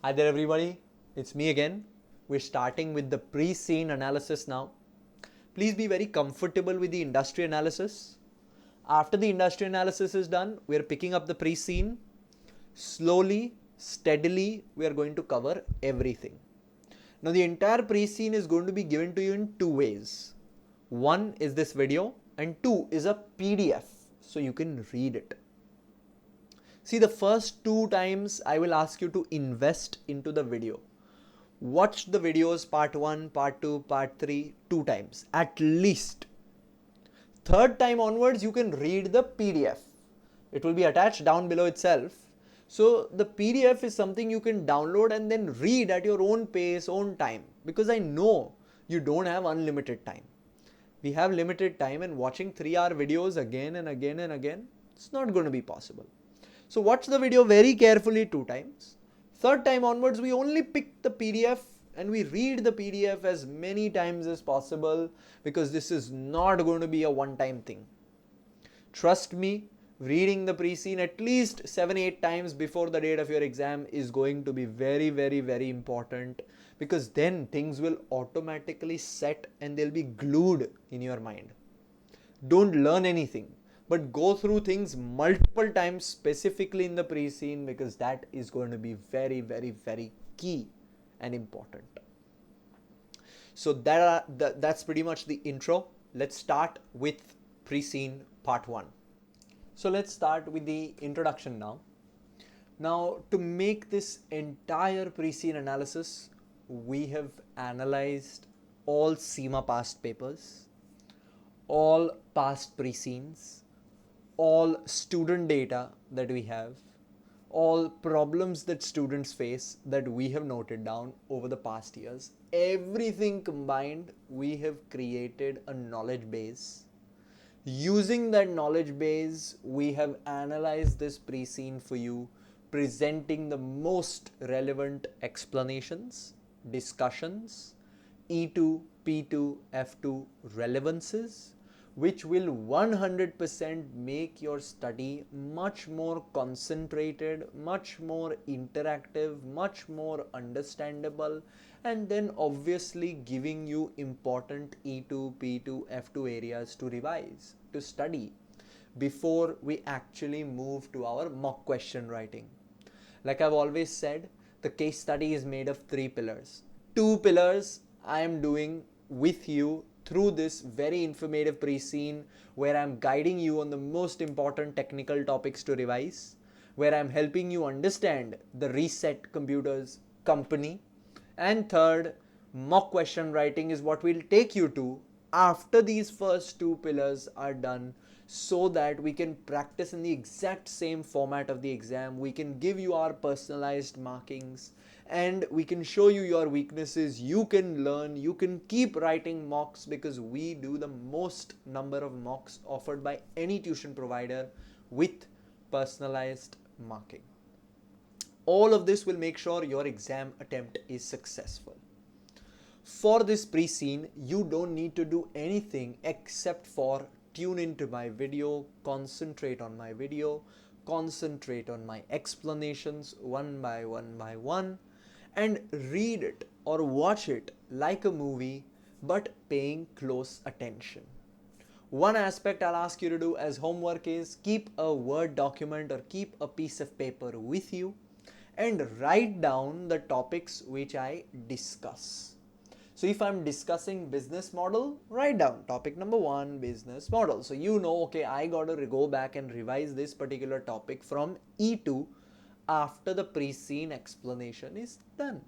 Hi there everybody, it's me again. We're starting with the pre-scene analysis now. Please be very comfortable with the industry analysis. After the industry analysis is done, we're picking up the pre-scene. Slowly, steadily, we are going to cover everything. Now the entire pre-scene is going to be given to you in two ways. One is this video and two is a PDF so you can read it. See, the first 2 times I will ask you to invest into the video. Watch the videos part 1, part 2, part 3 2 times at least. Third time onwards you can read the PDF. It will be attached down below itself. So the PDF is something you can download and then read at your own pace, own time, because I know you don't have unlimited time. We have limited time, and watching 3-hour videos again and again and again, it's not going to be possible. So watch the video very carefully 2 times. Third time onwards, we only pick the PDF and we read the PDF as many times as possible, because this is not going to be a one-time thing. Trust me, reading the pre-scene at least 7-8 times before the date of your exam is going to be very, very, very important, because then things will automatically set and they'll be glued in your mind. Don't learn anything, but go through things multiple times, specifically in the pre-scene, because that is going to be very, very, very key and important. So that's pretty much the intro. Let's start with pre-scene part 1. So let's start with the introduction now. Now, to make this entire pre-scene analysis, we have analyzed all CIMA past papers, all past pre-scenes, all student data that we have, all problems that students face that we have noted down over the past years. Everything combined, we have created a knowledge base. Using that knowledge base, we have analyzed this pre-scene for you, presenting the most relevant explanations, discussions, E2, P2, F2 relevances, which will 100% make your study much more concentrated, much more interactive, much more understandable, and then obviously giving you important E2, P2, F2 areas to revise, to study before we actually move to our mock question writing. Like I've always said, the case study is made of 3 pillars. 2 pillars I am doing with you through this very informative pre-scene, where I'm guiding you on the most important technical topics to revise, where I'm helping you understand the Ressett Computers company, and third, mock question writing is what we'll take you to after these first 2 pillars are done, so that we can practice in the exact same format of the exam. We can give you our personalized markings and we can show you your weaknesses. You can learn, you can keep writing mocks, because we do the most number of mocks offered by any tuition provider with personalized marking. All of this will make sure your exam attempt is successful. For this pre-scene, you don't need to do anything except for tune into my video, concentrate on my video, concentrate on my explanations one by one, and read it or watch it like a movie, but paying close attention. One aspect I'll ask you to do as homework is keep a Word document or keep a piece of paper with you and write down the topics which I discuss. So if I'm discussing business model, write down topic number 1, business model. So you know, okay, I got to go back and revise this particular topic from E2 after the pre-scene explanation is done.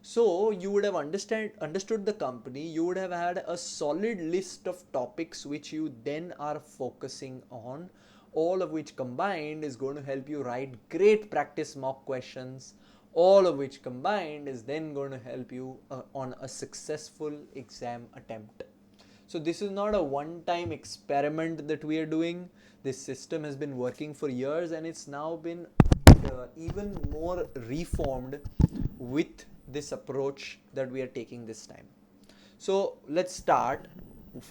So you would have understood the company, you would have had a solid list of topics which you then are focusing on, all of which combined is going to help you write great practice mock questions, all of which combined is then going to help you on a successful exam attempt. So this is not a one-time experiment that we are doing. This system has been working for years, and it's now been even more reformed with this approach that we are taking this time. So let's start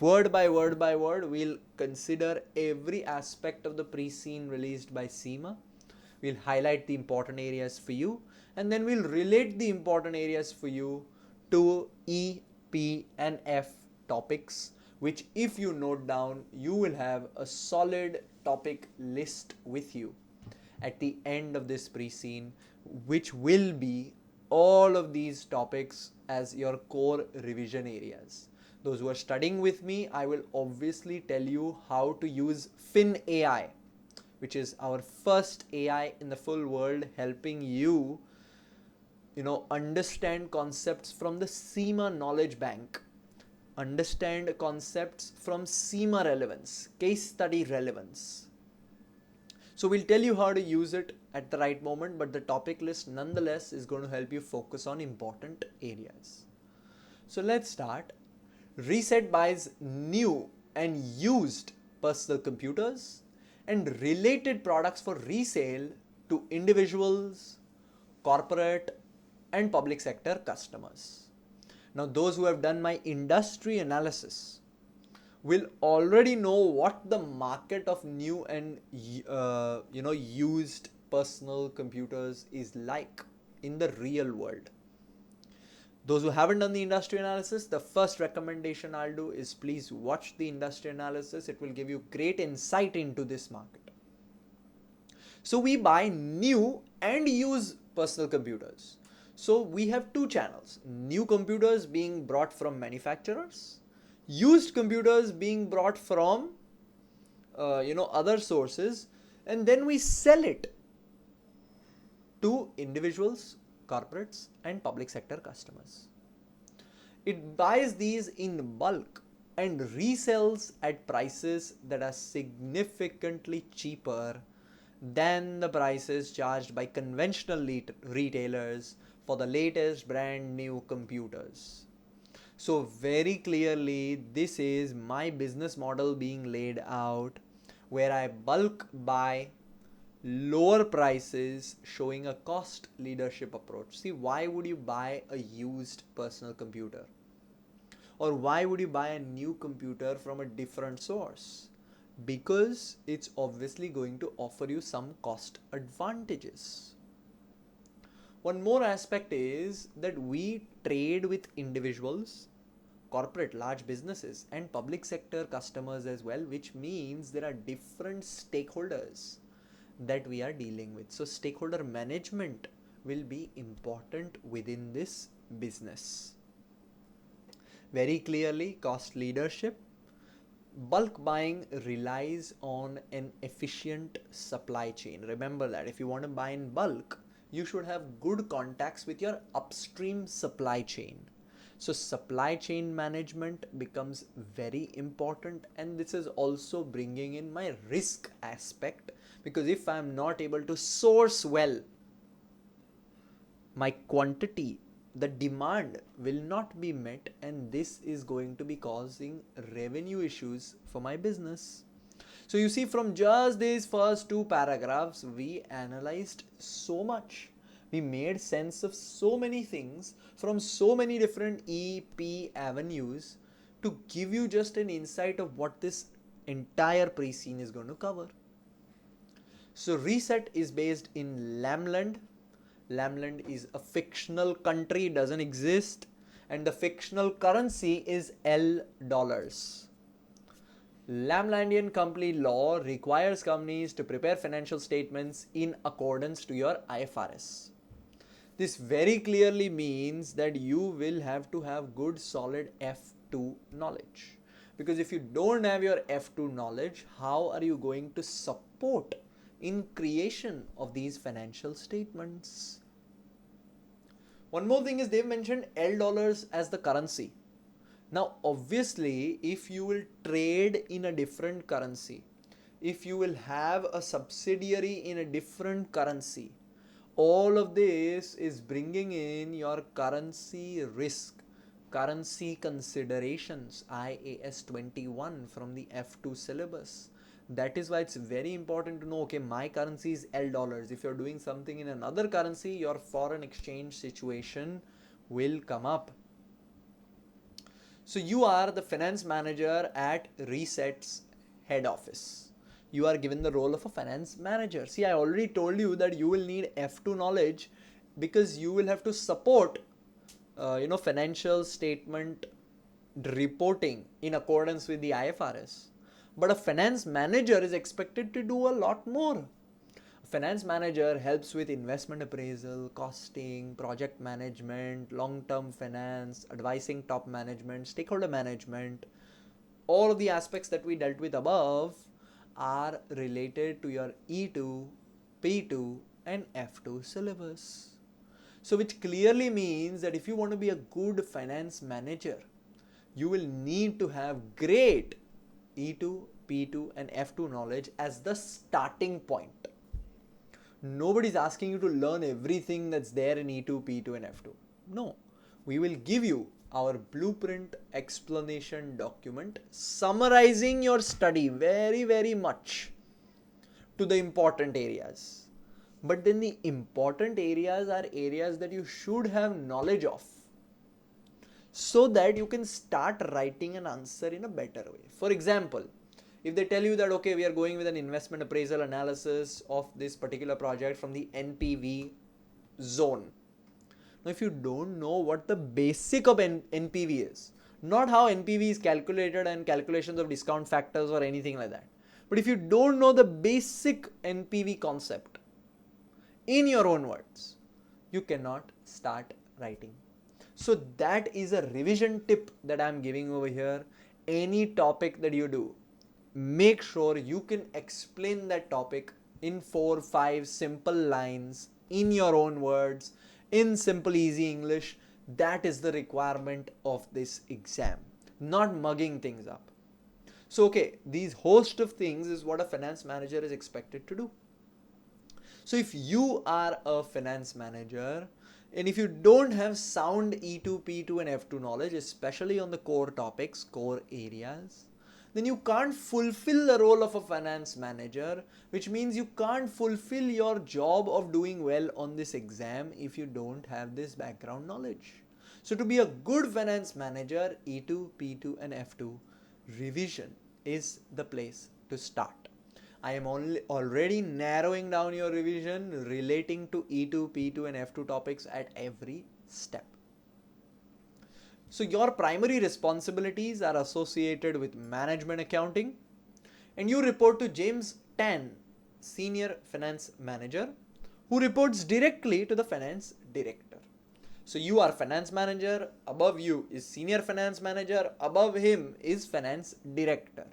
word by word by word. We'll consider every aspect of the pre-scene released by CIMA. We'll highlight the important areas for you, and then we'll relate the important areas for you to E, P, and F topics, which if you note down, you will have a solid topic list with you at the end of this pre-scene, which will be all of these topics as your core revision areas. Those who are studying with me, I will obviously tell you how to use Fin AI, which is our first AI in the full world, helping you, understand concepts from the CIMA knowledge bank, understand concepts from CIMA relevance, case study relevance. So we'll tell you how to use it at the right moment, but the topic list nonetheless is going to help you focus on important areas. So let's start. Ressett buys new and used personal computers and related products for resale to individuals, corporate, and public sector customers. Now, those who have done my industry analysis will already know what the market of new and used personal computers is like in the real world. Those who haven't done the industry analysis, the first recommendation I'll do is please watch the industry analysis. It will give you great insight into this market. So we buy new and use personal computers. So we have two channels: new computers being brought from manufacturers, used computers being brought from other sources, and then we sell it to individuals, corporates, and public sector customers. It buys these in bulk and resells at prices that are significantly cheaper than the prices charged by conventional retailers for the latest brand new computers. So very clearly, this is my business model being laid out, where I bulk buy lower prices, showing a cost leadership approach. See, why would you buy a used personal computer? Or why would you buy a new computer from a different source? Because it's obviously going to offer you some cost advantages. One more aspect is that we trade with individuals, corporate large businesses, and public sector customers as well, which means there are different stakeholders that we are dealing with. So stakeholder management will be important within this business. Very clearly, cost leadership. Bulk buying relies on an efficient supply chain. Remember that if you want to buy in bulk, you should have good contacts with your upstream supply chain. So supply chain management becomes very important, and this is also bringing in my risk aspect, because if I am not able to source well, my quantity, the demand will not be met, and this is going to be causing revenue issues for my business. So you see, from just these first two paragraphs, we analyzed so much. We made sense of so many things from so many different EP avenues to give you just an insight of what this entire pre-scene is going to cover. So Ressett is based in Lamland. Lamland is a fictional country, doesn't exist, and the fictional currency is $. Lamlandian company law requires companies to prepare financial statements in accordance to your IFRS. This very clearly means that you will have to have good solid F2 knowledge, because if you don't have your F2 knowledge, how are you going to support in creation of these financial statements? One more thing is they've mentioned $. As the currency. Now obviously, if you will trade in a different currency, if you will have a subsidiary in a different currency, all of this is bringing in your currency risk, currency considerations, IAS 21 from the F2 syllabus. That is why it's very important to know, okay, my currency is $. If you're doing something in another currency, your foreign exchange situation will come up. So you are the finance manager at Ressett's head office. you are given the role of a finance manager. See, I already told you that you will need F2 knowledge because you will have to support financial statement reporting in accordance with the IFRS. But a finance manager is expected to do a lot more. A finance manager helps with investment appraisal, costing, project management, long-term finance, advising top management, stakeholder management. All of the aspects that we dealt with above are related to your E2, P2 and F2 syllabus. So which clearly means that if you want to be a good finance manager, you will need to have great E2, P2 and F2 knowledge as the starting point. Nobody's asking you to learn everything that's there in E2, P2 and F2. No, we will give you our blueprint explanation document summarizing your study very much to the important areas. But then the important areas are areas that you should have knowledge of so that you can start writing an answer in a better way. For example, if they tell you that, okay, we are going with an investment appraisal analysis of this particular project from the NPV zone. Now, if you don't know what the basic of NPV is, not how NPV is calculated and calculations of discount factors or anything like that, but if you don't know the basic NPV concept in your own words, you cannot start writing. So that is a revision tip that I'm giving over here. Any topic that you do, make sure you can explain that topic in 4-5 simple lines in your own words, in simple easy English. That is the requirement of this exam, not mugging things up. So okay, these host of things is what a finance manager is expected to do. So if you are a finance manager and if you don't have sound E2, P2 and F2 knowledge, especially on the core topics, core areas, then you can't fulfill the role of a finance manager, which means you can't fulfill your job of doing well on this exam if you don't have this background knowledge. So to be a good finance manager, E2, P2 and F2 revision is the place to start. I am already narrowing down your revision relating to E2, P2 and F2 topics at every step. So your primary responsibilities are associated with management accounting, and you report to James Tan, Senior Finance Manager, who reports directly to the Finance Director. So you are Finance Manager, above you is Senior Finance Manager, above him is Finance Director.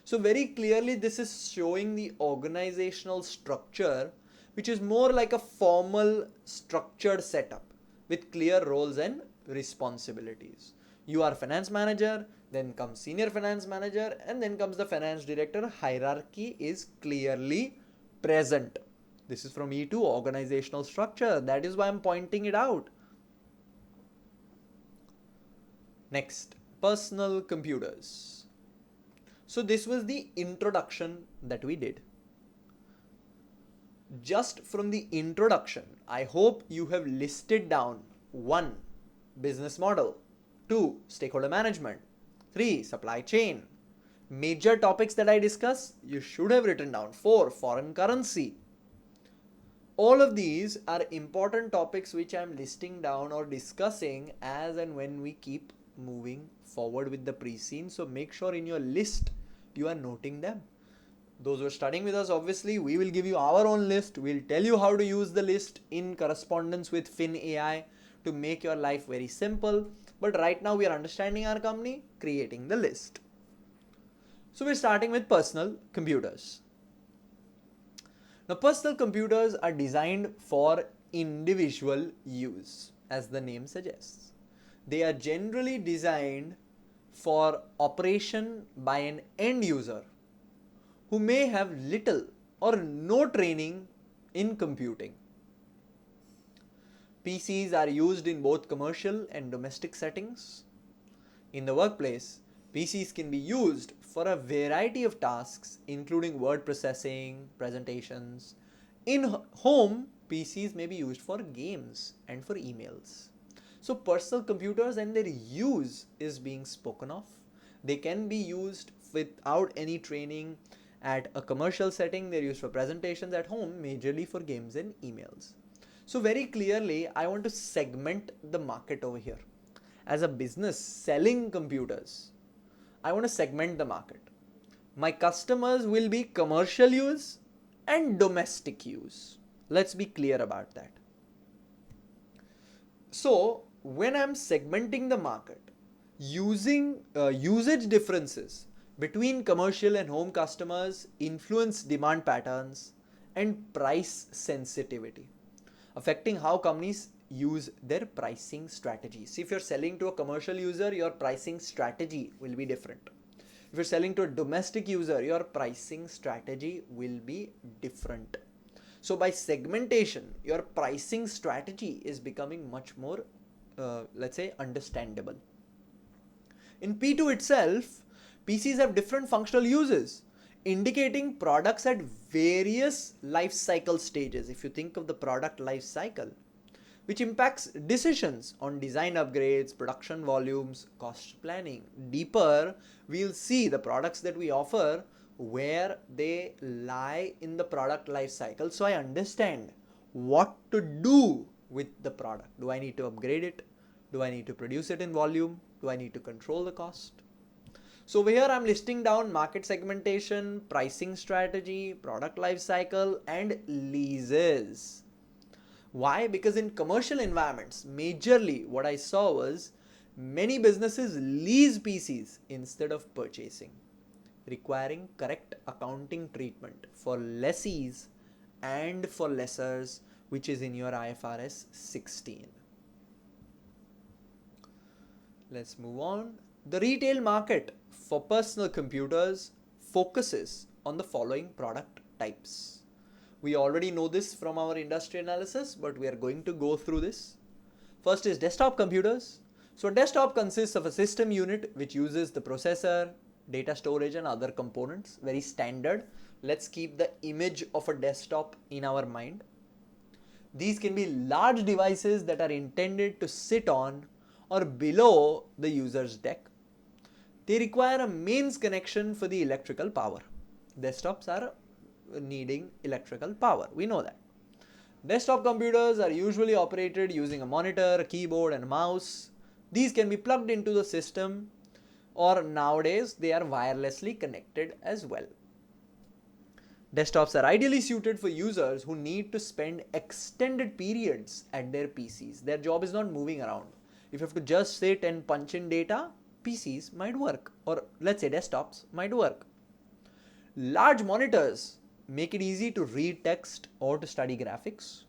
So very clearly this is showing the organizational structure, which is more like a formal structured setup with clear roles and responsibilities. You are finance manager, then comes senior finance manager, and then comes the finance director. Hierarchy is clearly present. This is from E2, organizational structure. That is why I'm pointing it out. Next, personal computers. So this was the introduction that we did. Just from the introduction, I hope you have listed down 1. Business model, 2. Stakeholder management, 3. Supply chain. Major topics that I discuss, you should have written down. 4. Foreign currency. All of these are important topics which I am listing down or discussing as and when we keep moving forward with the pre-scene. So make sure in your list you are noting them. Those who are studying with us, obviously, we will give you our own list. We'll tell you how to use the list in correspondence with FinAI to make your life very simple. But right now we are understanding our company, creating the list. So we're starting with personal computers. Now, personal computers are designed for individual use, as the name suggests. They are generally designed for operation by an end user who may have little or no training in computing. PCs are used in both commercial and domestic settings. In the workplace, PCs can be used for a variety of tasks, including word processing, presentations. In home, PCs may be used for games and for emails. So personal computers and their use is being spoken of. They can be used without any training, At a commercial setting, they're used for presentations. At home, majorly for games and emails. So very clearly, I want to segment the market over here. As a business selling computers, I want to segment the market. My customers will be commercial use and domestic use. Let's be clear about that. So when I'm segmenting the market, using usage differences between commercial and home customers influence demand patterns and price sensitivity, affecting how companies use their pricing strategies. See, if you're selling to a commercial user, your pricing strategy will be different. If you're selling to a domestic user, your pricing strategy will be different. So by segmentation, your pricing strategy is becoming much more, let's say, understandable. In P2 itself, PCs have different functional uses, indicating products at various life cycle stages. If you think of the product life cycle, which impacts decisions on design upgrades, production volumes, cost planning. Deeper, we'll see the products that we offer, where they lie in the product life cycle, so I understand what to do with the product. Do I need to upgrade it? Do I need to produce it in volume? Do I need to control the cost? So over here I'm listing down market segmentation, pricing strategy, product life cycle, and leases. Why? Because in commercial environments, majorly what I saw was many businesses lease PCs instead of purchasing, requiring correct accounting treatment for lessees and for lessors, which is in your IFRS 16. Let's move on. The retail market for personal computers focuses on the following product types. We already know this from our industry analysis, but we are going to go through this. First is desktop computers. So a desktop consists of a system unit which uses the processor, data storage and other components. Very standard. Let's keep the image of a desktop in our mind. These can be large devices that are intended to sit on or below the user's deck. They require a mains connection for the electrical power. Desktops are needing electrical power. We know that. Desktop computers are usually operated using a monitor, a keyboard and a mouse. These can be plugged into the system, or nowadays they are wirelessly connected as well. Desktops are ideally suited for users who need to spend extended periods at their PCs. Their job is not moving around. If you have to just sit and punch in data, PCs might work, or let's say desktops might work. Large monitors make it easy to read text or to study graphics.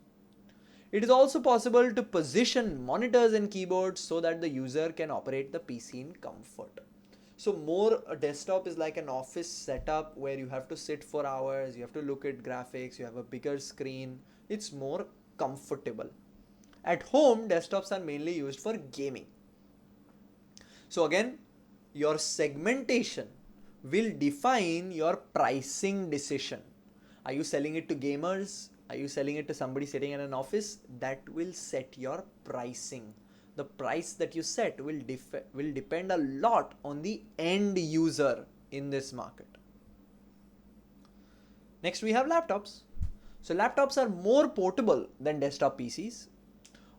It is also possible to position monitors and keyboards so that the user can operate the PC in comfort. So more a desktop is like an office setup where you have to sit for hours, you have to look at graphics, you have a bigger screen. It's more comfortable. At home, desktops are mainly used for gaming. So again, your segmentation will define your pricing decision. Are you selling it to gamers? Are you selling it to somebody sitting in an office? That will set your pricing. The price that you set will depend a lot on the end user in this market. Next we have laptops. So laptops are more portable than desktop PCs.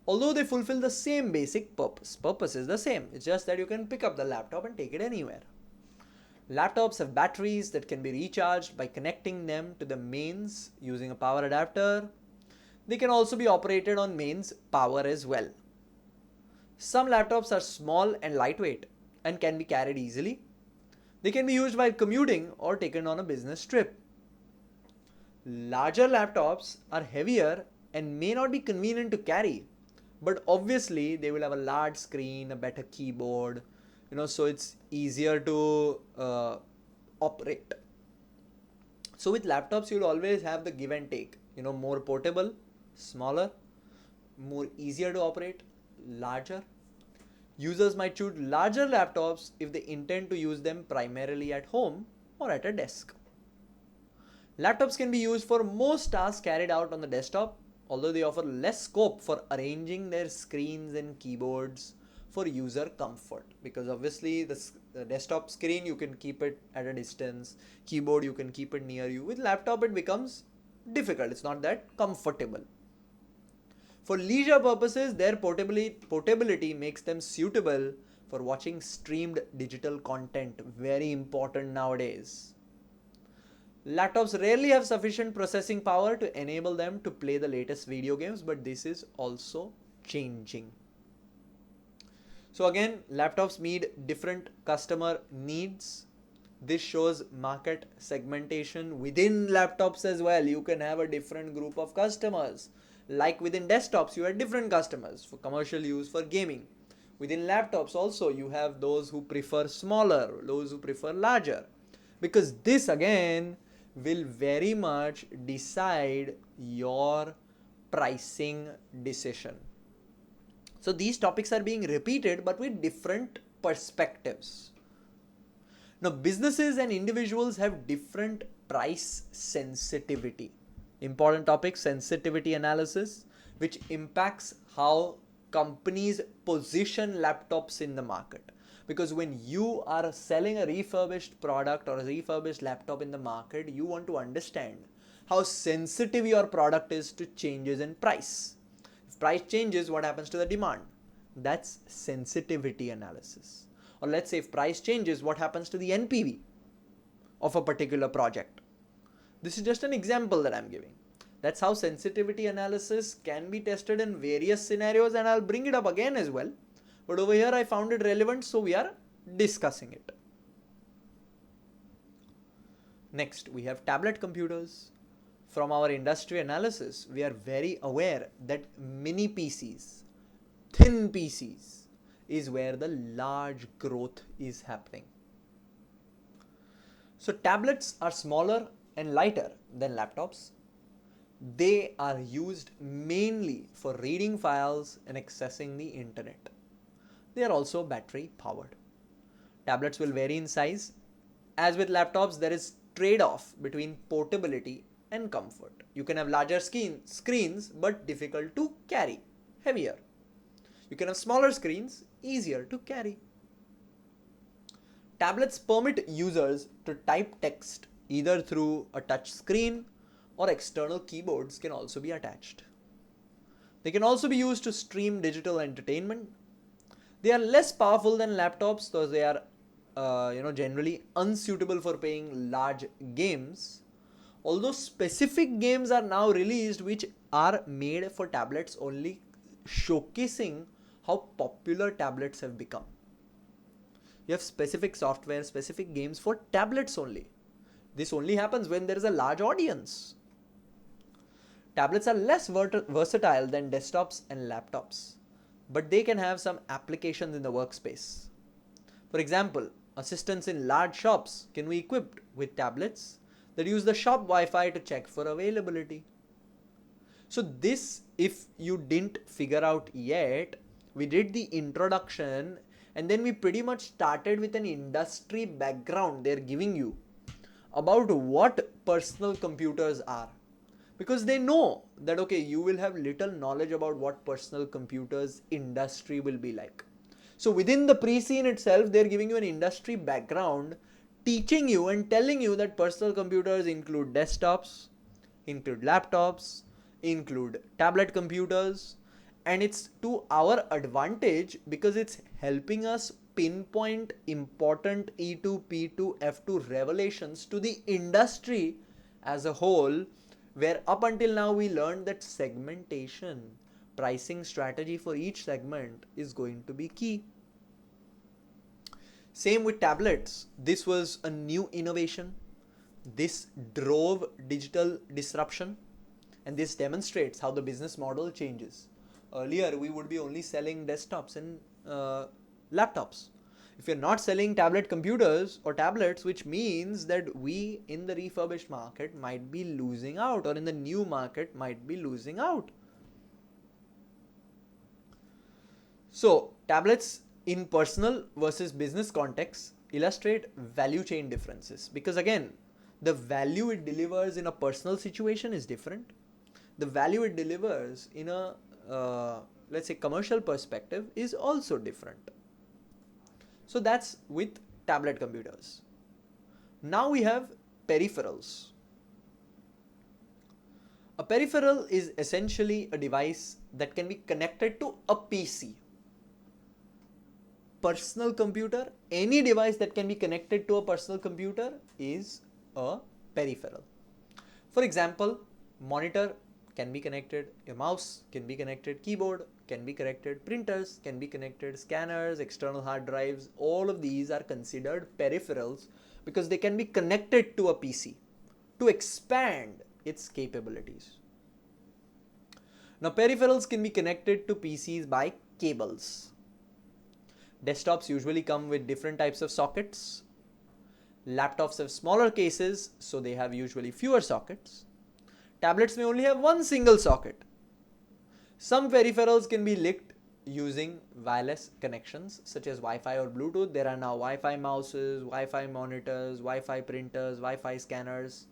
Although they fulfill the same basic purpose. Purpose is the same. It's just that you can pick up the laptop and take it anywhere. Laptops have batteries that can be recharged by connecting them to the mains using a power adapter. They can also be operated on mains power as well. Some laptops are small and lightweight and can be carried easily. They can be used while commuting or taken on a business trip. Larger laptops are heavier and may not be convenient to carry, but obviously they will have a large screen, a better keyboard, so it's easier to operate. So with laptops, you'll always have the give and take, more portable, smaller, more easier to operate, larger. Users might choose larger laptops if they intend to use them primarily at home or at a desk. Laptops can be used for most tasks carried out on the desktop, although they offer less scope for arranging their screens and keyboards for user comfort, because obviously the desktop screen you can keep it at a distance, keyboard you can keep it near you. With laptop it becomes difficult, it's not that comfortable. For leisure purposes, their portability makes them suitable for watching streamed digital content, very important nowadays. Laptops rarely have sufficient processing power to enable them to play the latest video games, but this is also changing. So again, laptops meet different customer needs. This shows market segmentation within laptops as well. You can have a different group of customers. Like within desktops, you have different customers for commercial use, for gaming. Within laptops also, you have those who prefer smaller, those who prefer larger. Because this again will very much decide your pricing decision. So these topics are being repeated but with different perspectives. Now businesses and individuals have different price sensitivity. Important topic, sensitivity analysis, which impacts how companies position laptops in the market. Because when you are selling a refurbished product or a refurbished laptop in the market, you want to understand how sensitive your product is to changes in price. If price changes, what happens to the demand? That's sensitivity analysis. Or let's say if price changes, what happens to the NPV of a particular project? This is just an example that I'm giving. That's how sensitivity analysis can be tested in various scenarios, and I'll bring it up again as well. But over here I found it relevant, so we are discussing it. Next, we have tablet computers. From our industry analysis, we are very aware that mini PCs, thin PCs, is where the large growth is happening. So tablets are smaller and lighter than laptops. They are used mainly for reading files and accessing the internet. They are also battery powered. Tablets will vary in size. As with laptops, there is trade-off between portability and comfort. You can have larger screens but difficult to carry, heavier. You can have smaller screens, easier to carry. Tablets permit users to type text either through a touch screen, or external keyboards can also be attached. They can also be used to stream digital entertainment. They are less powerful than laptops, so they are generally unsuitable for playing large games. Although specific games are now released which are made for tablets only, showcasing how popular tablets have become. You have specific software, specific games for tablets only. This only happens when there is a large audience. Tablets are less versatile than desktops and laptops, but they can have some applications in the workspace. For example, assistants in large shops can be equipped with tablets that use the shop Wi-Fi to check for availability. So this, if you didn't figure out yet, we did the introduction and then we pretty much started with an industry background they're giving you about what personal computers are. Because they know that, okay, you will have little knowledge about what personal computers industry will be like. So within the pre-scene itself, they're giving you an industry background, teaching you and telling you that personal computers include desktops, include laptops, include tablet computers, and it's to our advantage because it's helping us pinpoint important E2, P2, F2 revelations to the industry as a whole, where up until now we learned that segmentation, pricing strategy for each segment is going to be key. Same with tablets. This was a new innovation. This drove digital disruption, and this demonstrates how the business model changes. Earlier, we would be only selling desktops and laptops. If you're not selling tablet computers or tablets, which means that we in the refurbished market might be losing out, or in the new market might be losing out. So tablets in personal versus business context illustrate value chain differences, because again, the value it delivers in a personal situation is different. The value it delivers in a let's say, commercial perspective is also different. So that's with tablet computers. Now we have peripherals. A peripheral is essentially a device that can be connected to a PC. Personal computer, any device that can be connected to a personal computer is a peripheral. For example, monitor can be connected, your mouse can be connected, keyboard can be connected, printers can be connected, scanners, external hard drives, all of these are considered peripherals because they can be connected to a PC to expand its capabilities. Now, peripherals can be connected to PCs by cables. Desktops usually come with different types of sockets. Laptops have smaller cases, so they have usually fewer sockets. Tablets may only have one single socket. Some peripherals can be linked using wireless connections such as Wi-Fi or Bluetooth. There are now Wi-Fi mouses, Wi-Fi monitors, Wi-Fi printers, Wi-Fi scanners.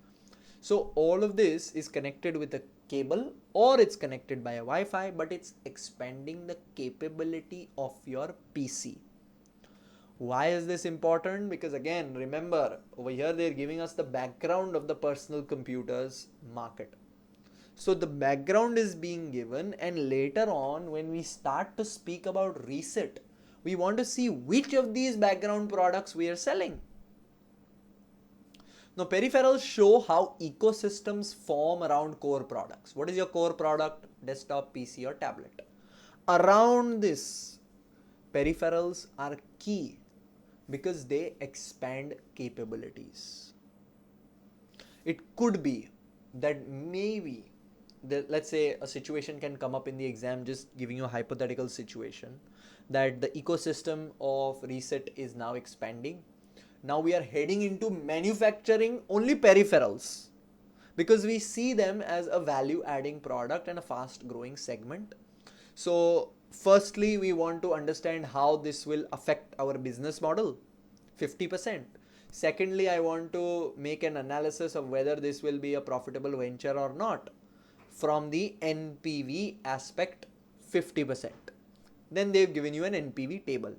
So all of this is connected with a cable or it's connected by a Wi-Fi, but it's expanding the capability of your PC. Why is this important? Because again, remember, over here they're giving us the background of the personal computers market. So the background is being given, and later on when we start to speak about Ressett, we want to see which of these background products we are selling. Now, peripherals show how ecosystems form around core products. What is your core product? Desktop, PC or tablet. Around this, peripherals are key because they expand capabilities. It could be that maybe, let's say a situation can come up in the exam, just giving you a hypothetical situation, that the ecosystem of Ressett is now expanding. Now we are heading into manufacturing only peripherals because we see them as a value adding product and a fast growing segment. So firstly, we want to understand how this will affect our business model, 50%. Secondly, I want to make an analysis of whether this will be a profitable venture or not from the NPV aspect, 50%. Then they've given you an NPV table.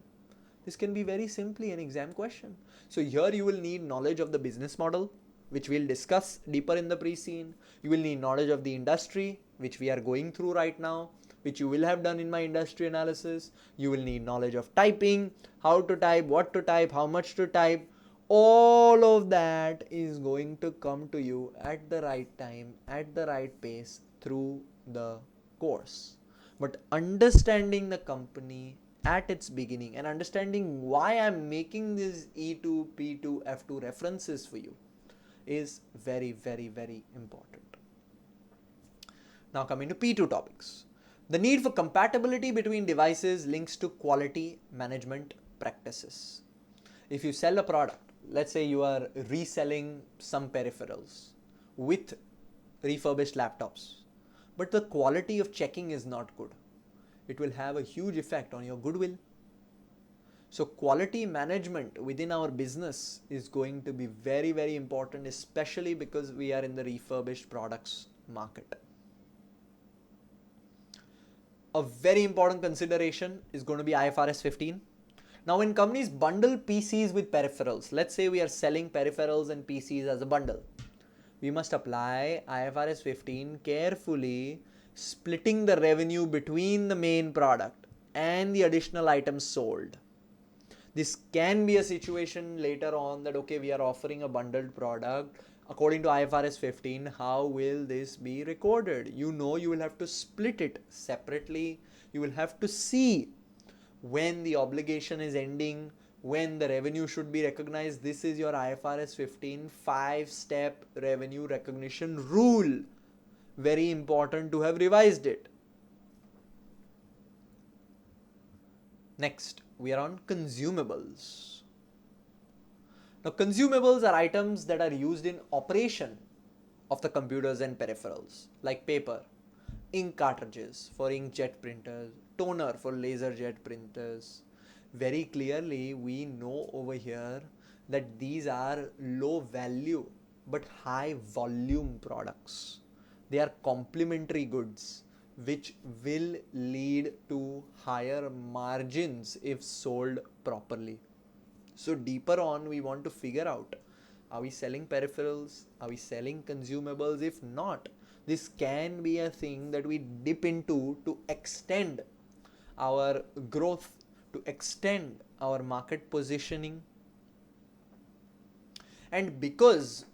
This can be very simply an exam question. So here you will need knowledge of the business model, which we'll discuss deeper in the pre-scene. You will need knowledge of the industry, which we are going through right now, which you will have done in my industry analysis. You will need knowledge of typing, how to type, what to type, how much to type. All of that is going to come to you at the right time, at the right pace through the course. But understanding the company at its beginning and understanding why I'm making these E2, P2, F2 references for you is very, very, very important. Now coming to P2 topics. The need for compatibility between devices links to quality management practices. If you sell a product, let's say you are reselling some peripherals with refurbished laptops, but the quality of checking is not good, it will have a huge effect on your goodwill. So quality management within our business is going to be very, very important, especially because we are in the refurbished products market. A very important consideration is going to be IFRS 15. Now when companies bundle PCs with peripherals, let's say we are selling peripherals and PCs as a bundle, we must apply IFRS 15 carefully, splitting the revenue between the main product and the additional items sold. This can be a situation later on that, okay, we are offering a bundled product. According to IFRS 15, how will this be recorded? You know, you will have to split it separately. You will have to see when the obligation is ending, when the revenue should be recognized. This is your IFRS 15 5-step revenue recognition rule. Very important to have revised it. Next, we are on consumables. Now, consumables are items that are used in operation of the computers and peripherals, like paper, ink cartridges for inkjet printers, toner for laser jet printers. Very clearly, we know over here that these are low value but high volume products. They are complementary goods which will lead to higher margins if sold properly. So deeper on, we want to figure out, are we selling peripherals? Are we selling consumables? If not, this can be a thing that we dip into to extend our growth, to extend our market positioning. And because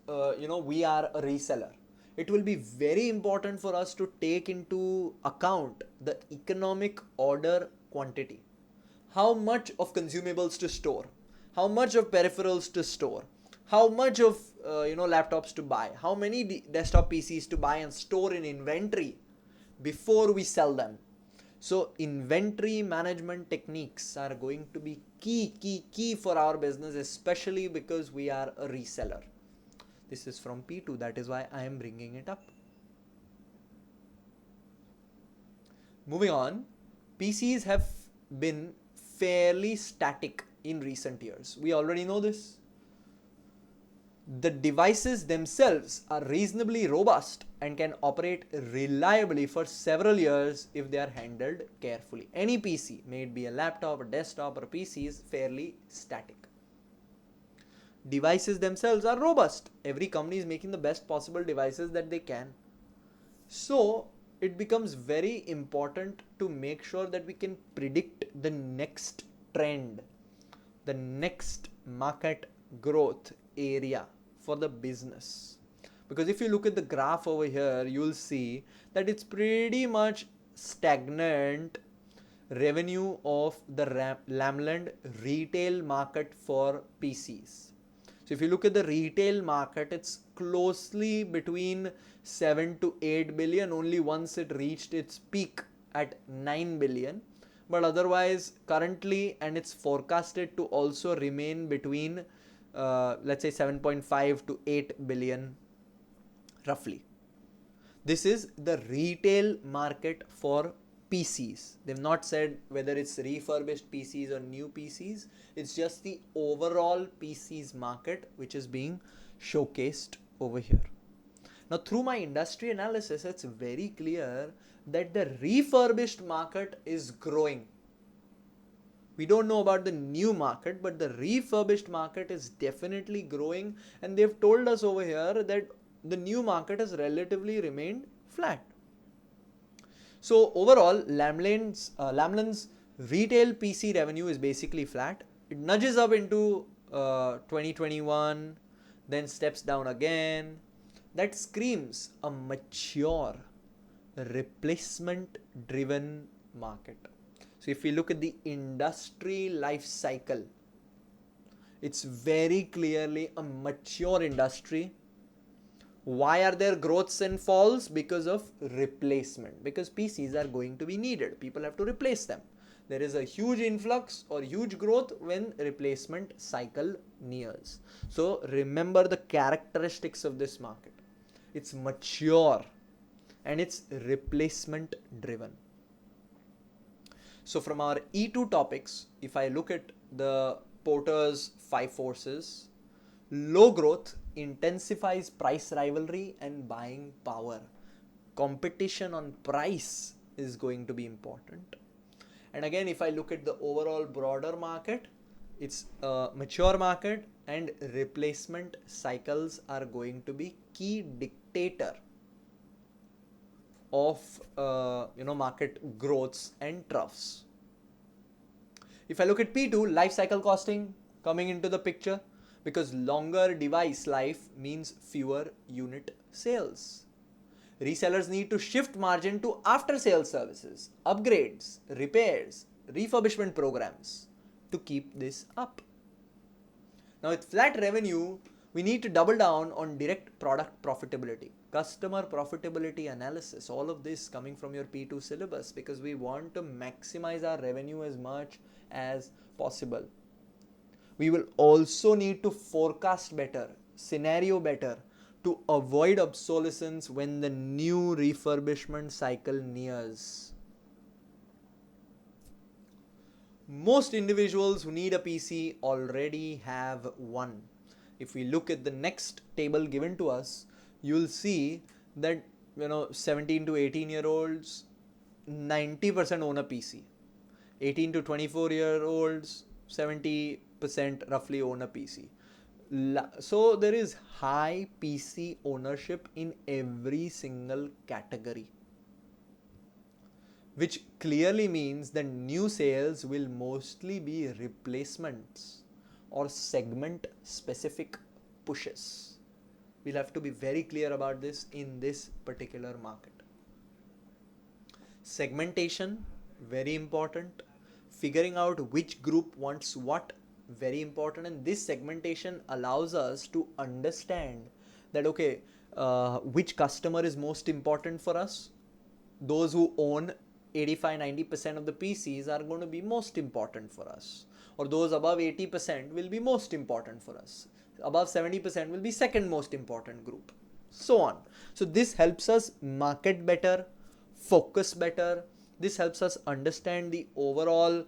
we are a reseller, it will be very important for us to take into account the economic order quantity. How much of consumables to store, how much of peripherals to store, how much of laptops to buy, how many desktop PCs to buy and store in inventory before we sell them. So inventory management techniques are going to be key for our business, especially because we are a reseller. This is from P2, that is why I am bringing it up. Moving on, PCs have been fairly static in recent years. We already know this. The devices themselves are reasonably robust and can operate reliably for several years if they are handled carefully. Any PC, may it be a laptop, a desktop, or a PC, is fairly static. Devices themselves are robust. Every company is making the best possible devices that they can. So it becomes very important to make sure that we can predict the next trend, the next market growth area for the business. Because if you look at the graph over here, you'll see that it's pretty much stagnant revenue of the Lamland retail market for PCs. So if you look at the retail market, it's closely between 7 to 8 billion only once it reached its peak at 9 billion. But otherwise currently, and it's forecasted to also remain between let's say 7.5 to 8 billion roughly. This is the retail market for PCs. They've not said whether it's refurbished PCs or new PCs. It's just the overall PCs market which is being showcased over here. Now through my industry analysis, it's very clear that the refurbished market is growing. We don't know about the new market, but the refurbished market is definitely growing, and they've told us over here that the new market has relatively remained flat. So overall, Lamland's retail PC revenue is basically flat. It nudges up into 2021, then steps down again. That screams a mature, replacement driven market. So if we look at the industry life cycle, it's very clearly a mature industry. Why are there growths and falls? Because of replacement. Because PCs are going to be needed. People have to replace them. There is a huge influx or huge growth when replacement cycle nears. So remember the characteristics of this market. It's mature and it's replacement driven. So from our E2 topics, if I look at the Porter's 5 forces, low growth intensifies price rivalry and buying power. Competition on price is going to be important. And again, if I look at the overall broader market, it's a mature market and replacement cycles are going to be key dictator of market growths and troughs. If I look at P2, life cycle costing coming into the picture, because longer device life means fewer unit sales. Resellers need to shift margin to after sales services, upgrades, repairs, refurbishment programs to keep this up. Now with flat revenue, we need to double down on direct product profitability, customer profitability analysis, all of this coming from your P2 syllabus, because we want to maximize our revenue as much as possible. We will also need to forecast better, scenario better, to avoid obsolescence when the new refurbishment cycle nears. Most individuals who need a PC already have one. If we look at the next table given to us, you'll see that 17 to 18 year olds, 90% own a PC. 18 to 24 year olds, 70% roughly own a PC. So there is high PC ownership in every single category, which clearly means that new sales will mostly be replacements or segment specific pushes. We'll have to be very clear about this in this particular market. Segmentation, very important. Figuring out which group wants what, very important. And this segmentation allows us to understand that, okay, which customer is most important for us. Those who own 85-90% of the PCs are going to be most important for us, or those above 80% will be most important for us, above 70% will be second most important group, so on. So this helps us market better, focus better. This helps us understand the overall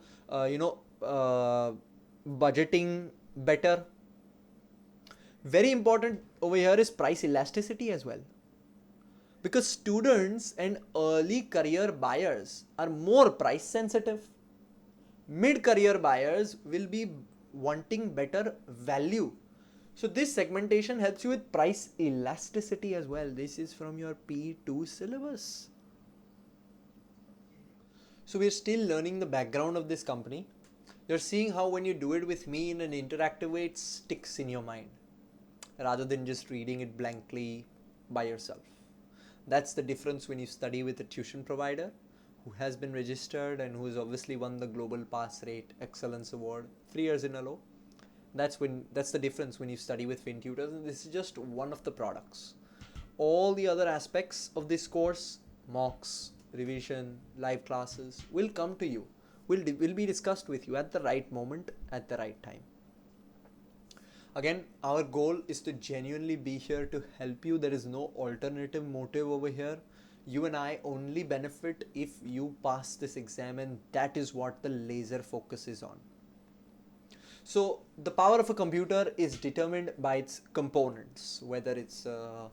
budgeting better. Very important over here is price elasticity as well, because students and early career buyers are more price sensitive. Mid-career buyers will be wanting better value. So this segmentation helps you with price elasticity as well. This is from your P2 syllabus. So we're still learning the background of this company. You're seeing how when you do it with me in an interactive way, it sticks in your mind rather than just reading it blankly by yourself. That's the difference when you study with a tuition provider who has been registered and who has obviously won the Global Pass Rate Excellence Award 3 years in a row. That's the difference when you study with FinTutors, and this is just one of the products. All the other aspects of this course, mocks, revision, live classes, will come to you, will be discussed with you at the right moment, at the right time. Again, our goal is to genuinely be here to help you. There is no alternative motive over here. You and I only benefit if you pass this exam, and that is what the laser focus is on. So the power of a computer is determined by its components, whether it's a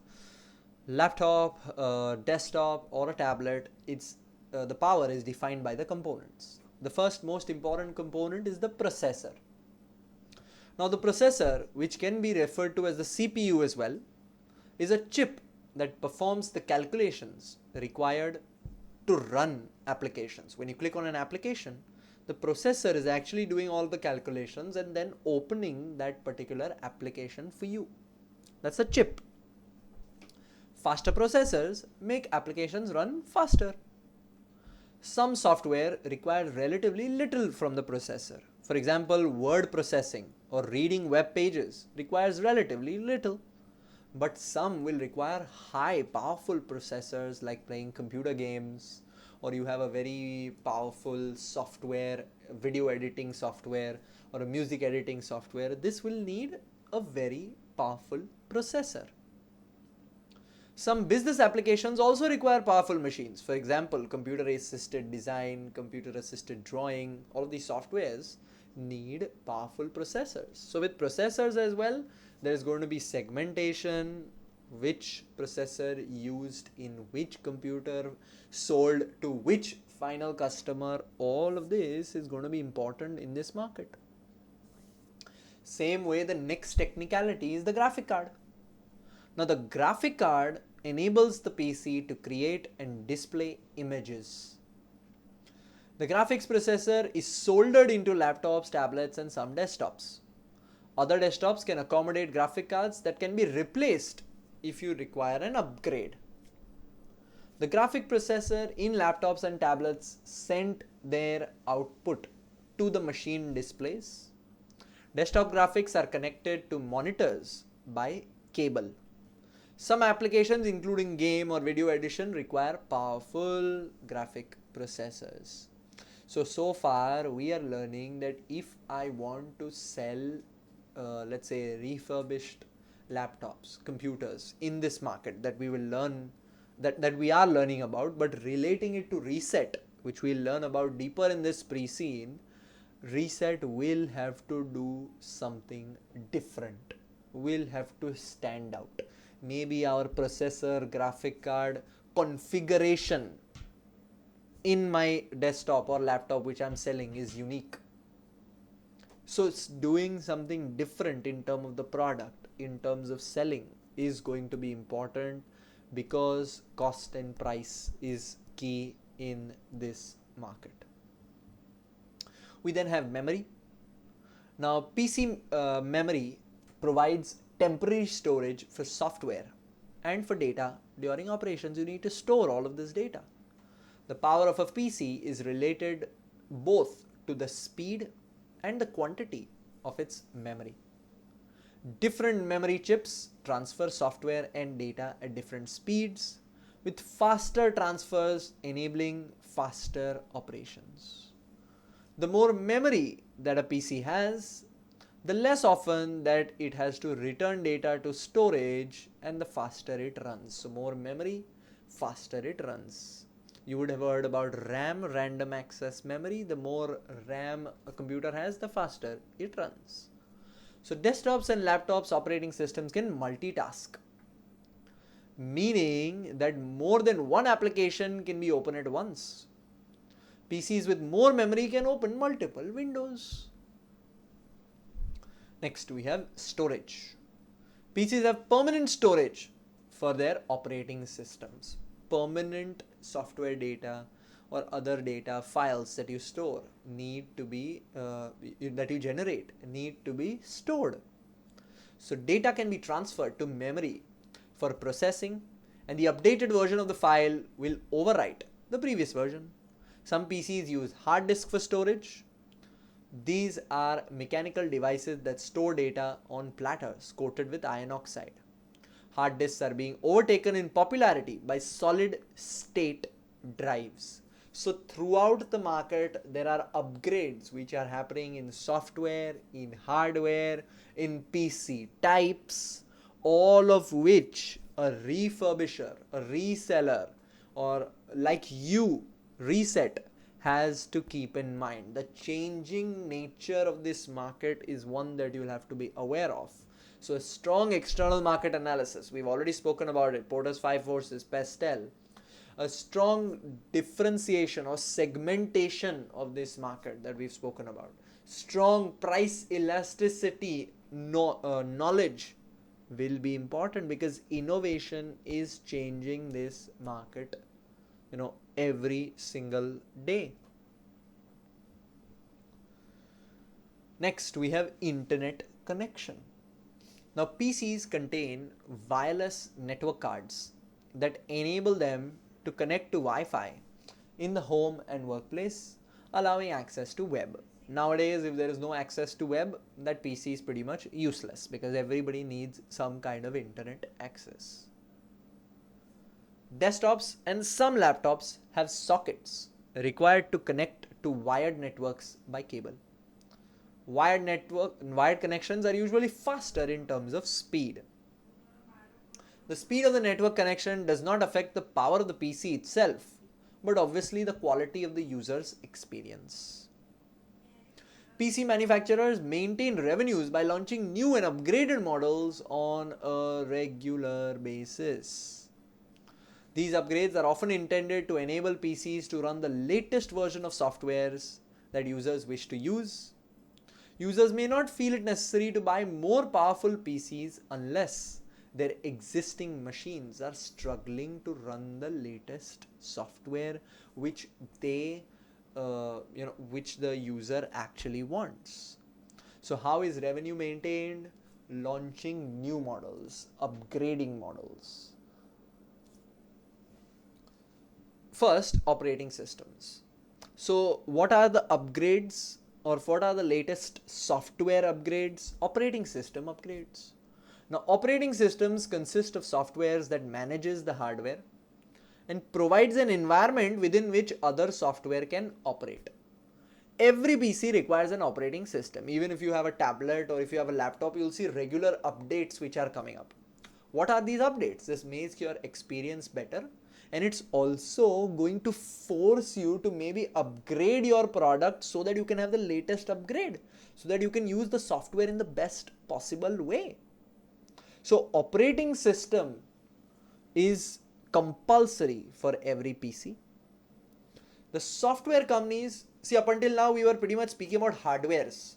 laptop, a desktop, or a tablet. The power is defined by the components. The first most important component is the processor. Now the processor, which can be referred to as the CPU as well, is a chip that performs the calculations required to run applications. When you click on an application, the processor is actually doing all the calculations and then opening that particular application for you. That's a chip. Faster processors make applications run faster. Some software requires relatively little from the processor. For example, word processing or reading web pages requires relatively little. But some will require high powerful processors, like playing computer games, or you have a very powerful software, video editing software, or a music editing software. This will need a very powerful processor. Some business applications also require powerful machines. For example, computer assisted design, computer assisted drawing, all of these softwares need powerful processors. So with processors as well, there is going to be segmentation, which processor used in which computer, sold to which final customer. All of this is going to be important in this market. Same way, the next technicality is the graphic card. Now the graphic card enables the PC to create and display images. The graphics processor is soldered into laptops, tablets, and some desktops. Other desktops can accommodate graphic cards that can be replaced if you require an upgrade. The graphic processor in laptops and tablets sent their output to the machine displays. Desktop graphics are connected to monitors by cable. Some applications, including game or video edition, require powerful graphic processors. So far we are learning that if I want to sell, let's say, refurbished laptops, computers in this market that we will learn, that we are learning about, but relating it to Ressett, which we'll learn about deeper in this pre-scene, Ressett will have to do something different. We'll have to stand out. Maybe our processor, graphic card configuration in my desktop or laptop which I'm selling is unique. So it's doing something different in terms of the product, in terms of selling is going to be important, because cost and price is key in this market. We then have memory. Now PC memory provides temporary storage for software and for data. During operations you need to store all of this data. The power of a PC is related both to the speed and the quantity of its memory. Different memory chips transfer software and data at different speeds, with faster transfers enabling faster operations. The more memory that a PC has, the less often that it has to return data to storage, and the faster it runs. So more memory, faster it runs. You would have heard about RAM, random access memory. The more RAM a computer has, the faster it runs. So desktops and laptops operating systems can multitask, meaning that more than one application can be open at once. PCs with more memory can open multiple windows. Next we have storage. PCs have permanent storage for their operating systems. Permanent software data or other data files that you store need to be that you generate need to be stored. So data can be transferred to memory for processing, and the updated version of the file will overwrite the previous version. Some PCs use hard disk for storage. These are mechanical devices that store data on platters coated with iron oxide. Hard disks are being overtaken in popularity by solid state drives. So throughout the market there are upgrades which are happening in software, in hardware, in PC types, all of which a refurbisher, a reseller, or like you, Ressett, has to keep in mind. The changing nature of this market is one that you'll have to be aware of. So a strong external market analysis, we've already spoken about it, Porter's 5 forces, Pestel. A strong differentiation or segmentation of this market that we've spoken about. Strong price elasticity knowledge will be important, because innovation is changing this market, every single day. Next we have internet connection. Now PCs contain wireless network cards that enable them to connect to Wi-Fi in the home and workplace, allowing access to web. Nowadays if there is no access to web, that PC is pretty much useless, because everybody needs some kind of internet access. Desktops and some laptops have sockets required to connect to wired networks by cable. Wired connections are usually faster in terms of speed. The speed of the network connection does not affect the power of the PC itself, but obviously the quality of the user's experience. PC manufacturers maintain revenues by launching new and upgraded models on a regular basis. These upgrades are often intended to enable PCs to run the latest version of softwares that users wish to use. Users may not feel it necessary to buy more powerful PCs unless their existing machines are struggling to run the latest software which the user actually wants. So how is revenue maintained? Launching new models, upgrading models. First, operating systems. So what are the upgrades, or what are the latest software upgrades? Operating system upgrades. Now operating systems consist of softwares that manages the hardware and provides an environment within which other software can operate. Every PC requires an operating system. Even if you have a tablet or if you have a laptop, you'll see regular updates which are coming up. What are these updates? This makes your experience better, and it's also going to force you to maybe upgrade your product so that you can have the latest upgrade, so that you can use the software in the best possible way. So operating system is compulsory for every PC. The software companies, see, up until now we were pretty much speaking about hardwares.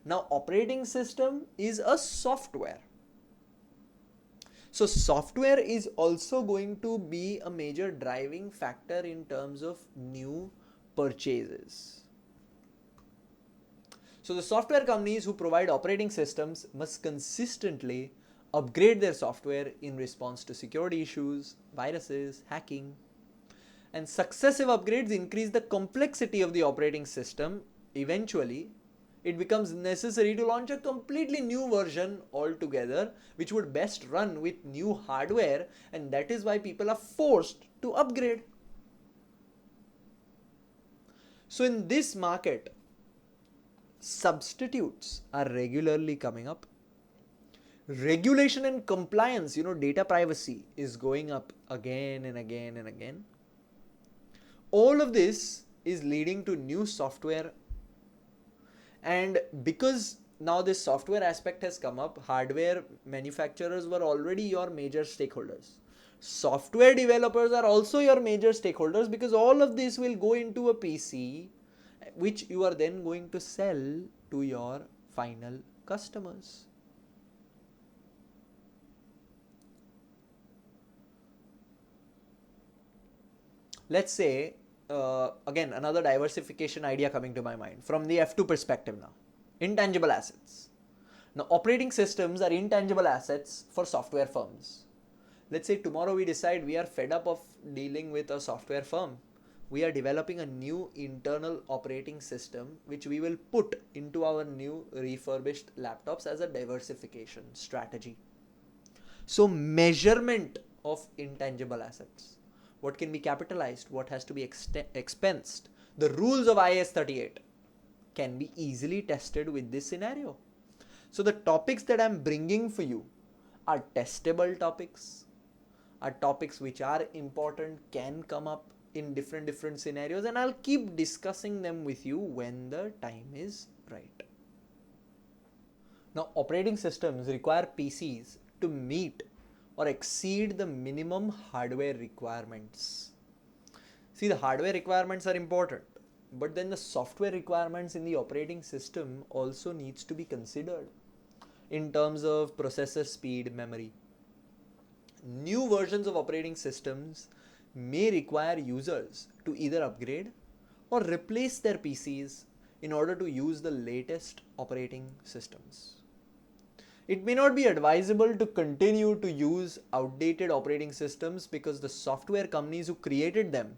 Now operating system is a software. So software is also going to be a major driving factor in terms of new purchases. So the software companies who provide operating systems must consistently upgrade their software in response to security issues, viruses, hacking. And successive upgrades increase the complexity of the operating system. Eventually, it becomes necessary to launch a completely new version altogether, which would best run with new hardware, and that is why people are forced to upgrade. So in this market, substitutes are regularly coming up. Regulation and compliance, data privacy is going up again and again and again. All of this is leading to new software, and because now this software aspect has come up, hardware manufacturers were already your major stakeholders. Software developers are also your major stakeholders, because all of this will go into a PC which you are then going to sell to your final customers. Let's say, again, another diversification idea coming to my mind from the F2 perspective now. Intangible assets. Now, operating systems are intangible assets for software firms. Let's say tomorrow we decide we are fed up of dealing with a software firm. We are developing a new internal operating system which we will put into our new refurbished laptops as a diversification strategy. So, measurement of intangible assets. What can be capitalized? What has to be expensed? The rules of IAS 38 can be easily tested with this scenario. So the topics that I'm bringing for you are testable topics, are topics which are important, can come up in different scenarios, and I'll keep discussing them with you when the time is right. Now, operating systems require PCs to meet or exceed the minimum hardware requirements. See, the hardware requirements are important, but then the software requirements in the operating system also needs to be considered in terms of processor speed, memory. New versions of operating systems may require users to either upgrade or replace their PCs in order to use the latest operating systems. It may not be advisable to continue to use outdated operating systems because the software companies who created them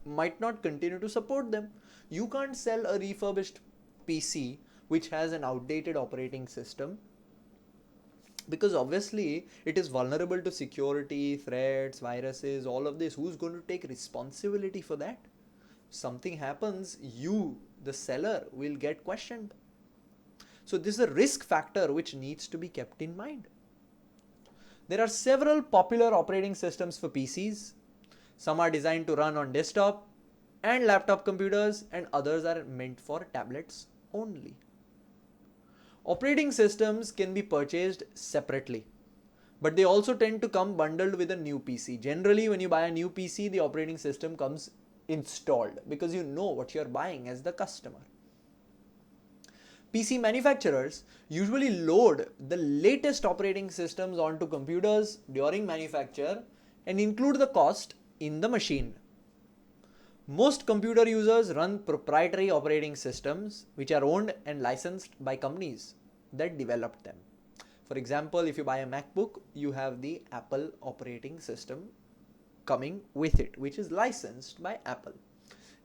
might not continue to support them. You can't sell a refurbished PC which has an outdated operating system, because obviously it is vulnerable to security, threats, viruses, all of this. Who's going to take responsibility for that? Something happens, you, the seller, will get questioned. So this is a risk factor which needs to be kept in mind. There are several popular operating systems for PCs. Some are designed to run on desktop and laptop computers, and others are meant for tablets only. Operating systems can be purchased separately, but they also tend to come bundled with a new PC. Generally, when you buy a new PC, the operating system comes installed because you know what you're buying as the customer. PC manufacturers usually load the latest operating systems onto computers during manufacture and include the cost in the machine. Most computer users run proprietary operating systems which are owned and licensed by companies that developed them. For example, if you buy a MacBook, you have the Apple operating system coming with it, which is licensed by Apple.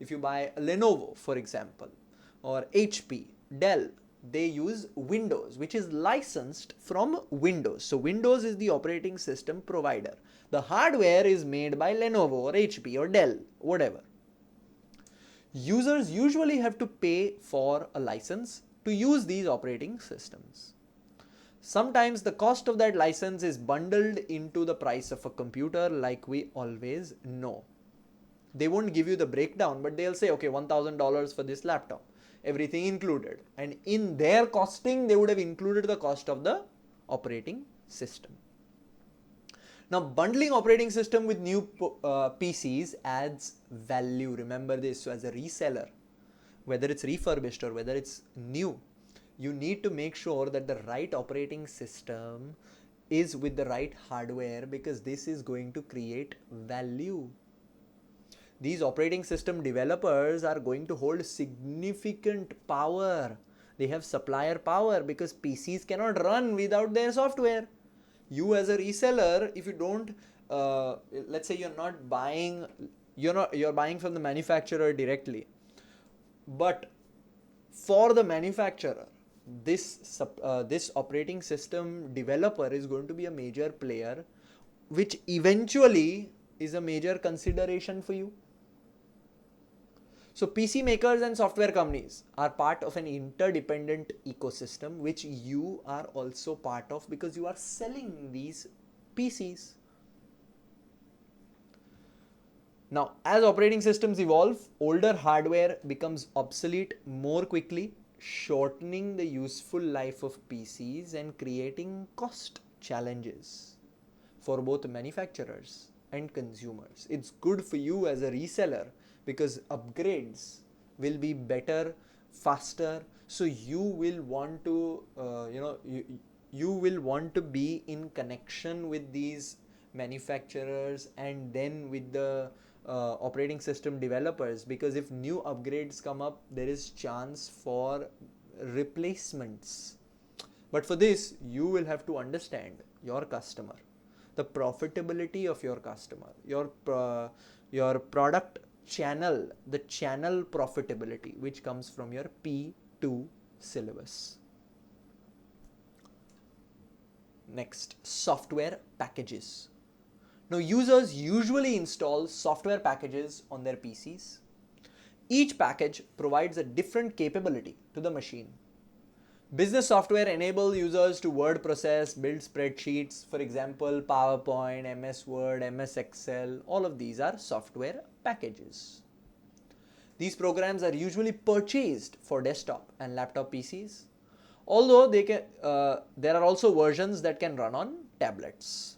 If you buy a Lenovo, for example, or HP, Dell, they use Windows, which is licensed from Windows. So Windows is the operating system provider. The hardware is made by Lenovo or HP or Dell, whatever. Users usually have to pay for a license to use these operating systems. Sometimes the cost of that license is bundled into the price of a computer, like we always know. They won't give you the breakdown, but they'll say, okay, $1,000 for this laptop, everything included. And in their costing, they would have included the cost of the operating system. Now, bundling operating system with new PCs adds value. Remember this. So as a reseller, whether it's refurbished or whether it's new, you need to make sure that the right operating system is with the right hardware, because this is going to create value. These operating system developers are going to hold significant power. They have supplier power because PCs cannot run without their software. You as a reseller, if you don't, let's say you're buying from the manufacturer directly, but for the manufacturer, this operating system developer is going to be a major player, which eventually is a major consideration for you. So PC makers and software companies are part of an interdependent ecosystem, which you are also part of because you are selling these PCs. Now, as operating systems evolve, older hardware becomes obsolete more quickly, shortening the useful life of PCs and creating cost challenges for both manufacturers and consumers. It's good for you as a reseller because upgrades will be better, faster. So you will want to, you will want to be in connection with these manufacturers and then with the operating system developers, because if new upgrades come up, there is chance for replacements. But for this, you will have to understand your customer, the profitability of your customer, your product channel, the channel profitability, which comes from your P2 syllabus. Next, software packages. Now, users usually install software packages on their PCs. Each package provides a different capability to the machine. Business software enable users to word process, build spreadsheets, for example, PowerPoint, MS Word, MS Excel, all of these are software packages. These programs are usually purchased for desktop and laptop PCs, although there are also versions that can run on tablets.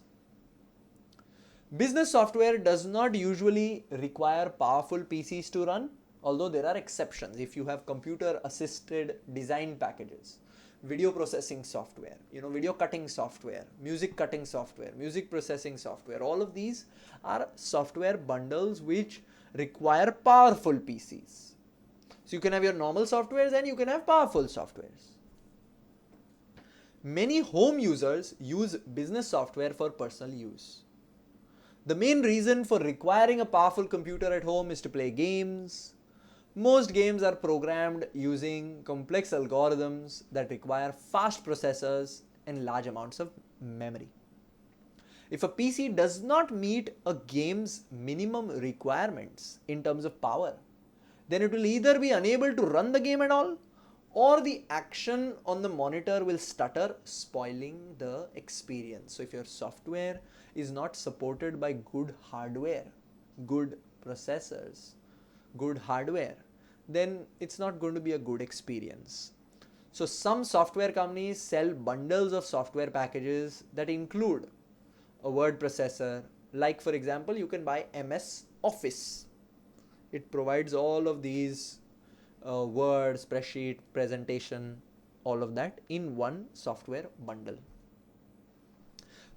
Business software does not usually require powerful PCs to run, although there are exceptions. If you have computer assisted design packages, video processing software, video cutting software, music cutting software, music processing software, all of these are software bundles which require powerful PCs. So you can have your normal softwares and you can have powerful softwares. Many home users use business software for personal use. The main reason for requiring a powerful computer at home is to play games. Most games are programmed using complex algorithms that require fast processors and large amounts of memory. If a PC does not meet a game's minimum requirements in terms of power, then it will either be unable to run the game at all, or the action on the monitor will stutter, spoiling the experience. So if your software is not supported by good hardware, good processors, good hardware, then it's not going to be a good experience. So some software companies sell bundles of software packages that include a word processor. Like for example, you can buy MS Office. It provides all of these Word, spreadsheet, presentation, all of that in one software bundle.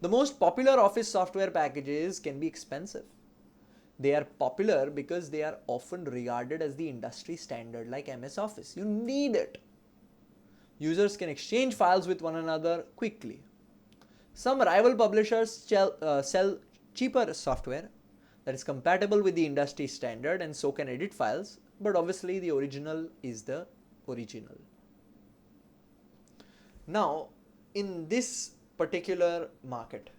The most popular office software packages can be expensive. They are popular because they are often regarded as the industry standard, like MS Office. You need it. Users can exchange files with one another quickly. Some rival publishers sell cheaper software that is compatible with the industry standard and so can edit files, but obviously the original is the original. Now, in this particular market,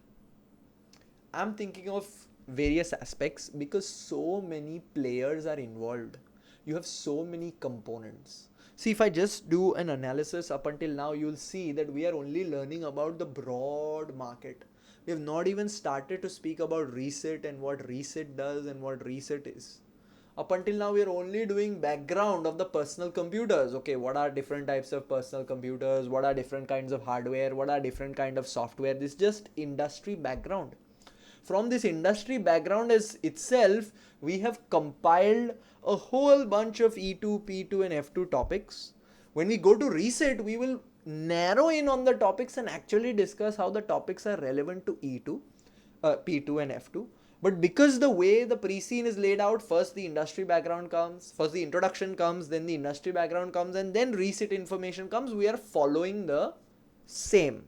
I'm thinking of various aspects because so many players are involved. You have so many components. See, if I just do an analysis up until now, you'll see that we are only learning about the broad market. We have not even started to speak about Ressett and what Ressett does and what Ressett is. Up until now, we are only doing background of the personal computers. Okay, what are different types of personal computers? What are different kinds of hardware? What are different kinds of software? This is just industry background. from this industry background as itself, we have compiled a whole bunch of E2, P2 and F2 topics. When we go to Ressett, we will narrow in on the topics and actually discuss how the topics are relevant to E2, P2 and F2. But because the way the pre-scene is laid out, first the industry background comes, first the introduction comes, then the industry background comes, and then Ressett information comes, we are following the same.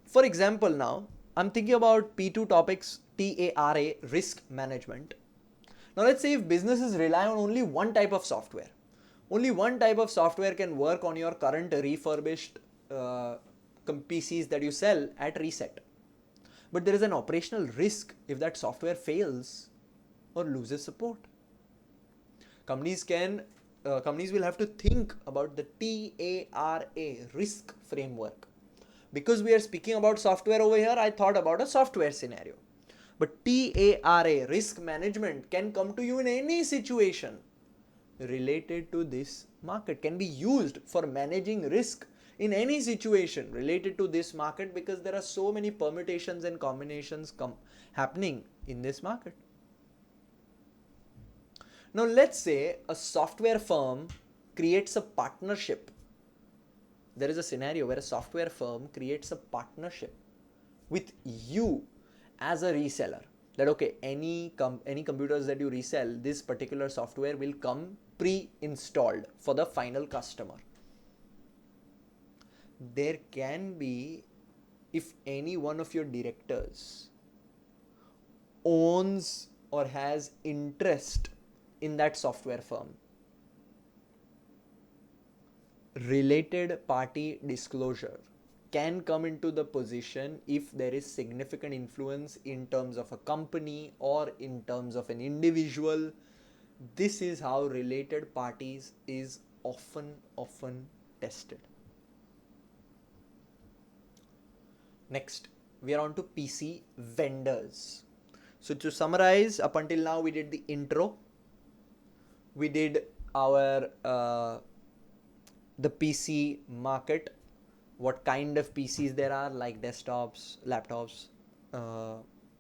For example, now I'm thinking about P2 topics, TARA, risk management. Now let's say if businesses rely on only one type of software. Only one type of software can work on your current refurbished PCs that you sell at Ressett. But there is an operational risk if that software fails or loses support. Companies will have to think about the TARA risk framework. Because we are speaking about software over here, I thought about a software scenario. But TARA, risk management, can come to you in any situation related to this market, can be used for managing risk in any situation related to this market, because there are so many permutations and combinations happening in this market. Now let's say a software firm creates a partnership. There is a scenario where a software firm creates a partnership with you as a reseller. That okay, any computers that you resell, this particular software will come pre-installed for the final customer. There can be, if any one of your directors owns or has interest in that software firm, related party disclosure can come into the position if there is significant influence in terms of a company or in terms of an individual. This is how related parties is often tested. Next, we are on to PC vendors. So to summarize, up until now we did the intro, we did our the PC market, what kind of PCs there are, like desktops, laptops,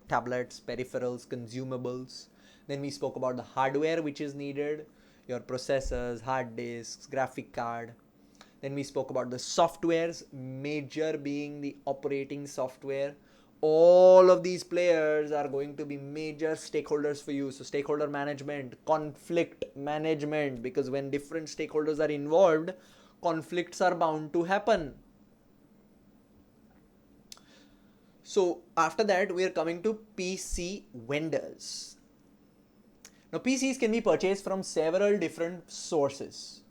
tablets, peripherals, consumables. Then we spoke about the hardware which is needed, your processors, hard disks, graphic card. Then we spoke about the softwares, major being the operating software. All of these players are going to be major stakeholders for you. So stakeholder management, conflict management, because when different stakeholders are involved, conflicts are bound to happen. So after that, we are coming to PC vendors. Now PCs can be purchased from several different sources.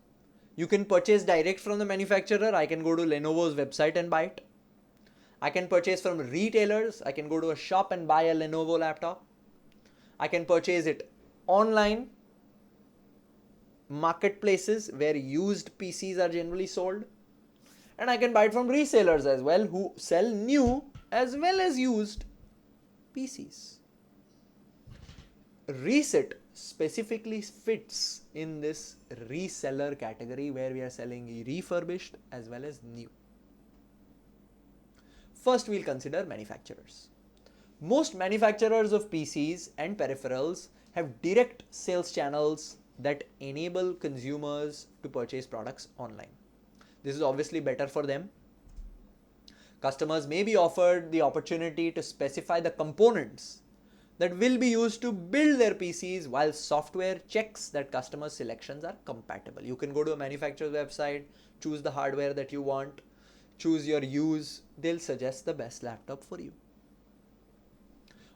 You can purchase direct from the manufacturer. I can go to Lenovo's website and buy it. I can purchase from retailers. I can go to a shop and buy a Lenovo laptop. I can purchase it online, marketplaces where used PCs are generally sold. And I can buy it from resellers as well, who sell new as well as used PCs. Ressett specifically fits in this reseller category where we are selling refurbished as well as new. First, we'll consider manufacturers. Most manufacturers of PCs and peripherals have direct sales channels that enable consumers to purchase products online. This is obviously better for them. Customers may be offered the opportunity to specify the components that will be used to build their PCs, while software checks that customer selections are compatible. You can go to a manufacturer's website, choose the hardware that you want, choose your use, they'll suggest the best laptop for you.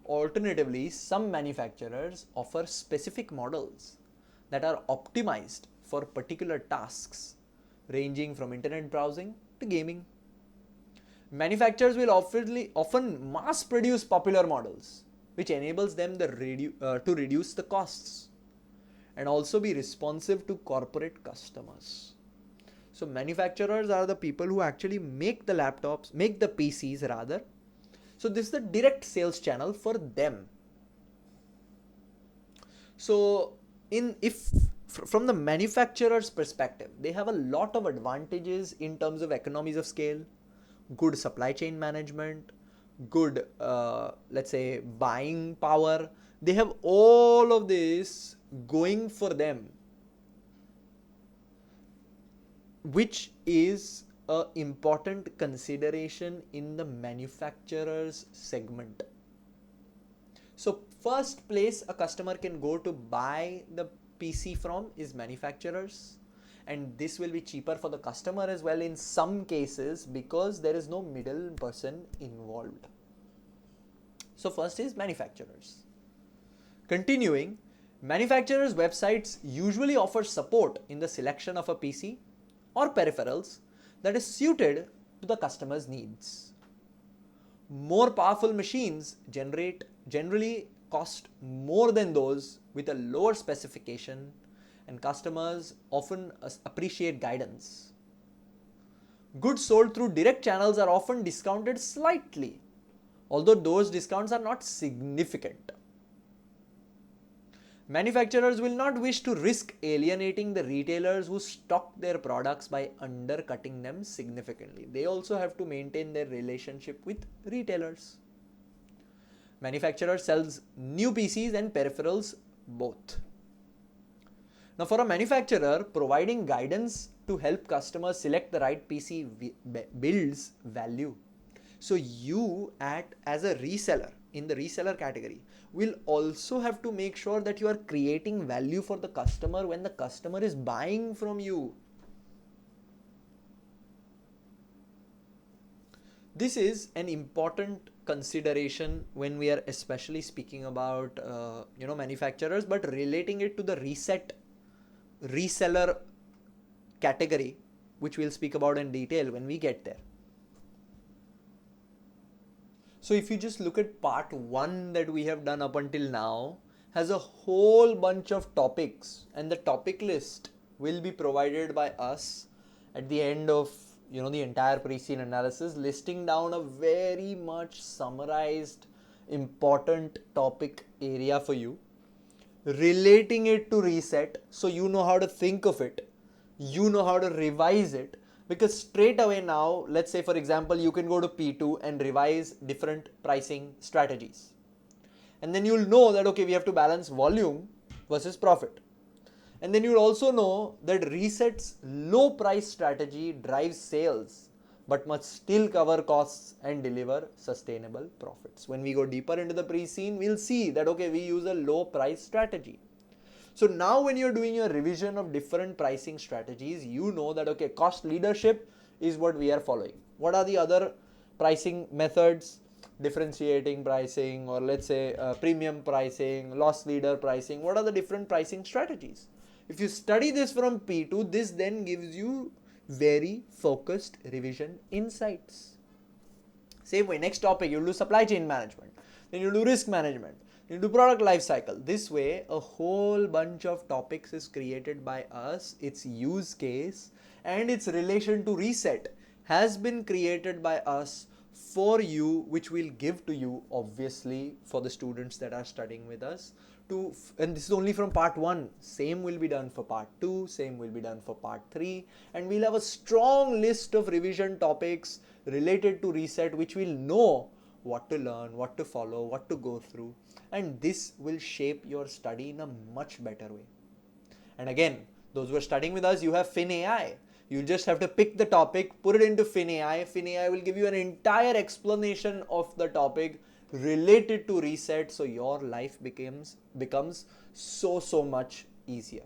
Alternatively, some manufacturers offer specific models that are optimized for particular tasks, ranging from internet browsing to gaming. Manufacturers will often mass produce popular models, which enables them to reduce the costs and also be responsive to corporate customers. So manufacturers are the people who actually make the laptops, make the PCs rather. So this is the direct sales channel for them. So from the manufacturer's perspective, they have a lot of advantages in terms of economies of scale, good supply chain management, good, let's say, buying power. They have all of this going for them, which is a important consideration in the manufacturer's segment. So first place a customer can go to buy the PC from is manufacturers, and this will be cheaper for the customer as well in some cases because there is no middle person involved. So first is manufacturers. Continuing, manufacturers' websites usually offer support in the selection of a PC or peripherals that is suited to the customer's needs. More powerful machines generally cost more than those with a lower specification, and customers often appreciate guidance. Goods sold through direct channels are often discounted slightly, although those discounts are not significant. Manufacturers will not wish to risk alienating the retailers who stock their products by undercutting them significantly. They also have to maintain their relationship with retailers. Manufacturer sells new PCs and peripherals both. Now, for a manufacturer, providing guidance to help customers select the right PC builds value. So you as a reseller in the reseller category will also have to make sure that you are creating value for the customer when the customer is buying from you. This is an important consideration when we are especially speaking about manufacturers, but relating it to the reseller category, which we'll speak about in detail when we get there. So if you just look at part 1 that we have done up until now, has a whole bunch of topics, and the topic list will be provided by us at the end of the entire precine analysis, listing down a very much summarized important topic area for you, relating it to Ressett, so you know how to think of it, you know how to revise it. Because straight away now, let's say for example, you can go to P2 and revise different pricing strategies. And then you'll know that, okay, we have to balance volume versus profit. And then you'll also know that Resett's low price strategy drives sales, but must still cover costs and deliver sustainable profits. When we go deeper into the pre-scene, we'll see that, okay, we use a low price strategy. So now when you're doing your revision of different pricing strategies, you know that, okay, cost leadership is what we are following. What are the other pricing methods? Differentiating pricing, or let's say premium pricing, loss leader pricing. What are the different pricing strategies? If you study this from P2, this then gives you very focused revision insights. Same way, next topic, you'll do supply chain management, then you'll do risk management, into product life cycle. This way a whole bunch of topics is created by us, its use case and its relation to Ressett has been created by us for you, which we'll give to you obviously for the students that are studying with us. And this is only from part 1, same will be done for part 2, same will be done for part 3, and we'll have a strong list of revision topics related to Ressett, which we'll know what to learn, what to follow, what to go through, and this will shape your study in a much better way. And again, those who are studying with us, you have FinAI. You just have to pick the topic, put it into FinAI. FinAI will give you an entire explanation of the topic related to Ressett, so your life becomes so much easier.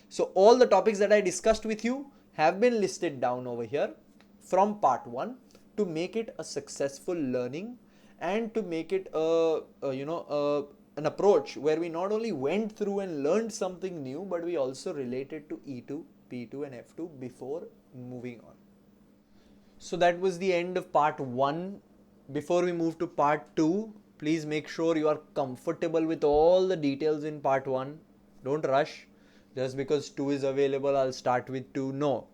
So all the topics that I discussed with you have been listed down over here from part 1 to make it a successful learning and to make it an approach where we not only went through and learned something new, but we also related to E2, P2 and F2 before moving on. So that was the end of part 1. Before we move to part 2, please make sure you are comfortable with all the details in part 1. Don't rush. Just because 2 is available, I'll start with 2. No.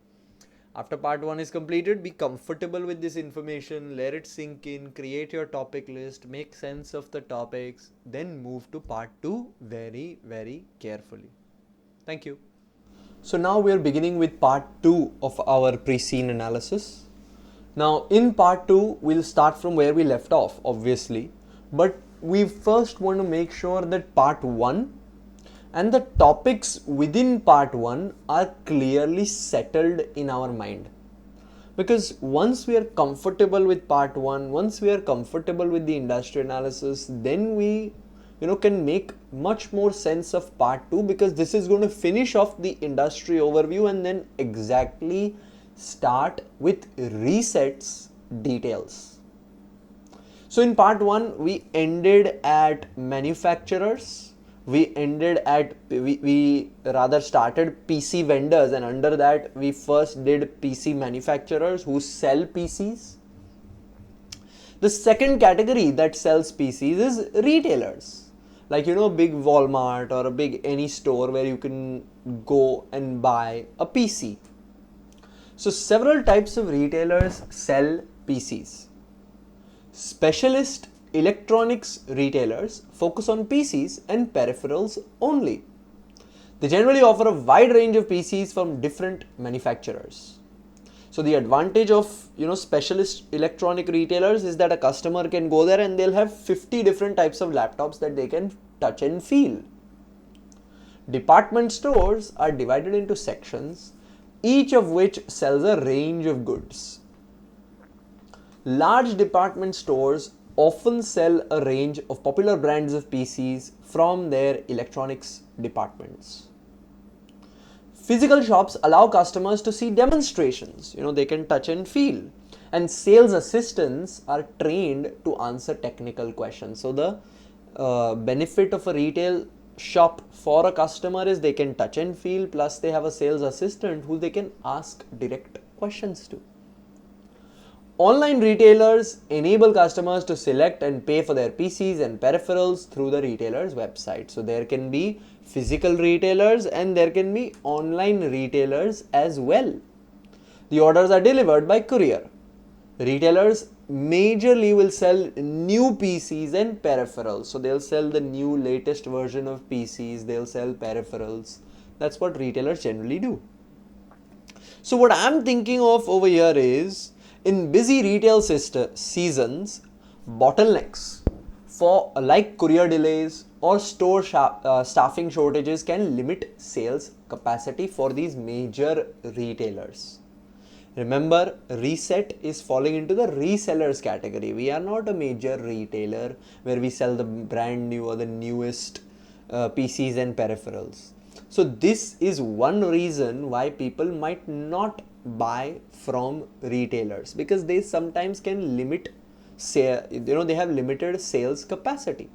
After part 1 is completed, be comfortable with this information, let it sink in, create your topic list, make sense of the topics, then move to part 2 very, very carefully. Thank you. So now we are beginning with part 2 of our precine analysis. Now in part 2, we'll start from where we left off, obviously, but we first want to make sure that part 1 and the topics within part 1 are clearly settled in our mind. Because once we are comfortable with part 1, once we are comfortable with the industry analysis, then we can make much more sense of part 2, because this is going to finish off the industry overview and then exactly start with Ressett's details. So in part 1 we ended at manufacturers, we rather started PC vendors, and under that we first did PC manufacturers who sell PCs. The second category that sells PCs is retailers, like big Walmart or a big any store where you can go and buy a PC. So several types of retailers sell PCs. Specialist electronics retailers focus on PCs and peripherals only. They generally offer a wide range of PCs from different manufacturers. So the advantage of specialist electronic retailers is that a customer can go there and they'll have 50 different types of laptops that they can touch and feel. Department stores are divided into sections, each of which sells a range of goods. Large department stores often sell a range of popular brands of PCs from their electronics departments. Physical shops allow customers to see demonstrations, they can touch and feel, and sales assistants are trained to answer technical questions. So the benefit of a retail shop for a customer is they can touch and feel, plus they have a sales assistant who they can ask direct questions to. Online retailers enable customers to select and pay for their PCs and peripherals through the retailer's website. So there can be physical retailers and there can be online retailers as well. The orders are delivered by courier. Retailers majorly will sell new PCs and peripherals. So they'll sell the new latest version of PCs, they'll sell peripherals. That's what retailers generally do. So what I'm thinking of over here is, in busy retail seasons, bottlenecks like courier delays or store staffing shortages can limit sales capacity for these major retailers. Remember, Ressett is falling into the resellers category. We are not a major retailer where we sell the brand new or the newest PCs and peripherals. So this is one reason why people might not buy from retailers, because they sometimes can limit they have limited sales capacity.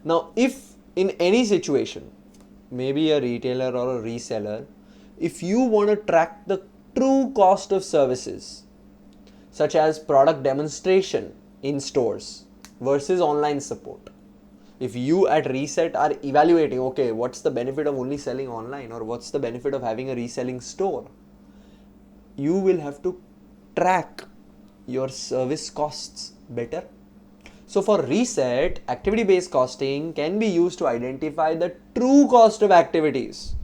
Now if in any situation, maybe a retailer or a reseller, if you want to track the true cost of services such as product demonstration in stores versus online support, if you at Ressett are evaluating, okay, what's the benefit of only selling online or what's the benefit of having a reselling store, you will have to track your service costs better. So for Ressett, activity-based costing can be used to identify the true cost of activities,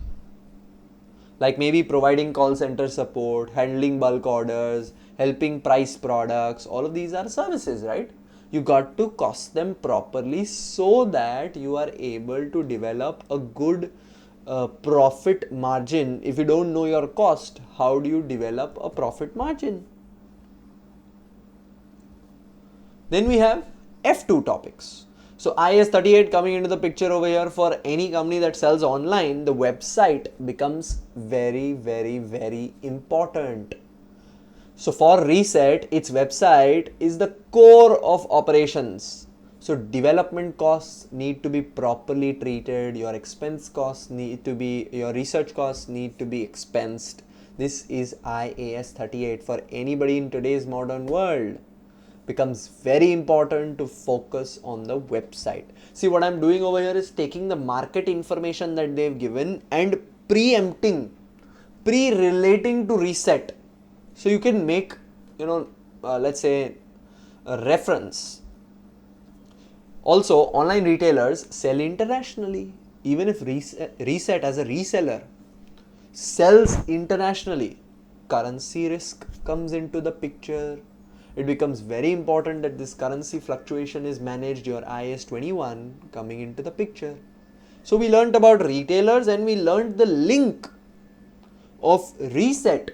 like maybe providing call center support, handling bulk orders, helping price products. All of these are services, right? You got to cost them properly so that you are able to develop a good profit margin. If you don't know your cost, how do you develop a profit margin? Then we have F2 topics. So IAS 38 coming into the picture over here. For any company that sells online, the website becomes very, very, very important. So for Ressett, its website is the core of operations. So development costs need to be properly treated, your expense costs need to be, your research costs need to be expensed. This is IAS 38 for anybody in today's modern world. Becomes very important to focus on the website. See, what I'm doing over here is taking the market information that they've given and pre-relating to Ressett. So you can make, let's say a reference. Also, online retailers sell internationally. Even if Ressett as a reseller sells internationally, currency risk comes into the picture. It becomes very important that this currency fluctuation is managed, your IS 21 coming into the picture. So we learnt about retailers and we learnt the link of Ressett.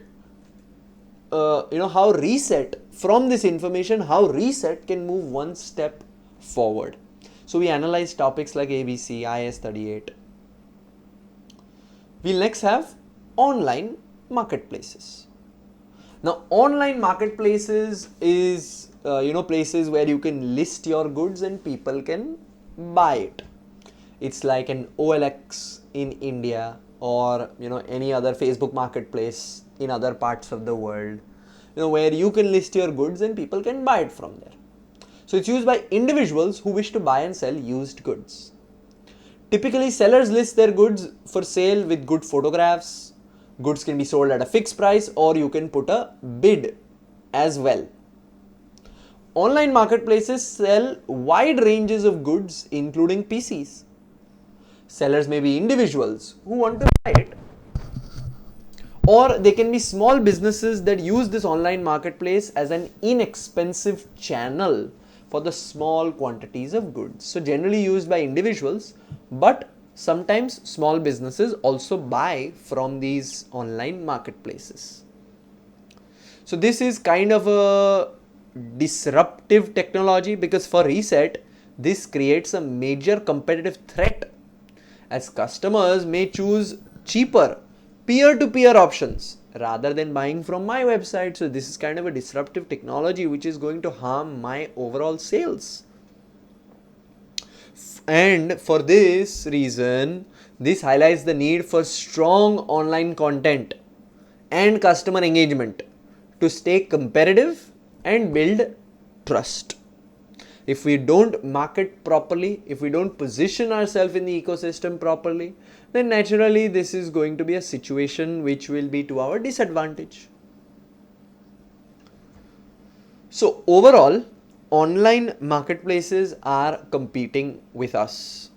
How Ressett, from this information, how Ressett can move one step forward. So we analyze topics like ABC, IS 38. We'll next have online marketplaces. Now, online marketplaces is places where you can list your goods and people can buy it. It's like an OLX in India or any other Facebook marketplace in other parts of the world, where you can list your goods and people can buy it from there. So it's used by individuals who wish to buy and sell used goods. Typically, sellers list their goods for sale with good photographs. Goods can be sold at a fixed price or you can put a bid as well. Online marketplaces sell wide ranges of goods including PCs. Sellers may be individuals who want to buy it, or they can be small businesses that use this online marketplace as an inexpensive channel for the small quantities of goods. So generally used by individuals, but sometimes small businesses also buy from these online marketplaces. So this is kind of a disruptive technology because for Ressett, this creates a major competitive threat as customers may choose cheaper peer-to-peer options rather than buying from my website. So this is kind of a disruptive technology which is going to harm my overall sales. And for this reason, this highlights the need for strong online content and customer engagement to stay competitive and build trust. If we don't market properly, if we don't position ourselves in the ecosystem properly, then naturally this is going to be a situation which will be to our disadvantage. So overall, online marketplaces are competing with us.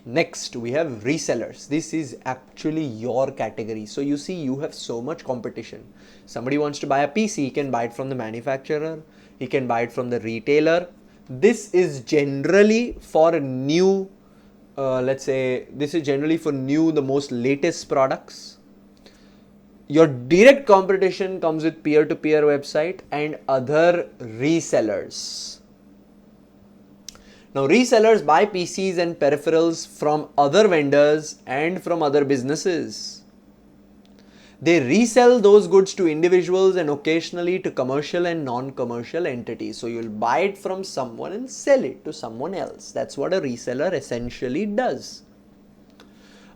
Next, we have resellers. This is actually your category. So you see, you have so much competition. Somebody wants to buy a PC, he can buy it from the manufacturer, he can buy it from the retailer. This is generally for new, the most latest products. Your direct competition comes with peer-to-peer website and other resellers. Now, resellers buy PCs and peripherals from other vendors and from other businesses. They resell those goods to individuals and occasionally to commercial and non-commercial entities. So you'll buy it from someone and sell it to someone else. That's what a reseller essentially does.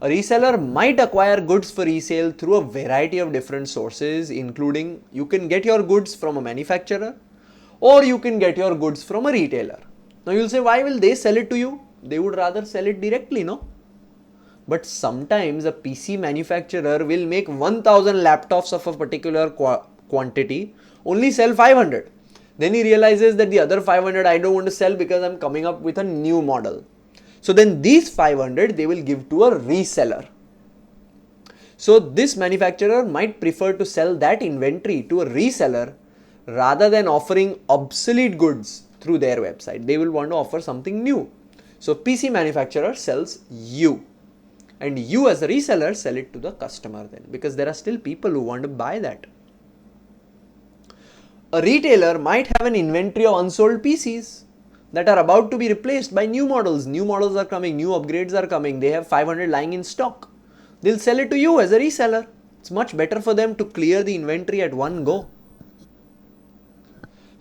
A reseller might acquire goods for resale through a variety of different sources, including you can get your goods from a manufacturer or you can get your goods from a retailer. Now you'll say, why will they sell it to you? They would rather sell it directly, no? But sometimes a PC manufacturer will make 1000 laptops of a particular quantity, only sell 500. Then he realizes that the other 500 I don't want to sell because I'm coming up with a new model. So then these 500 they will give to a reseller. So this manufacturer might prefer to sell that inventory to a reseller rather than offering obsolete goods through their website. They will want to offer something new. So PC manufacturer sells you, and you as a reseller sell it to the customer then, because there are still people who want to buy that. A retailer might have an inventory of unsold PCs that are about to be replaced by new models. New models are coming, new upgrades are coming. They have 500 lying in stock. They'll sell it to you as a reseller. It's much better for them to clear the inventory at one go.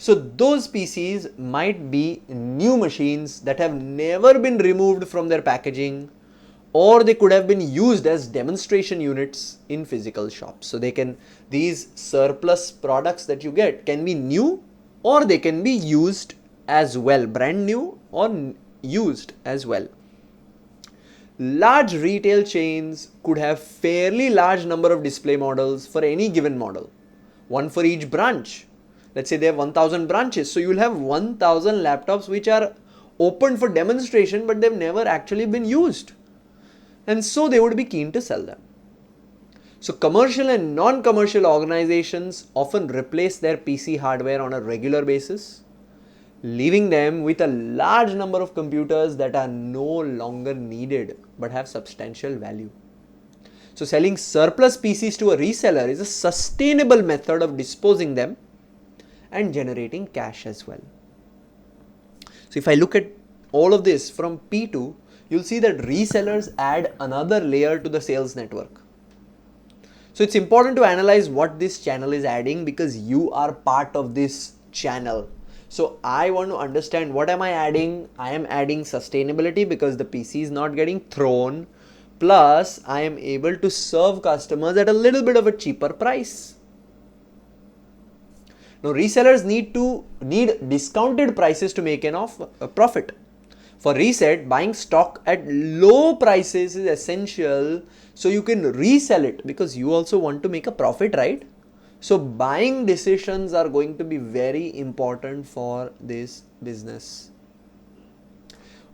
So those PCs might be new machines that have never been removed from their packaging, or they could have been used as demonstration units in physical shops. So these surplus products that you get can be new or they can be used as well, brand new or used as well. Large retail chains could have fairly large number of display models for any given model, one for each branch. Let's say they have 1000 branches, so you will have 1000 laptops which are open for demonstration but they've never actually been used, and so they would be keen to sell them. So commercial and non-commercial organizations often replace their PC hardware on a regular basis, leaving them with a large number of computers that are no longer needed but have substantial value. So selling surplus PCs to a reseller is a sustainable method of disposing them and generating cash as well. So if I look at all of this from P2, you'll see that resellers add another layer to the sales network. So it's important to analyze what this channel is adding because you are part of this channel. So I want to understand what am I adding? I am adding sustainability because the PC is not getting thrown. Plus I am able to serve customers at a little bit of a cheaper price. Now resellers need discounted prices to make a profit. For Ressett, buying stock at low prices is essential so you can resell it because you also want to make a profit, right? So buying decisions are going to be very important for this business.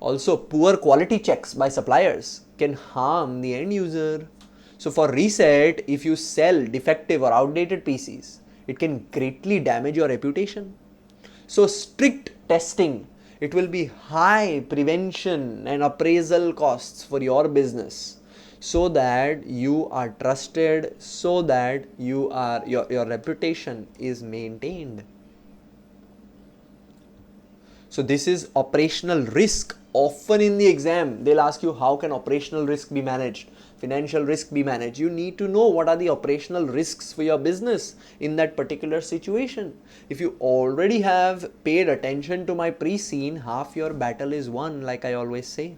Also, poor quality checks by suppliers can harm the end user. So for Ressett, if you sell defective or outdated PCs, it can greatly damage your reputation. So strict testing, it will be high prevention and appraisal costs for your business so that you are trusted, so that your reputation is maintained. So this is operational risk. Often in the exam, they'll ask you how can operational risk be managed, financial risk be managed. You need to know what are the operational risks for your business in that particular situation. If you already have paid attention to my pre-scene, half your battle is won, like I always say.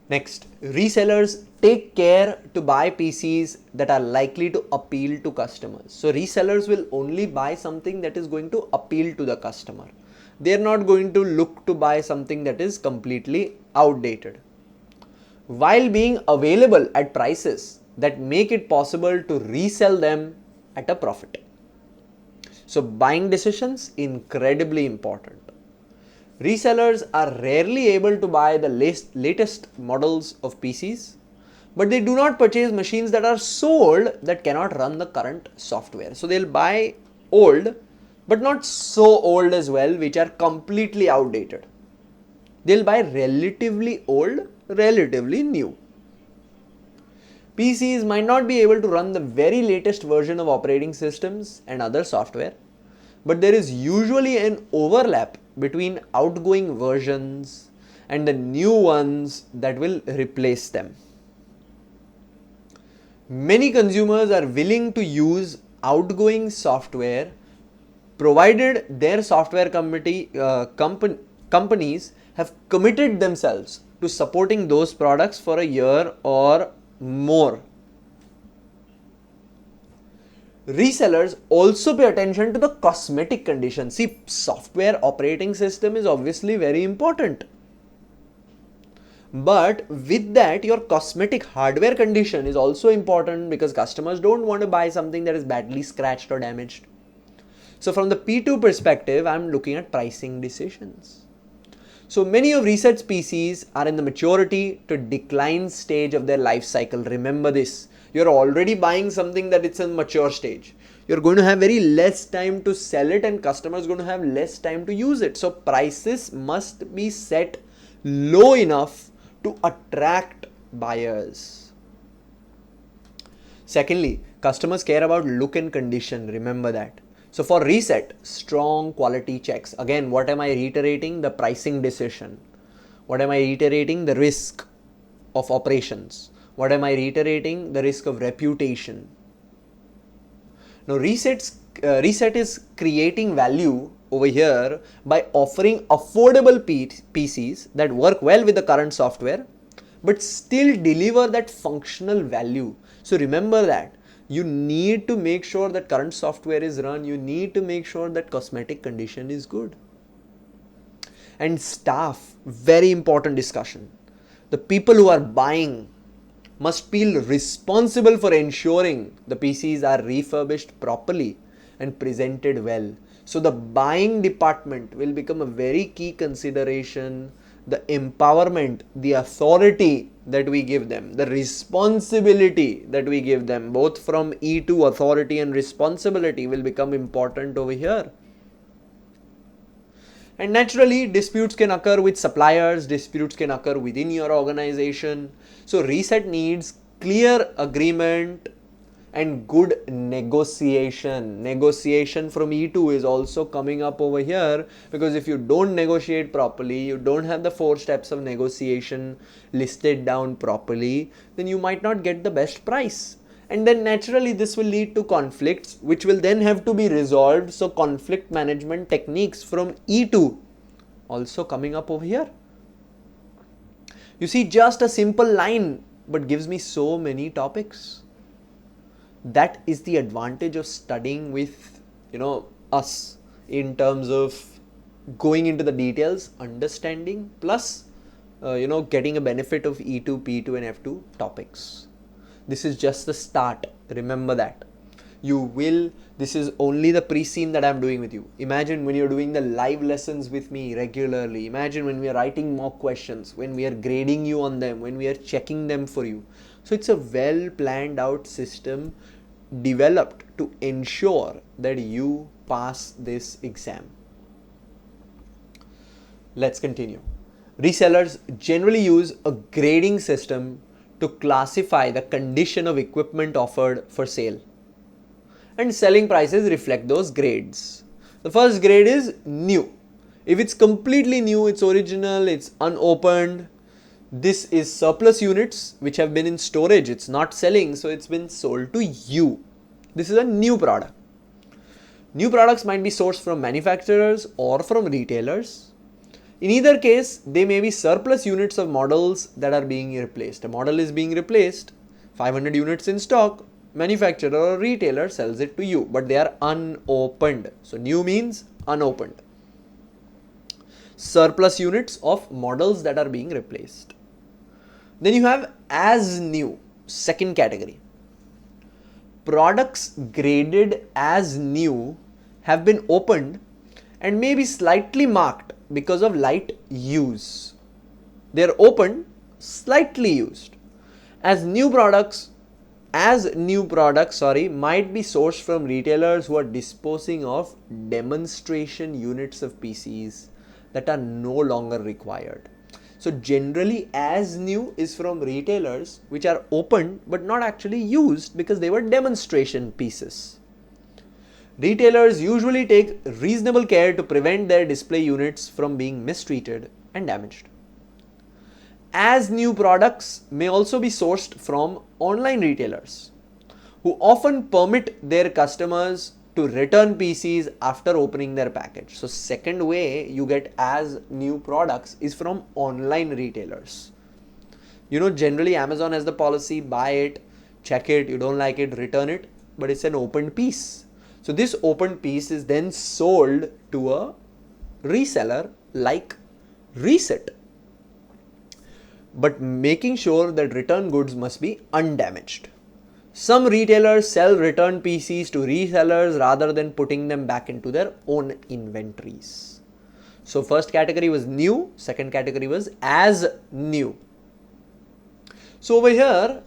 Next, resellers take care to buy PCs that are likely to appeal to customers. So resellers will only buy something that is going to appeal to the customer. They are not going to look to buy something that is completely outdated, while being available at prices that make it possible to resell them at a profit. So buying decisions, incredibly important. Resellers are rarely able to buy the latest models of PCs, but they do not purchase machines that are so old that cannot run the current software. So they'll buy old, but not so old as well, which are completely outdated. They'll buy relatively old, relatively new. PCs might not be able to run the very latest version of operating systems and other software, but there is usually an overlap between outgoing versions and the new ones that will replace them. Many consumers are willing to use outgoing software provided their software companies have committed themselves to supporting those products for a year or more. Resellers also pay attention to the cosmetic condition. See, software operating system is obviously very important. But with that, your cosmetic hardware condition is also important because customers don't want to buy something that is badly scratched or damaged. So from the P2 perspective, I'm looking at pricing decisions. So many of Ressett's PCs are in the maturity to decline stage of their life cycle. Remember this. You're already buying something that it's in mature stage. You're going to have very less time to sell it and customers are going to have less time to use it. So prices must be set low enough to attract buyers. Secondly, customers care about look and condition. Remember that. So for Ressett, strong quality checks. Again, what am I reiterating? The pricing decision. What am I reiterating? The risk of operations. What am I reiterating? The risk of reputation. Now Ressett is creating value over here by offering affordable PCs that work well with the current software but still deliver that functional value. So remember that. You need to make sure that current software is run. You need to make sure that cosmetic condition is good. And staff, very important discussion. The people who are buying must feel responsible for ensuring the PCs are refurbished properly and presented well. So the buying department will become a very key consideration the empowerment, the authority that we give them, the responsibility that we give them, both from E2, authority and responsibility, will become important over here. And naturally, disputes can occur with suppliers, disputes can occur within your organization. So Ressett needs clear agreement and good negotiation. Negotiation from E2 is also coming up over here, because if you don't negotiate properly, you don't have the 4 steps of negotiation listed down properly, then you might not get the best price. And then naturally this will lead to conflicts, which will then have to be resolved. So conflict management techniques from E2 also coming up over here. You see, just a simple line but gives me so many topics. That is the advantage of studying with us, in terms of going into the details, understanding, plus getting a benefit of E2, P2 and F2 topics. This is just the start. Remember that. This is only the pre-scene that I'm doing with you. Imagine when you're doing the live lessons with me regularly. Imagine when we are writing mock questions, when we are grading you on them, when we are checking them for you. So it's a well planned out system developed to ensure that you pass this exam. Let's continue. Resellers generally use a grading system to classify the condition of equipment offered for sale, and selling prices reflect those grades. The first grade is new. If it's completely new, it's original, it's unopened, this is surplus units which have been in storage, it's not selling, so it's been sold to you. This is a new product. New products might be sourced from manufacturers or from retailers. In either case, they may be surplus units of models that are being replaced. A model is being replaced, 500 units in stock, manufacturer or retailer sells it to you, but they are unopened. So new means unopened. Surplus units of models that are being replaced. Then you have as new, second category. Products graded as new have been opened and may be slightly marked because of light use. They are opened, slightly used. As new products might be sourced from retailers who are disposing of demonstration units of PCs that are no longer required. So generally, as new is from retailers which are opened but not actually used because they were demonstration pieces. Retailers usually take reasonable care to prevent their display units from being mistreated and damaged. As new products may also be sourced from online retailers who often permit their customers to return PCs after opening their package. So second way you get as new products is from online retailers. Generally Amazon has the policy, buy it, check it, you don't like it, return it, but it's an open piece. So this open piece is then sold to a reseller like Ressett, but making sure that return goods must be undamaged. Some retailers sell return PCs to resellers rather than putting them back into their own inventories. So first category was new, second category was as new. So over here,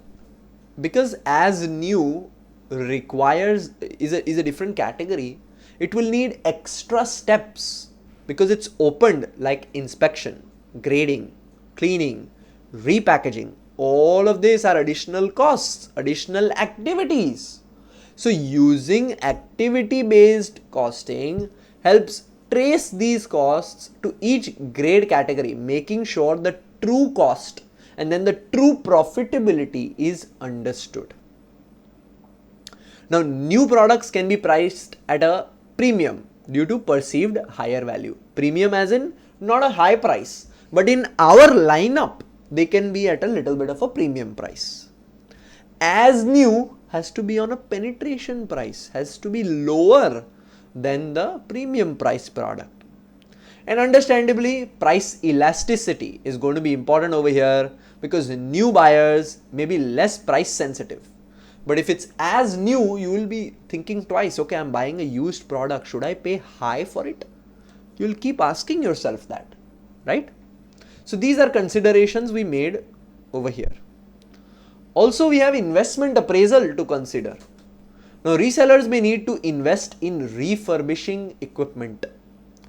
because as new is a different category, it will need extra steps because it's opened, like inspection, grading, cleaning, repackaging. All of these are additional costs, additional activities. So using activity based costing helps trace these costs to each grade category, making sure the true cost and then the true profitability is understood. Now, new products can be priced at a premium due to perceived higher value. Premium as in not a high price, but in our lineup, they can be at a little bit of a premium price. As new has to be on a penetration price, has to be lower than the premium price product. And understandably, price elasticity is going to be important over here because new buyers may be less price sensitive. But if it's as new, you will be thinking twice, okay, I'm buying a used product, should I pay high for it? You'll keep asking yourself that, right? So these are considerations we made over here. Also, we have investment appraisal to consider. Now, resellers may need to invest in refurbishing equipment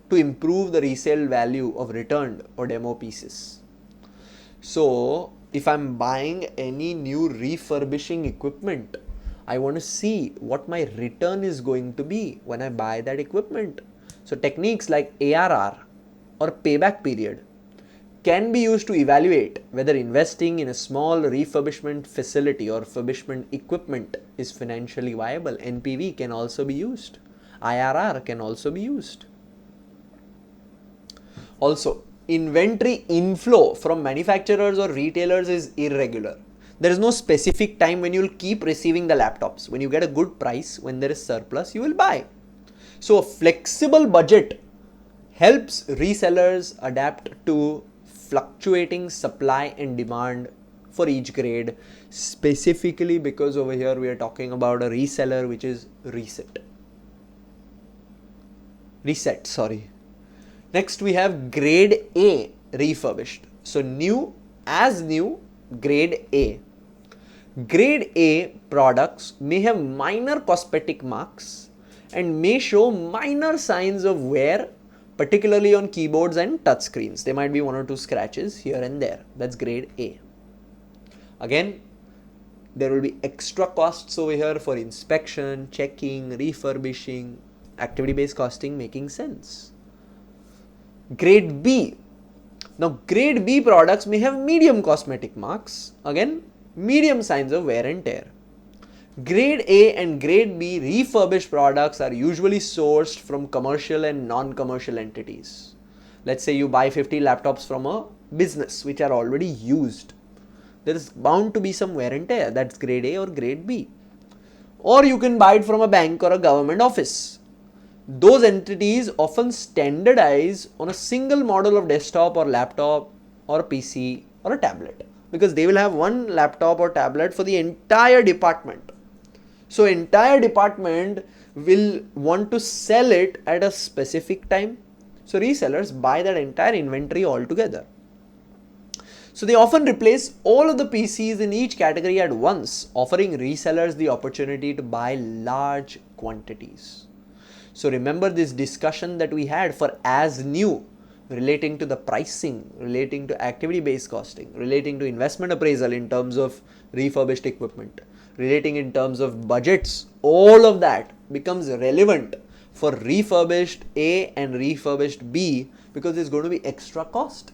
to improve the resale value of returned or demo pieces. So, if I'm buying any new refurbishing equipment, I want to see what my return is going to be when I buy that equipment. So, techniques like ARR or payback period can be used to evaluate whether investing in a small refurbishment facility or refurbishment equipment is financially viable. NPV can also be used. IRR can also be used. Also, inventory inflow from manufacturers or retailers is irregular. There is no specific time when you will keep receiving the laptops. When you get a good price, when there is surplus, you will buy. So, a flexible budget helps resellers adapt to fluctuating supply and demand for each grade, specifically because over here we are talking about a reseller which is Ressett. Next we have grade A refurbished. So new, grade A. Grade A products may have minor cosmetic marks and may show minor signs of wear, particularly on keyboards and touchscreens. There might be one or two scratches here and there. That's grade A. Again, there will be extra costs over here for inspection, checking, refurbishing, activity-based costing making sense. Grade B. Now, grade B products may have medium cosmetic marks. Again, medium signs of wear and tear. Grade A and grade B refurbished products are usually sourced from commercial and non-commercial entities. Let's say you buy 50 laptops from a business which are already used. There is bound to be some wear and tear. That's grade A or grade B. Or you can buy it from a bank or a government office. Those entities often standardize on a single model of desktop or laptop or a PC or a tablet, because they will have one laptop or tablet for the entire department. So entire department will want to sell it at a specific time. So resellers buy that entire inventory altogether. So they often replace all of the PCs in each category at once, offering resellers the opportunity to buy large quantities. So remember this discussion that we had for as new, relating to the pricing, relating to activity-based costing, relating to investment appraisal in terms of refurbished equipment, relating in terms of budgets. All of that becomes relevant for refurbished A and refurbished B, because there's going to be extra cost.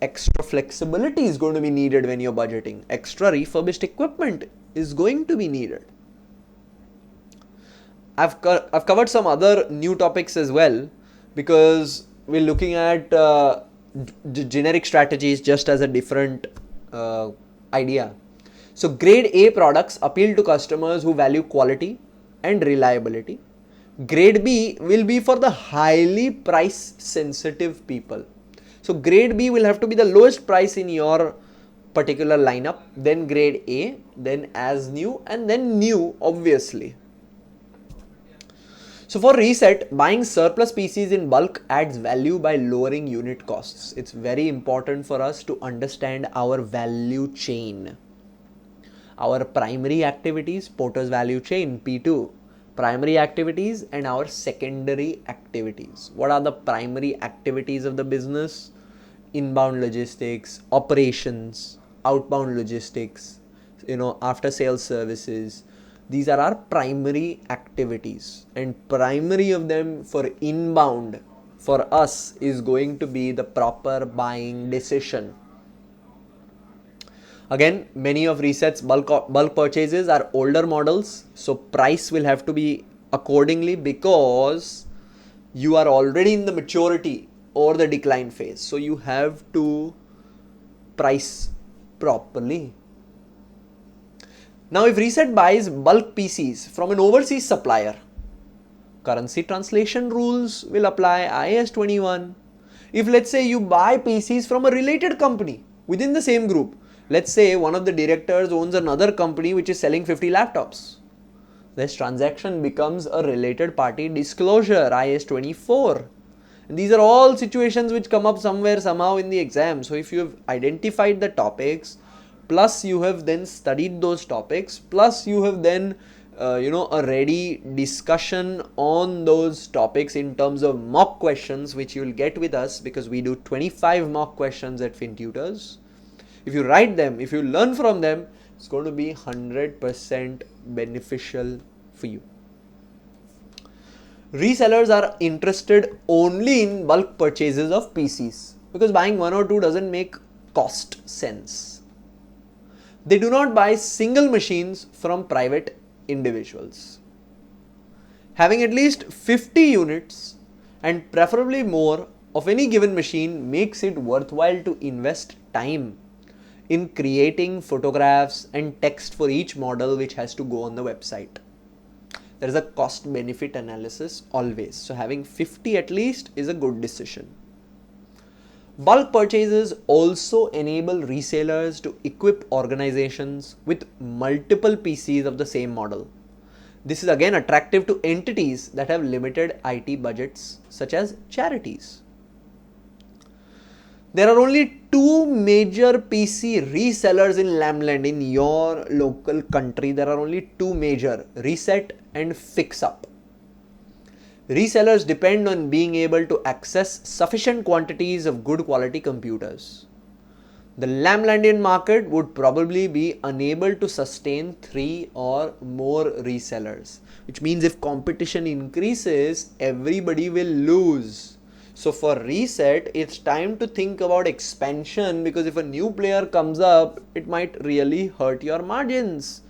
Extra flexibility is going to be needed when you're budgeting. Extra refurbished equipment is going to be needed. I've covered some other new topics as well, because we're looking at generic strategies just as a different idea. So grade A products appeal to customers who value quality and reliability. Grade B will be for the highly price sensitive people. So grade B will have to be the lowest price in your particular lineup, then grade A, then as new, and then new, obviously. So for Ressett, buying surplus PCs in bulk adds value by lowering unit costs. It's very important for us to understand our value chain. Our primary activities, Porter's value chain, P2, primary activities and our secondary activities. What are the primary activities of the business? Inbound logistics, operations, outbound logistics, after sales services. These are our primary activities, and primary of them for inbound for us is going to be the proper buying decision. Again, many of Ressett's bulk purchases are older models, so price will have to be accordingly, because you are already in the maturity or the decline phase. So you have to price properly. Now, if Ressett buys bulk PCs from an overseas supplier, currency translation rules will apply, IAS 21. If let's say you buy PCs from a related company within the same group, let's say one of the directors owns another company which is selling 50 laptops, this transaction becomes a related party disclosure, IAS 24. And these are all situations which come up somewhere, somehow in the exam. So if you have identified the topics, plus you have then studied those topics, plus you have then a ready discussion on those topics in terms of mock questions, which you will get with us, because we do 25 mock questions at FinTutors. If you write them, if you learn from them, it's going to be 100% beneficial for you. Resellers are interested only in bulk purchases of PCs, because buying one or two doesn't make cost sense. They do not buy single machines from private individuals. Having at least 50 units and preferably more of any given machine makes it worthwhile to invest time in creating photographs and text for each model which has to go on the website. There is a cost benefit analysis always. So having 50 at least is a good decision. Bulk purchases also enable resellers to equip organizations with multiple PCs of the same model. This is again attractive to entities that have limited IT budgets, such as charities. There are only two major PC resellers in Lamland, in your local country. There are only two major, Ressett and FixUp. Resellers depend on being able to access sufficient quantities of good quality computers. The Lamlandian market would probably be unable to sustain 3 or more resellers, which means if competition increases, everybody will lose. So for Ressett, it's time to think about expansion, because if a new player comes up, it might really hurt your margins.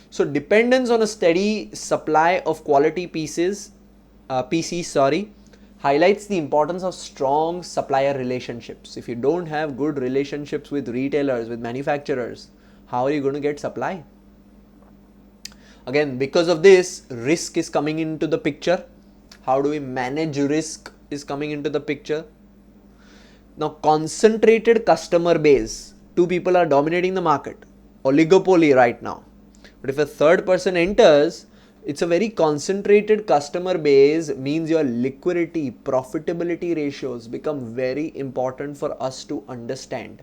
So dependence on a steady supply of quality PCs highlights the importance of strong supplier relationships. If you don't have good relationships with retailers, with manufacturers, how are you going to get supply? Again, because of this, risk is coming into the picture. How do we manage risk is coming into the picture. Now, concentrated customer base. Two people are dominating the market. Oligopoly right now. But if a third person enters, it's a very concentrated customer base, means your liquidity, profitability ratios become very important for us to understand.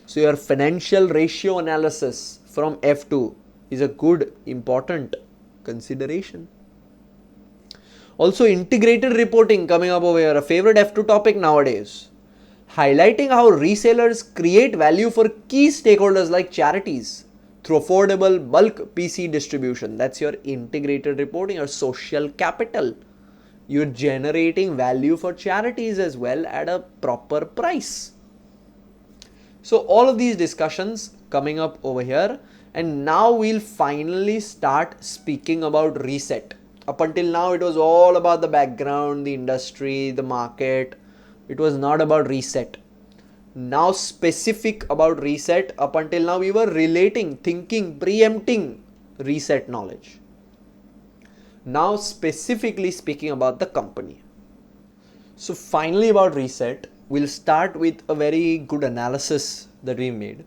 So your financial ratio analysis from F2 is a good, important consideration. Also, integrated reporting coming up over here, a favorite F2 topic nowadays. Highlighting how resellers create value for key stakeholders like charities through affordable bulk PC distribution. That's your integrated reporting or social capital. You're generating value for charities as well at a proper price. So all of these discussions coming up over here, and now we'll finally start speaking about Ressett. Up until now, it was all about the background, the industry, the market. It was not about Ressett. Now specific about Ressett. Up until now, we were relating, thinking, preempting Ressett knowledge. Now specifically speaking about the company. So finally about Ressett, we'll start with a very good analysis that we made.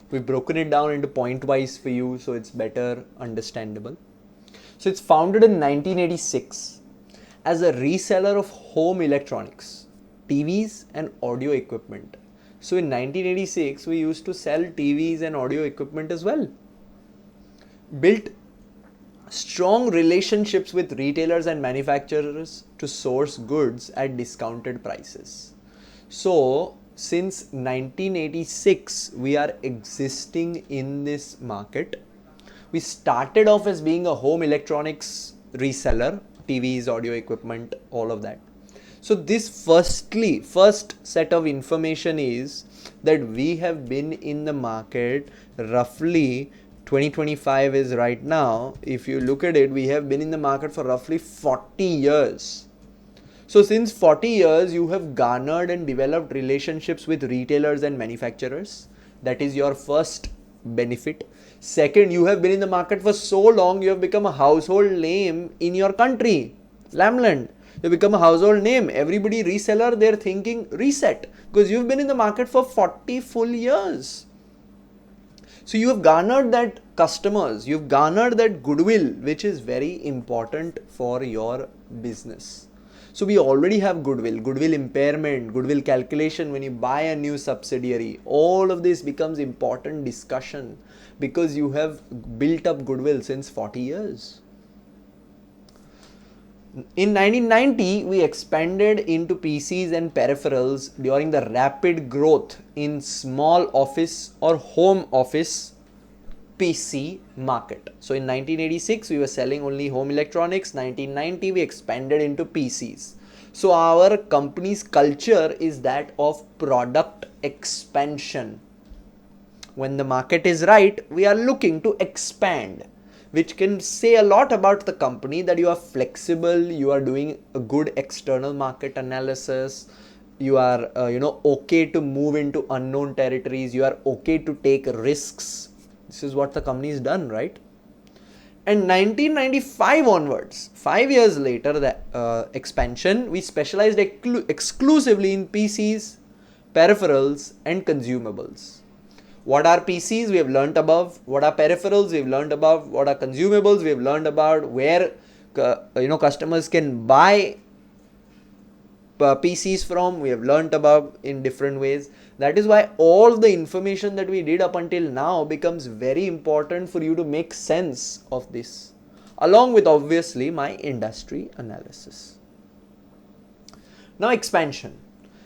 We've broken it down into point wise for you, so it's better understandable. So it's founded in 1986 as a reseller of home electronics, TVs and audio equipment. So in 1986, we used to sell TVs and audio equipment as well. Built strong relationships with retailers and manufacturers to source goods at discounted prices. So since 1986, we are existing in this market. We started off as being a home electronics reseller, TVs, audio equipment, all of that. So this first set of information is that we have been in the market roughly 2025 is right now. If you look at it, we have been in the market for roughly 40 years. So since 40 years, you have garnered and developed relationships with retailers and manufacturers. That is your first benefit. Second, you have been in the market for so long, you have become a household name in your country, Lamland. You become a household name. Everybody reseller, they're thinking Ressett, because you've been in the market for 40 full years. So you have garnered that customers, you've garnered that goodwill, which is very important for your business. So we already have goodwill impairment, goodwill calculation when you buy a new subsidiary. All of this becomes important discussion because you have built up goodwill since 40 years. In 1990, we expanded into PCs and peripherals during the rapid growth in small office or home office PC market. So in 1986, we were selling only home electronics. 1990, we expanded into PCs. So our company's culture is that of product expansion. When the market is right, we are looking to expand, which can say a lot about the company, that you are flexible, you are doing a good external market analysis, you are okay to move into unknown territories, you are okay to take risks. This is what the company has done, right? And 1995 onwards, 5 years later, the expansion, we specialized exclusively in PCs, peripherals and consumables. What are PCs? We have learnt above. What are peripherals? We have learnt above. What are consumables? We have learnt about. Where customers can buy PCs from, we have learnt about in different ways. That is why all the information that we did up until now becomes very important for you to make sense of this, along with obviously my industry analysis. Now expansion.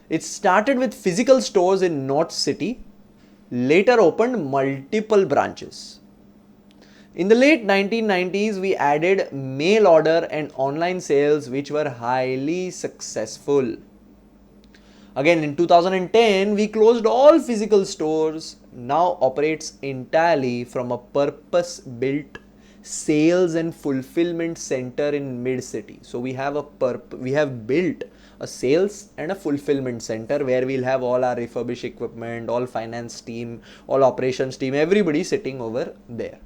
It started with physical stores in North City, later opened multiple branches. In the late 1990s, we added mail order and online sales, which were highly successful. Again, in 2010, we closed all physical stores, now operates entirely from a purpose-built sales and fulfillment center in mid-city. So we have built a sales and a fulfillment center where we'll have all our refurbished equipment, all finance team, all operations team, everybody sitting over there.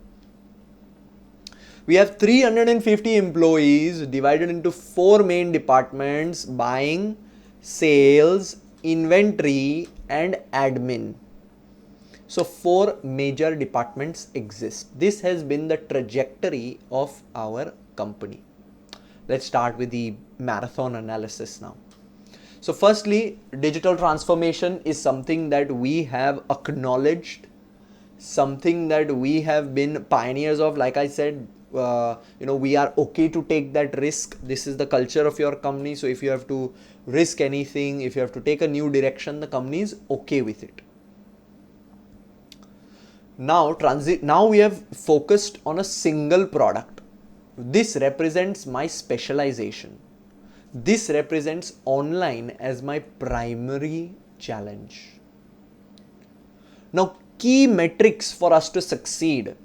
We have 350 employees divided into 4 main departments: buying, sales, inventory and admin. So 4 major departments exist. This has been the trajectory of our company. Let's start with the marathon analysis now. So firstly, digital transformation is something that we have acknowledged, something that we have been pioneers of. Like I said, we are okay to take that risk. This is the culture of your company. So if you have to risk anything, if you have to take a new direction, the company is okay with it. Now we have focused on a single product. This represents my specialization. This represents online as my primary challenge. Now, key metrics for us to succeed.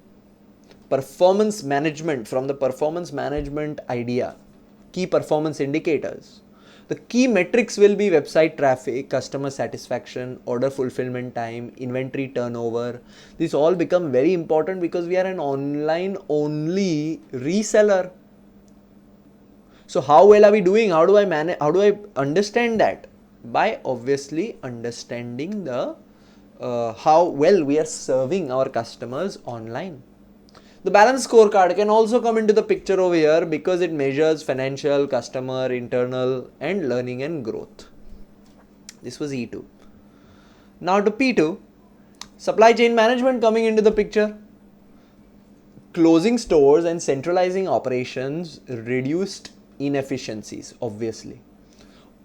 Performance management, from the performance management idea, key performance indicators. The key metrics will be website traffic, customer satisfaction, order fulfillment time, inventory turnover. These all become very important because we are an online only reseller. So how well are we doing? How do I manage? How do I understand that? By obviously understanding the how well we are serving our customers online. The balance scorecard can also come into the picture over here because it measures financial, customer, internal and learning and growth. This was E2. Now to P2, supply chain management coming into the picture. Closing stores and centralizing operations reduced inefficiencies, obviously.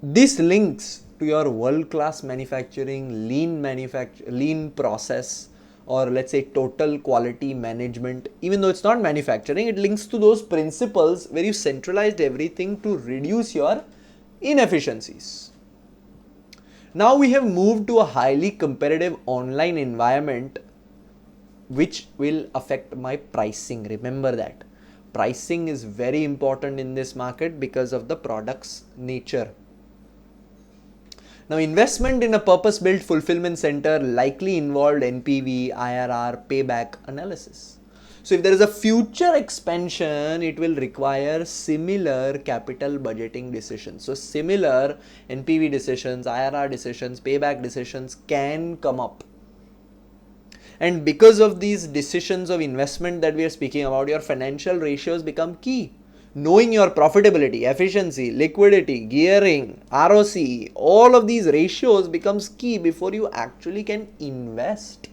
This links to your world-class manufacturing, lean process, or let's say total quality management. Even though it's not manufacturing, it links to those principles where you centralized everything to reduce your inefficiencies. Now we have moved to a highly competitive online environment, which will affect my pricing. Remember that. Pricing is very important in this market because of the product's nature. Now, investment in a purpose-built fulfillment center likely involved NPV, IRR, payback analysis. So, if there is a future expansion, it will require similar capital budgeting decisions. So, similar NPV decisions, IRR decisions, payback decisions can come up. And because of these decisions of investment that we are speaking about, your financial ratios become key. Knowing your profitability, efficiency, liquidity, gearing, ROC, all of these ratios becomes key before you actually can invest.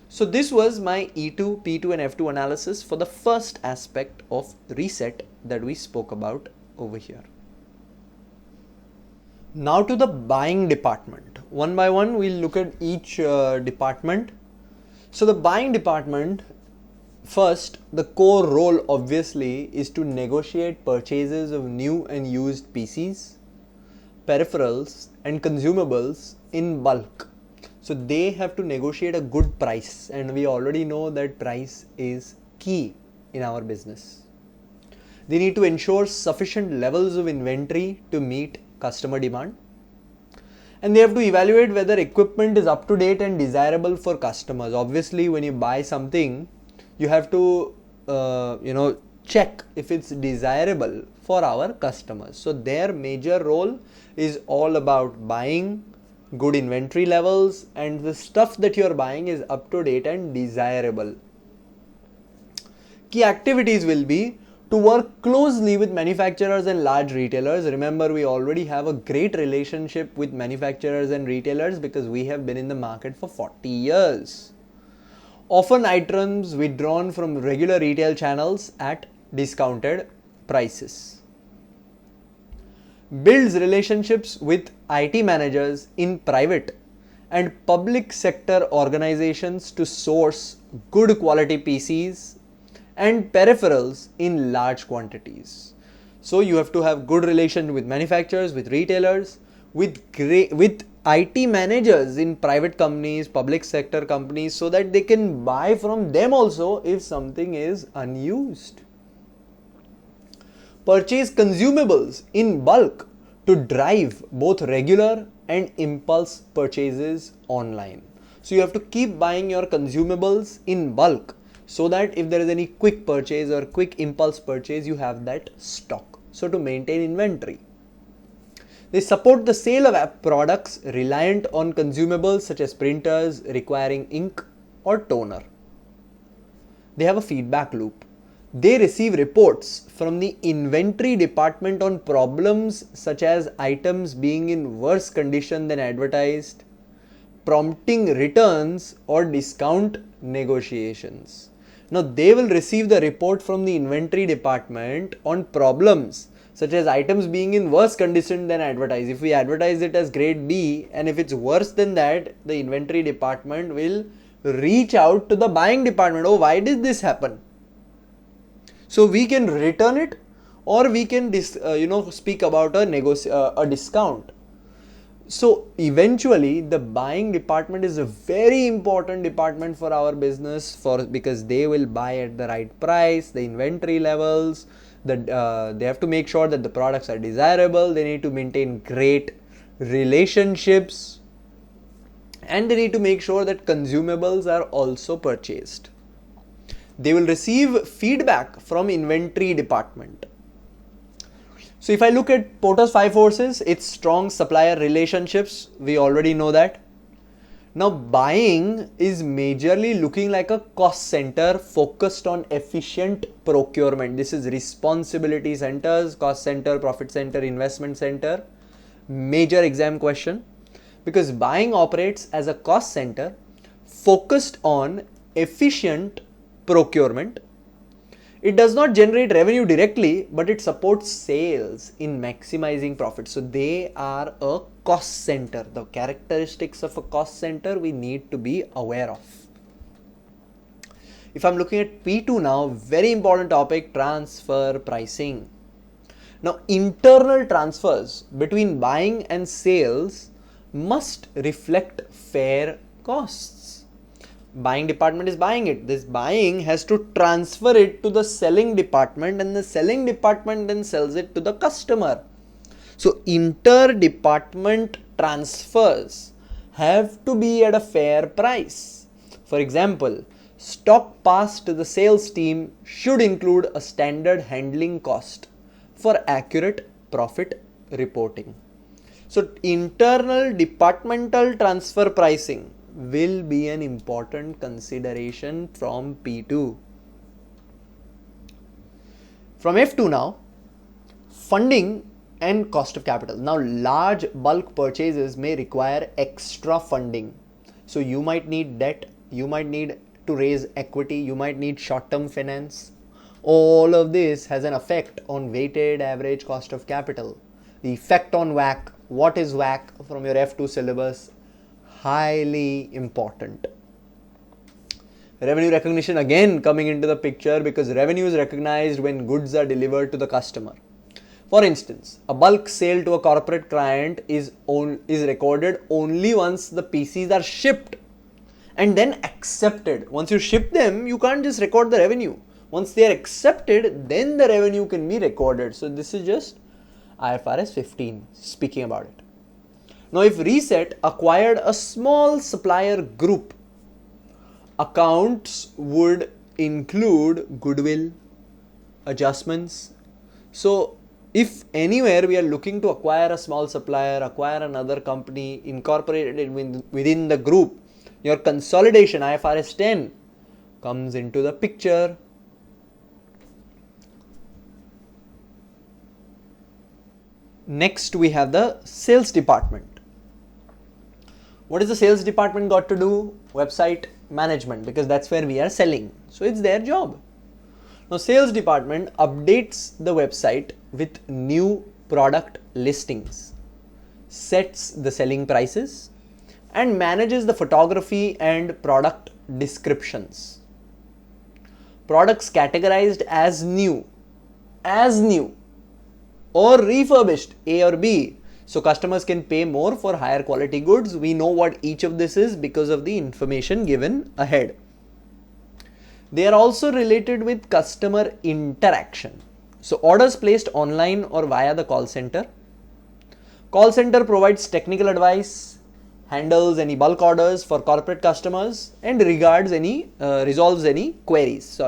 So this was my E2, P2 and F2 analysis for the first aspect of Ressett that we spoke about over here. Now to the buying department. One by one we'll look at each department. So the buying department, first, the core role obviously is to negotiate purchases of new and used PCs, peripherals and consumables in bulk. So they have to negotiate a good price, and we already know that price is key in our business. They need to ensure sufficient levels of inventory to meet customer demand. And they have to evaluate whether equipment is up to date and desirable for customers. Obviously, when you buy something, you have to check if it's desirable for our customers. So their major role is all about buying, good inventory levels, and the stuff that you're buying is up to date and desirable. Key activities will be to work closely with manufacturers and large retailers. Remember, we already have a great relationship with manufacturers and retailers because we have been in the market for 40 years. Often items withdrawn from regular retail channels at discounted prices. Builds relationships with IT managers in private and public sector organizations to source good quality PCs and peripherals in large quantities. So you have to have good relation with manufacturers, with retailers, with IT managers in private companies, public sector companies, so that they can buy from them also if something is unused. Purchase consumables in bulk to drive both regular and impulse purchases online. So you have to keep buying your consumables in bulk so that if there is any quick purchase or quick impulse purchase, you have that stock. So to maintain inventory. They support the sale of products reliant on consumables such as printers requiring ink or toner. They have a feedback loop. They receive reports from the inventory department on problems such as items being in worse condition than advertised, prompting returns or discount negotiations. Now they will receive the report from the inventory department on problems such as items being in worse condition than advertised. If we advertise it as grade B and if it's worse than that, the inventory department will reach out to the buying department. Oh, why did this happen? So we can return it or we can speak about a discount. So eventually the buying department is a very important department for our business because they will buy at the right price, the inventory levels, they have to make sure that the products are desirable, they need to maintain great relationships, and they need to make sure that consumables are also purchased. They will receive feedback from inventory department. So if I look at Porter's 5 forces, it's strong supplier relationships. We already know that. Now buying is majorly looking like a cost center focused on efficient procurement. This is responsibility centers, cost center, profit center, investment center. Major exam question. Because buying operates as a cost center focused on efficient procurement. It does not generate revenue directly, but it supports sales in maximizing profit. So they are a cost center. The characteristics of a cost center we need to be aware of. If I'm looking at P2 now, very important topic, transfer pricing. Now internal transfers between buying and sales must reflect fair costs. Buying department is buying it. This buying has to transfer it to the selling department and the selling department then sells it to the customer. So inter-department transfers have to be at a fair price. For example, stock passed to the sales team should include a standard handling cost for accurate profit reporting. So internal departmental transfer pricing will be an important consideration from P2. From F2 now, funding and cost of capital. Now large bulk purchases may require extra funding. So you might need debt, you might need to raise equity, you might need short-term finance. All of this has an effect on weighted average cost of capital. The effect on WACC, what is WACC from your F2 syllabus? Highly important. Revenue recognition again coming into the picture, because revenue is recognized when goods are delivered to the customer. For instance, a bulk sale to a corporate client is recorded only once the PCs are shipped and then accepted. Once you ship them, you can't just record the revenue. Once they are accepted, then the revenue can be recorded. So this is just IFRS 15 speaking about it. Now if Ressett acquired a small supplier group, accounts would include goodwill, adjustments. So if anywhere we are looking to acquire a small supplier, acquire another company, incorporate it within the group, your consolidation IFRS 10 comes into the picture. Next we have the sales department. What is the sales department got to do? Website management, because that's where we are selling. So it's their job. Now sales department updates the website with new product listings, sets the selling prices, and manages the photography and product descriptions. Products categorized as new or refurbished, A or B. So customers can pay more for higher quality goods. We know what each of this is because of the information given ahead. They are also related with customer interaction. So orders placed online or via the call center. Call center provides technical advice, handles any bulk orders for corporate customers, and resolves any queries.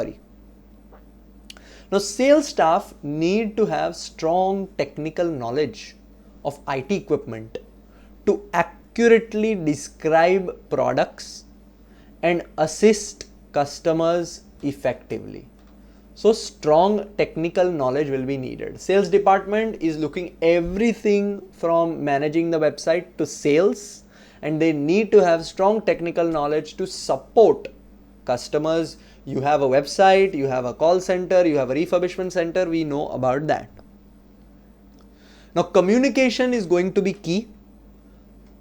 Now sales staff need to have strong technical knowledge of IT equipment to accurately describe products and assist customers effectively. So strong technical knowledge will be needed. Sales department is looking everything from managing the website to sales, and they need to have strong technical knowledge to support customers. You have a website, you have a call center, you have a refurbishment center, we know about that. Now communication is going to be key.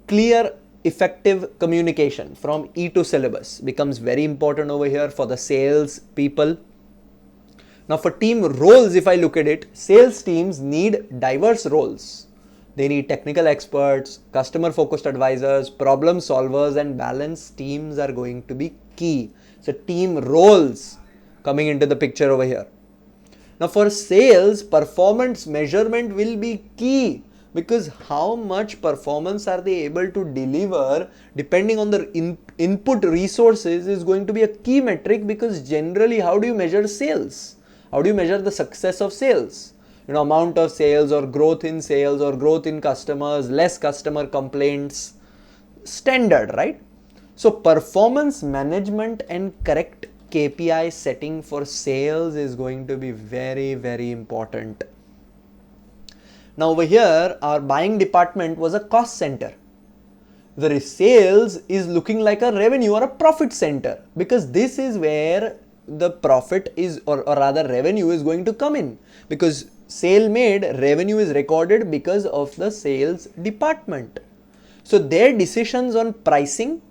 Clear, effective communication from E2 syllabus becomes very important over here for the sales people. Now for team roles, if I look at it, sales teams need diverse roles. They need technical experts, customer focused advisors, problem solvers, and balanced teams are going to be key. So team roles coming into the picture over here. Now for sales, performance measurement will be key, because how much performance are they able to deliver depending on their input resources is going to be a key metric, because generally how do you measure sales? How do you measure the success of sales? Amount of sales or growth in customers, less customer complaints, standard, right? So performance management and correct KPI setting for sales is going to be very, very important. Now over here, our buying department was a cost center. The sales is looking like a revenue or a profit center, because this is where the profit is, or rather revenue is going to come in, because sale made, revenue is recorded because of the sales department. So their decisions on pricing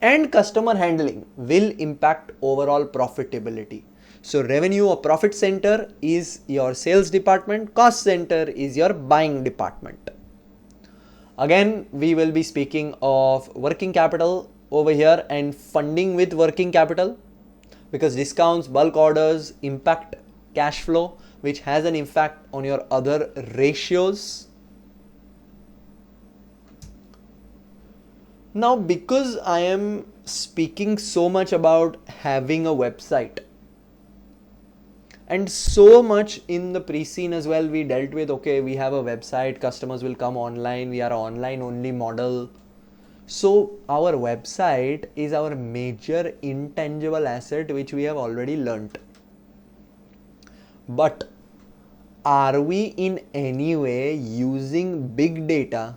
and customer handling will impact overall profitability. So revenue or profit center is your sales department, cost center is your buying department. Again, we will be speaking of working capital over here and funding with working capital, because discounts, bulk orders impact cash flow, which has an impact on your other ratios. Now, because I am speaking so much about having a website, and so much in the pre-scene as well, we dealt with, okay, we have a website, customers will come online, we are an online only model. So our website is our major intangible asset, which we have already learnt. But are we in any way using big data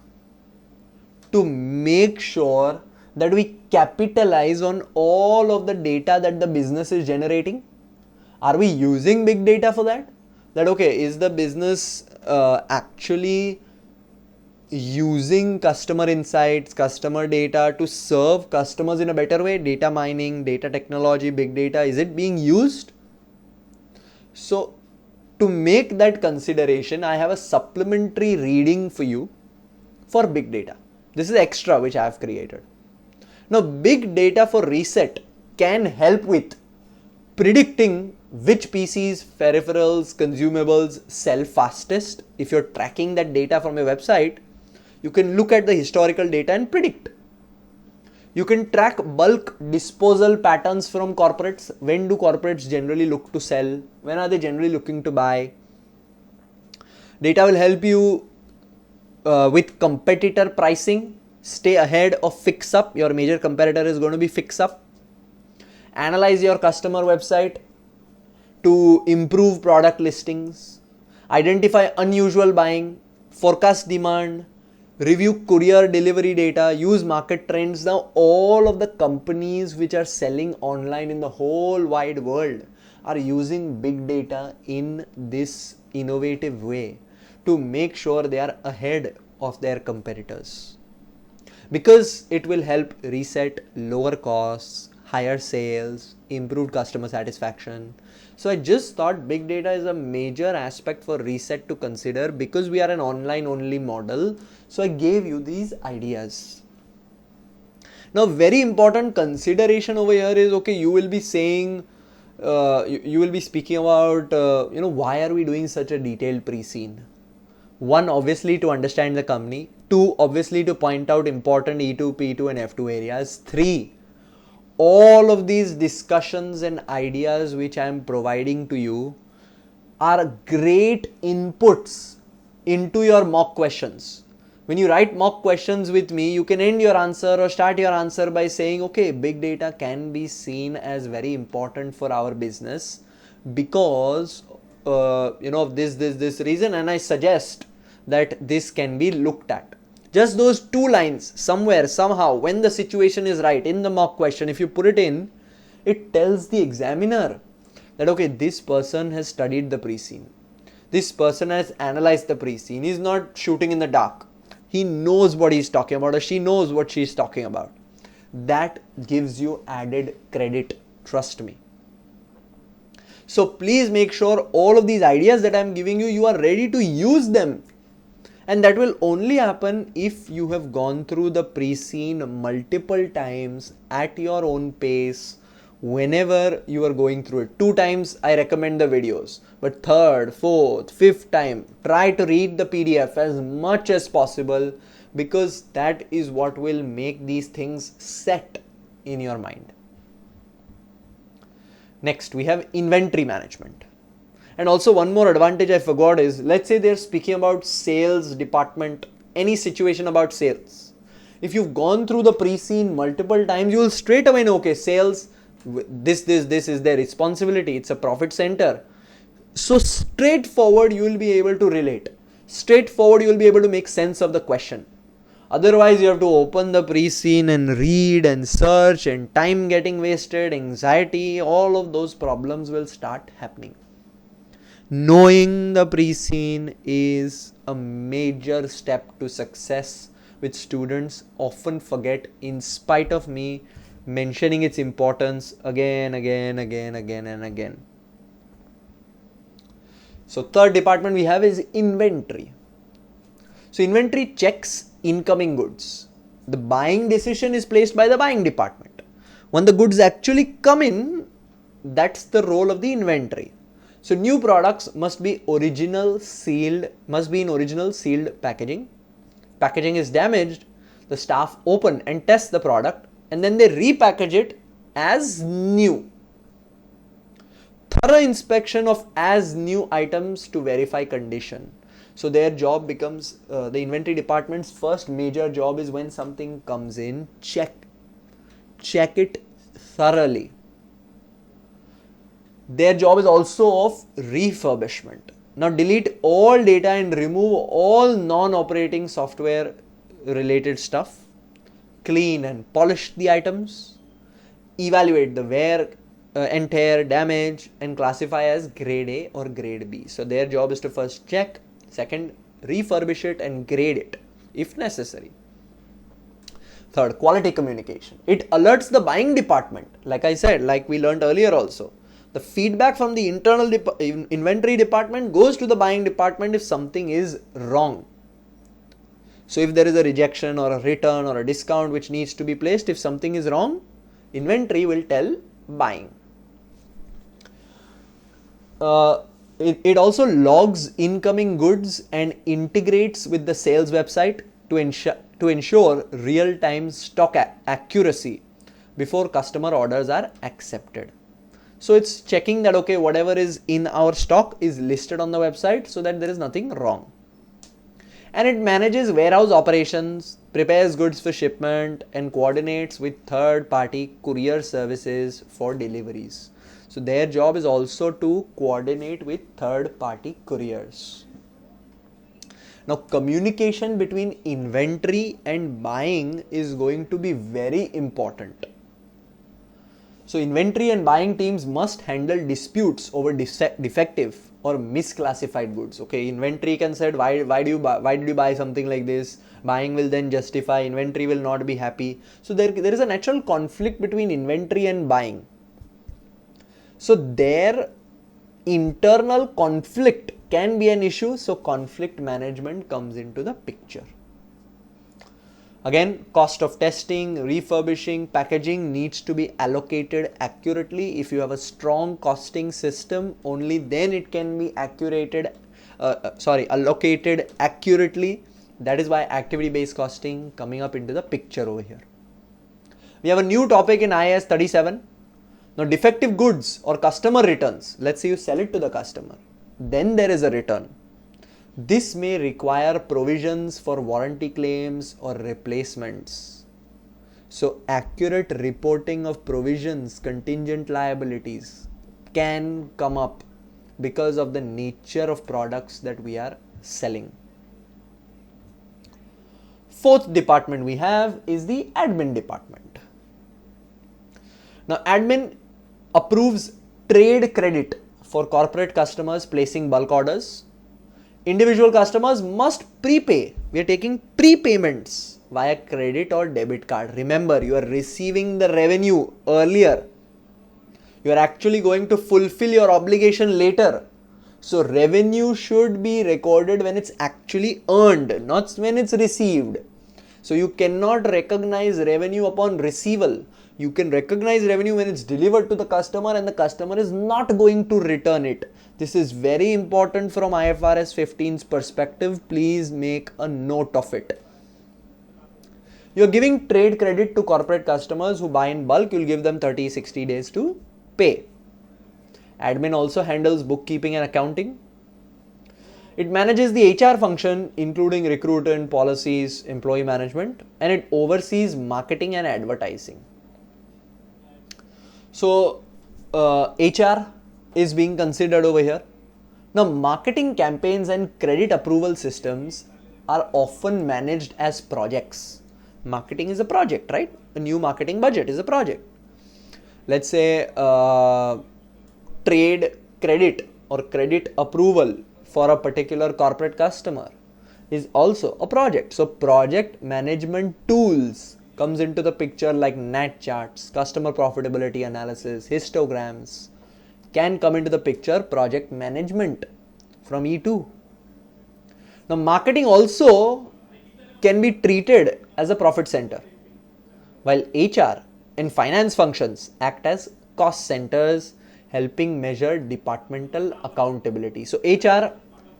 to make sure that we capitalize on all of the data that the business is generating? Are we using big data for that? That okay, is the business actually using customer insights, customer data to serve customers in a better way? Data mining, data technology, big data, is it being used? So to make that consideration, I have a supplementary reading for you for big data. This is extra which I have created. Now, big data for Ressett can help with predicting which PCs, peripherals, consumables sell fastest. If you're tracking that data from your website, you can look at the historical data and predict. You can track bulk disposal patterns from corporates. When do corporates generally look to sell? When are they generally looking to buy? Data will help you with competitor pricing. Stay ahead of fix up. Your major competitor is going to be fix up. Analyze your customer website to improve product listings. Identify unusual buying. Forecast demand. Review courier delivery data, use market trends. Now all of the companies which are selling online in the whole wide world are using big data in this innovative way to make sure they are ahead of their competitors, because it will help Ressett lower costs, higher sales, improved customer satisfaction. So I just thought big data is a major aspect for Ressett to consider because we are an online only model. So I gave you these ideas. Now very important consideration over here is, okay, you will be saying, you will be speaking about, why are we doing such a detailed pre-scene? One, obviously to understand the company. Two, obviously to point out important E2, P2 and F2 areas. Three, all of these discussions and ideas which I am providing to you are great inputs into your mock questions. When you write mock questions with me, you can end your answer or start your answer by saying, okay, big data can be seen as very important for our business because of this reason, and I suggest that this can be looked at. Just those two lines, somewhere, somehow, when the situation is right in the mock question, if you put it in, it tells the examiner that okay, this person has studied the pre-scene. This person has analyzed the pre-scene. He's not shooting in the dark. He knows what he's talking about, or she knows what she's talking about. That gives you added credit, trust me. So please make sure all of these ideas that I'm giving you, you are ready to use them. And that will only happen if you have gone through the pre-scene multiple times at your own pace. Whenever you are going through it, 2 times I recommend the videos, but 3rd, 4th, 5th time, try to read the PDF as much as possible, because that is what will make these things set in your mind. Next, we have inventory management. And also one more advantage I forgot is, let's say they're speaking about sales department, any situation about sales. If you've gone through the pre-scene multiple times, you will straight away know, okay, sales, this is their responsibility. It's a profit center. So straightforward you will be able to relate. Straightforward you will be able to make sense of the question. Otherwise, you have to open the pre-scene and read and search, and time getting wasted, anxiety, all of those problems will start happening. Knowing the pre-scene is a major step to success, which students often forget in spite of me mentioning its importance again and again. So third department we have is inventory. So inventory checks incoming goods. The buying decision is placed by the buying department. When the goods actually come in, that's the role of the inventory. So new products must be in original sealed packaging. Packaging is damaged, the staff open and test the product, and then they repackage it as new. Thorough inspection of as new items to verify condition. So their job becomes, the inventory department's first major job is, when something comes in, check it thoroughly. Their job is also of refurbishment. Now delete all data and remove all non-operating software related stuff. Clean and polish the items. Evaluate the wear and tear, damage, and classify as grade A or grade B. So their job is to first check, second refurbish it and grade it if necessary. Third, quality communication. It alerts the buying department. Like I said, like we learned earlier also. The feedback from the internal inventory department goes to the buying department if something is wrong. So if there is a rejection or a return or a discount which needs to be placed, if something is wrong, inventory will tell buying. It also logs incoming goods and integrates with the sales website to ensure real-time stock accuracy before customer orders are accepted. So it's checking that okay, whatever is in our stock is listed on the website so that there is nothing wrong. And it manages warehouse operations, prepares goods for shipment, and coordinates with third-party courier services for deliveries. So their job is also to coordinate with third-party couriers. Now communication between inventory and buying is going to be very important. So inventory and buying teams must handle disputes over defective or misclassified goods. Okay, inventory can say why did you buy something like this? Buying will then justify, inventory will not be happy. So there is a natural conflict between inventory and buying. So their internal conflict can be an issue. So conflict management comes into the picture. Again, cost of testing, refurbishing, packaging needs to be allocated accurately. If you have a strong costing system, only then it can be allocated accurately. That is why activity-based costing coming up into the picture over here. We have a new topic in IAS 37. Now, defective goods or customer returns. Let's say you sell it to the customer. Then there is a return. This may require provisions for warranty claims or replacements. So accurate reporting of provisions, contingent liabilities can come up because of the nature of products that we are selling. Fourth department we have is the admin department. Now admin approves trade credit for corporate customers placing bulk orders. Individual customers must prepay. We are taking prepayments via credit or debit card. Remember, you are receiving the revenue earlier. You are actually going to fulfill your obligation later. So revenue should be recorded when it's actually earned, not when it's received. So you cannot recognize revenue upon receival. You can recognize revenue when it's delivered to the customer and the customer is not going to return it. This is very important from IFRS 15's perspective. Please make a note of it. You're giving trade credit to corporate customers who buy in bulk. You'll give them 30-60 days to pay. Admin also handles bookkeeping and accounting. It manages the HR function, including recruitment, policies, employee management, and it oversees marketing and advertising. So HR is being considered over here. Now marketing campaigns and credit approval systems are often managed as projects. Marketing is a project, right? A new marketing budget is a project. Let's say trade credit or credit approval for a particular corporate customer is also a project. So project management tools comes into the picture like NAT charts, customer profitability analysis, histograms can come into the picture. Project management from E2. Now marketing also can be treated as a profit center, while HR and finance functions act as cost centers, helping measure departmental accountability. So HR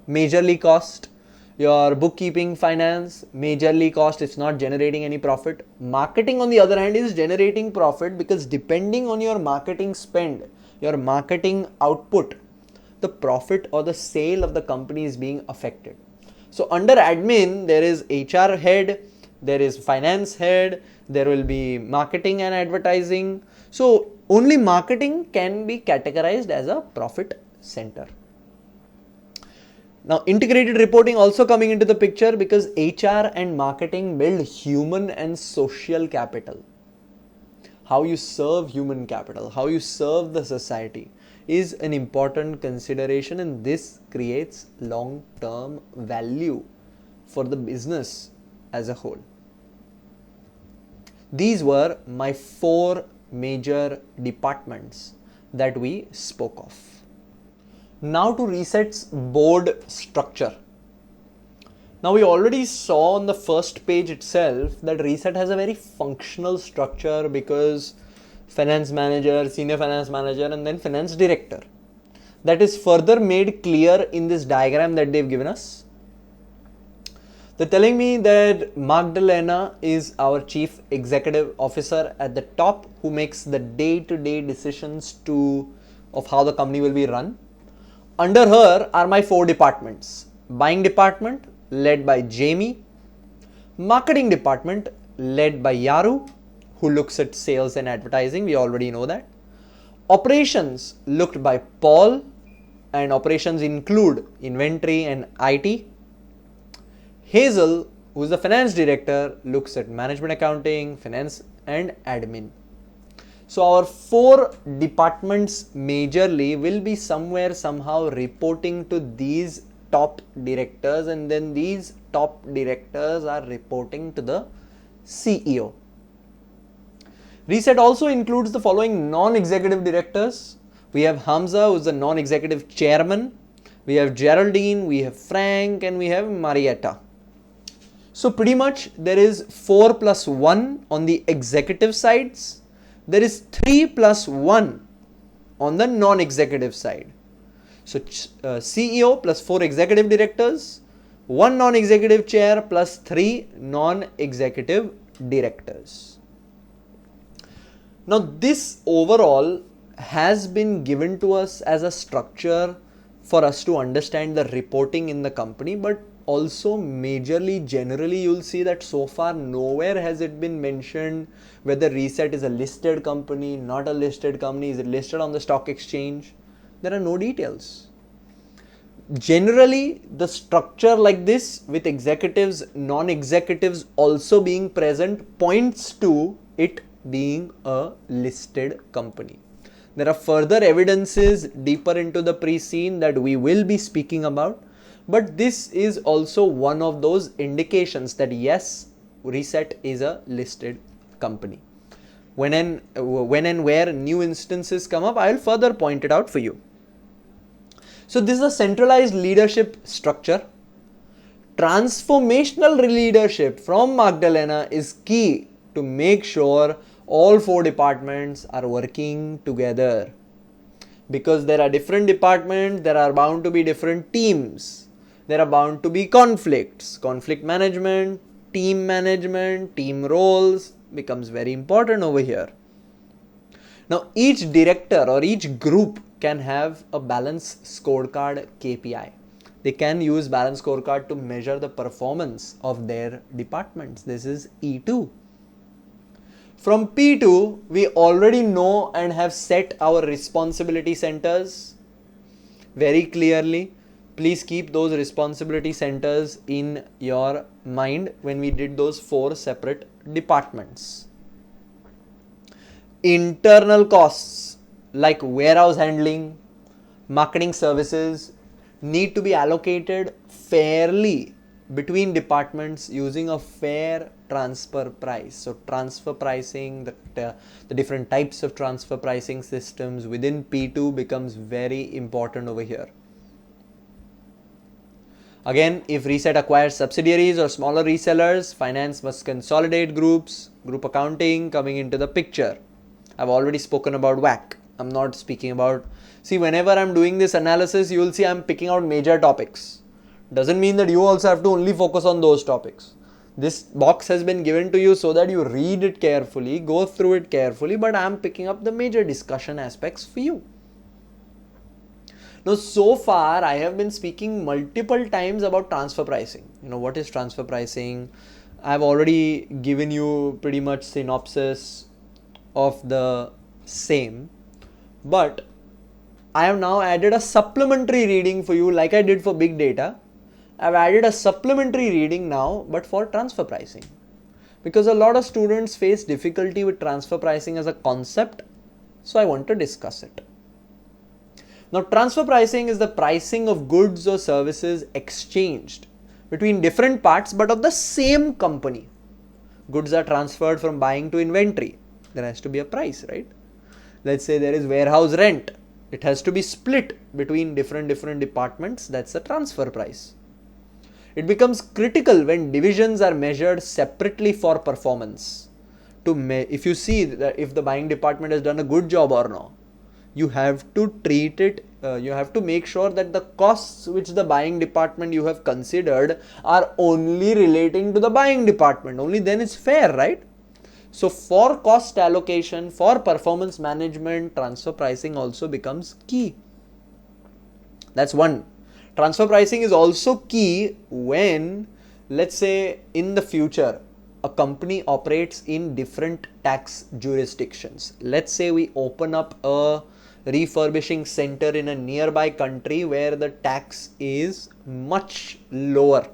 majorly cost, your bookkeeping, finance majorly cost, it's not generating any profit. Marketing on the other hand is generating profit, because depending on your marketing spend, your marketing output, the profit or the sale of the company is being affected. So under admin there is HR head, there is finance head, there will be marketing and advertising. So only marketing can be categorized as a profit center. Now integrated reporting also coming into the picture, because HR and marketing build human and social capital. How you serve human capital, how you serve the society is an important consideration, and this creates long-term value for the business as a whole. These were my 4 major departments that we spoke of. Now to Ressett's board structure. Now we already saw on the first page itself that Ressett has a very functional structure, because finance manager, senior finance manager, and then finance director. That is further made clear in this diagram that they've given us. They're telling me that Magdalena is our chief executive officer at the top, who makes the day-to-day decisions of how the company will be run. Under her are my 4 departments. Buying department led by Jamie, marketing department led by Yaru, who looks at sales and advertising, we already know that. Operations looked by Paul, and operations include inventory and IT. Hazel, who is the finance director, looks at management accounting, finance and admin. So our 4 departments majorly will be somehow reporting to these top directors, and then these top directors are reporting to the CEO. Ressett also includes the following non-executive directors. We have Hamza, who is the non-executive chairman. We have Geraldine, we have Frank, and we have Marietta. So pretty much there is 4 plus 1 on the executive sides. There is 3 plus 1 on the non-executive side. So CEO plus 4 executive directors, 1 non-executive chair plus 3 non-executive directors. Now this overall has been given to us as a structure for us to understand the reporting in the company, but also majorly generally you'll see that so far nowhere has it been mentioned whether Ressett is a listed company, not a listed company, is it listed on the stock exchange. There are no details. Generally the structure like this, with executives, non-executives also being present, points to it being a listed company. There are further evidences deeper into the precine that we will be speaking about, but this is also one of those indications that yes, Ressett is a listed company. When and where new instances come up, I will further point it out for you. So this is a centralized leadership structure. Transformational leadership from Magdalena is key to make sure all 4 departments are working together. Because there are different departments, there are bound to be different teams. There are bound to be conflicts. Conflict management, team roles becomes very important over here. Now each director or each group can have a balance scorecard KPI. They can use balance scorecard to measure the performance of their departments. This is E2. From P2, we already know and have set our responsibility centers very clearly. Please keep those responsibility centers in your mind when we did those 4 separate departments. Internal costs like warehouse handling, marketing services need to be allocated fairly between departments using a fair transfer price. So transfer pricing, the different types of transfer pricing systems within P2 becomes very important over here. Again, if Ressett acquires subsidiaries or smaller resellers, finance must consolidate groups, group accounting coming into the picture. I've already spoken about WAC. I'm not speaking about, whenever I'm doing this analysis, you will see I'm picking out major topics. Doesn't mean that you also have to only focus on those topics. This box has been given to you so that you read it carefully, go through it carefully, but I'm picking up the major discussion aspects for you. Now, so far I have been speaking multiple times about transfer pricing. What is transfer pricing? I've already given you pretty much synopsis of the same, but I have now added a supplementary reading for you like I did for big data. I've added a supplementary reading now, but for transfer pricing, because a lot of students face difficulty with transfer pricing as a concept, so I want to discuss it. Now, transfer pricing is the pricing of goods or services exchanged between different parts but of the same company. Goods are transferred from buying to inventory. There has to be a price, right? Let's say there is warehouse rent. It has to be split between different departments. That's the transfer price. It becomes critical when divisions are measured separately for performance. If you see that if the buying department has done a good job or not, you have to treat it, you have to make sure that the costs which the buying department you have considered are only relating to the buying department. Only then it's fair, right? So for cost allocation, for performance management, transfer pricing also becomes key. That's one. Transfer pricing is also key when, let's say, in the future, a company operates in different tax jurisdictions. Let's say we open up a refurbishing center in a nearby country where the tax is much lower.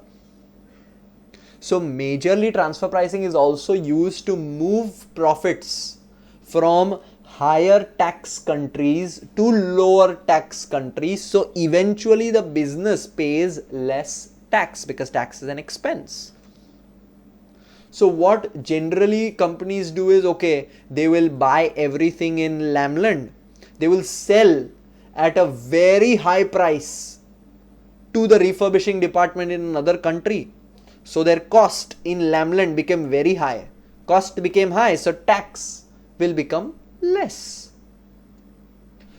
So majorly transfer pricing is also used to move profits from higher tax countries to lower tax countries. So eventually the business pays less tax because tax is an expense. So what generally companies do is, okay, they will buy everything in Lamland. They will sell at a very high price to the refurbishing department in another country. So their cost in Lamland became very high. Cost became high, so tax will become less.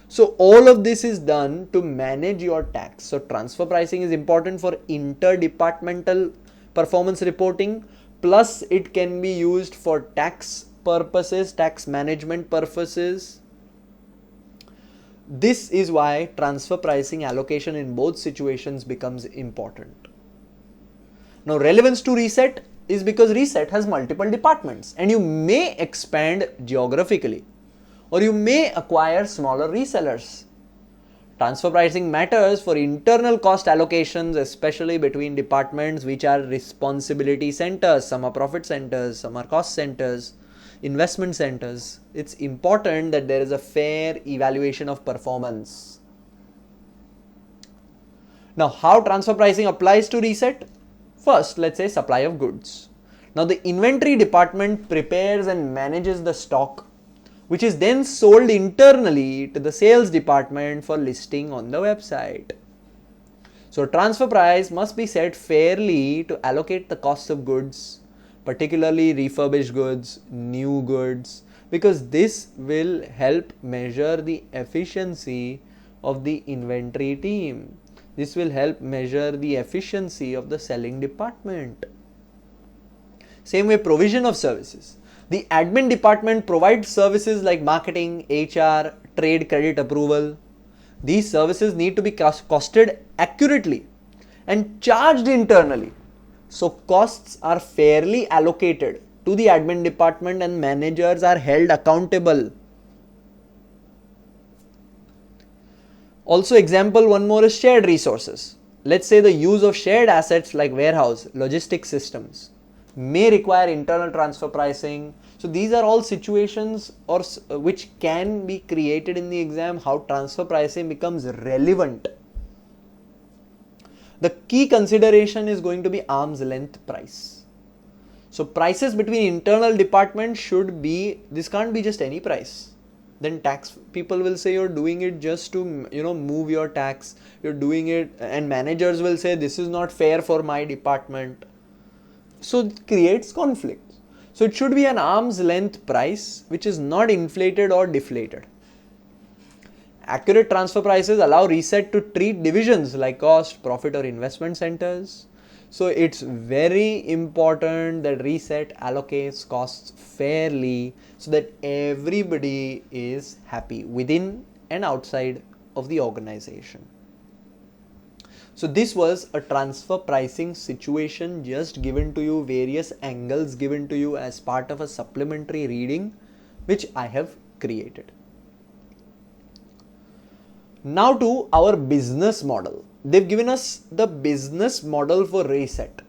So all of this is done to manage your tax. So transfer pricing is important for interdepartmental performance reporting, plus it can be used for tax purposes, tax management purposes. This is why transfer pricing allocation in both situations becomes important. Now, relevance to Ressett is because Ressett has multiple departments and you may expand geographically or you may acquire smaller resellers. Transfer pricing matters for internal cost allocations, especially between departments which are responsibility centers. Some are profit centers, some are cost centers, investment centers. It's important that there is a fair evaluation of performance. Now, how transfer pricing applies to Ressett? First, let's say supply of goods. Now, the inventory department prepares and manages the stock, which is then sold internally to the sales department for listing on the website. So, transfer price must be set fairly to allocate the cost of goods, particularly refurbished goods, new goods, because this will help measure the efficiency of the inventory team. This will help measure the efficiency of the selling department. Same way, provision of services. The admin department provides services like marketing, HR, trade credit approval. These services need to be costed accurately and charged internally. So costs are fairly allocated to the admin department and managers are held accountable. Also, example one more is shared resources. Let's say the use of shared assets like warehouse, logistics systems may require internal transfer pricing. So these are all situations which can be created in the exam, how transfer pricing becomes relevant. The key consideration is going to be arm's length price. So prices between internal departments should be, this can't be just any price. Then tax people will say you're doing it just to move your tax. You're doing it, and managers will say this is not fair for my department. So it creates conflict. So it should be an arm's length price which is not inflated or deflated. Accurate transfer prices allow Ressett to treat divisions like cost, profit or investment centers. So it's very important that Ressett allocates costs fairly so that everybody is happy within and outside of the organization. So this was a transfer pricing situation just given to you, various angles given to you as part of a supplementary reading which I have created. Now to our business model. They've given us the business model for Ressett.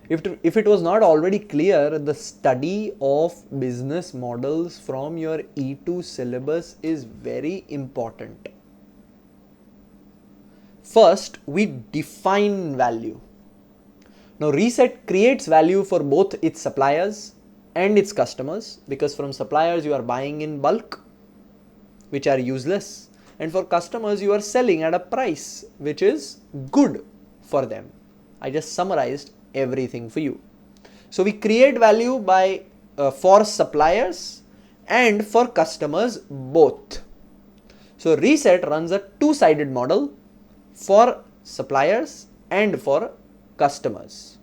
If it was not already clear, the study of business models from your E2 syllabus is very important. First, we define value. Now, Ressett creates value for both its suppliers and its customers, because from suppliers you are buying in bulk, which are useless, and for customers you are selling at a price which is good for them. I just summarized everything for you. So we create value by for suppliers and for customers both. So Ressett runs a two-sided model for suppliers and for customers.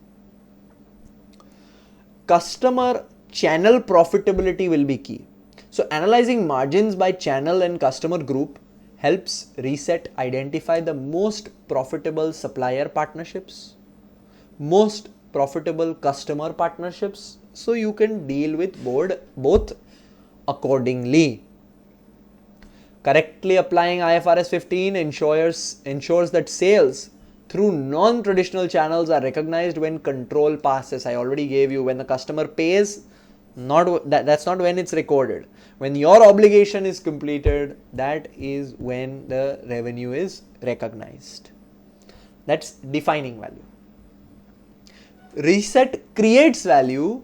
Customer channel profitability will be key. So analyzing margins by channel and customer group helps Ressett identify the most profitable supplier partnerships, most profitable customer partnerships, so you can deal with both accordingly. Correctly applying IFRS 15 ensures that sales through non-traditional channels are recognized when control passes. I already gave you, when the customer pays, that's not when it's recorded. When your obligation is completed, that is when the revenue is recognized. That's defining value. Ressett creates value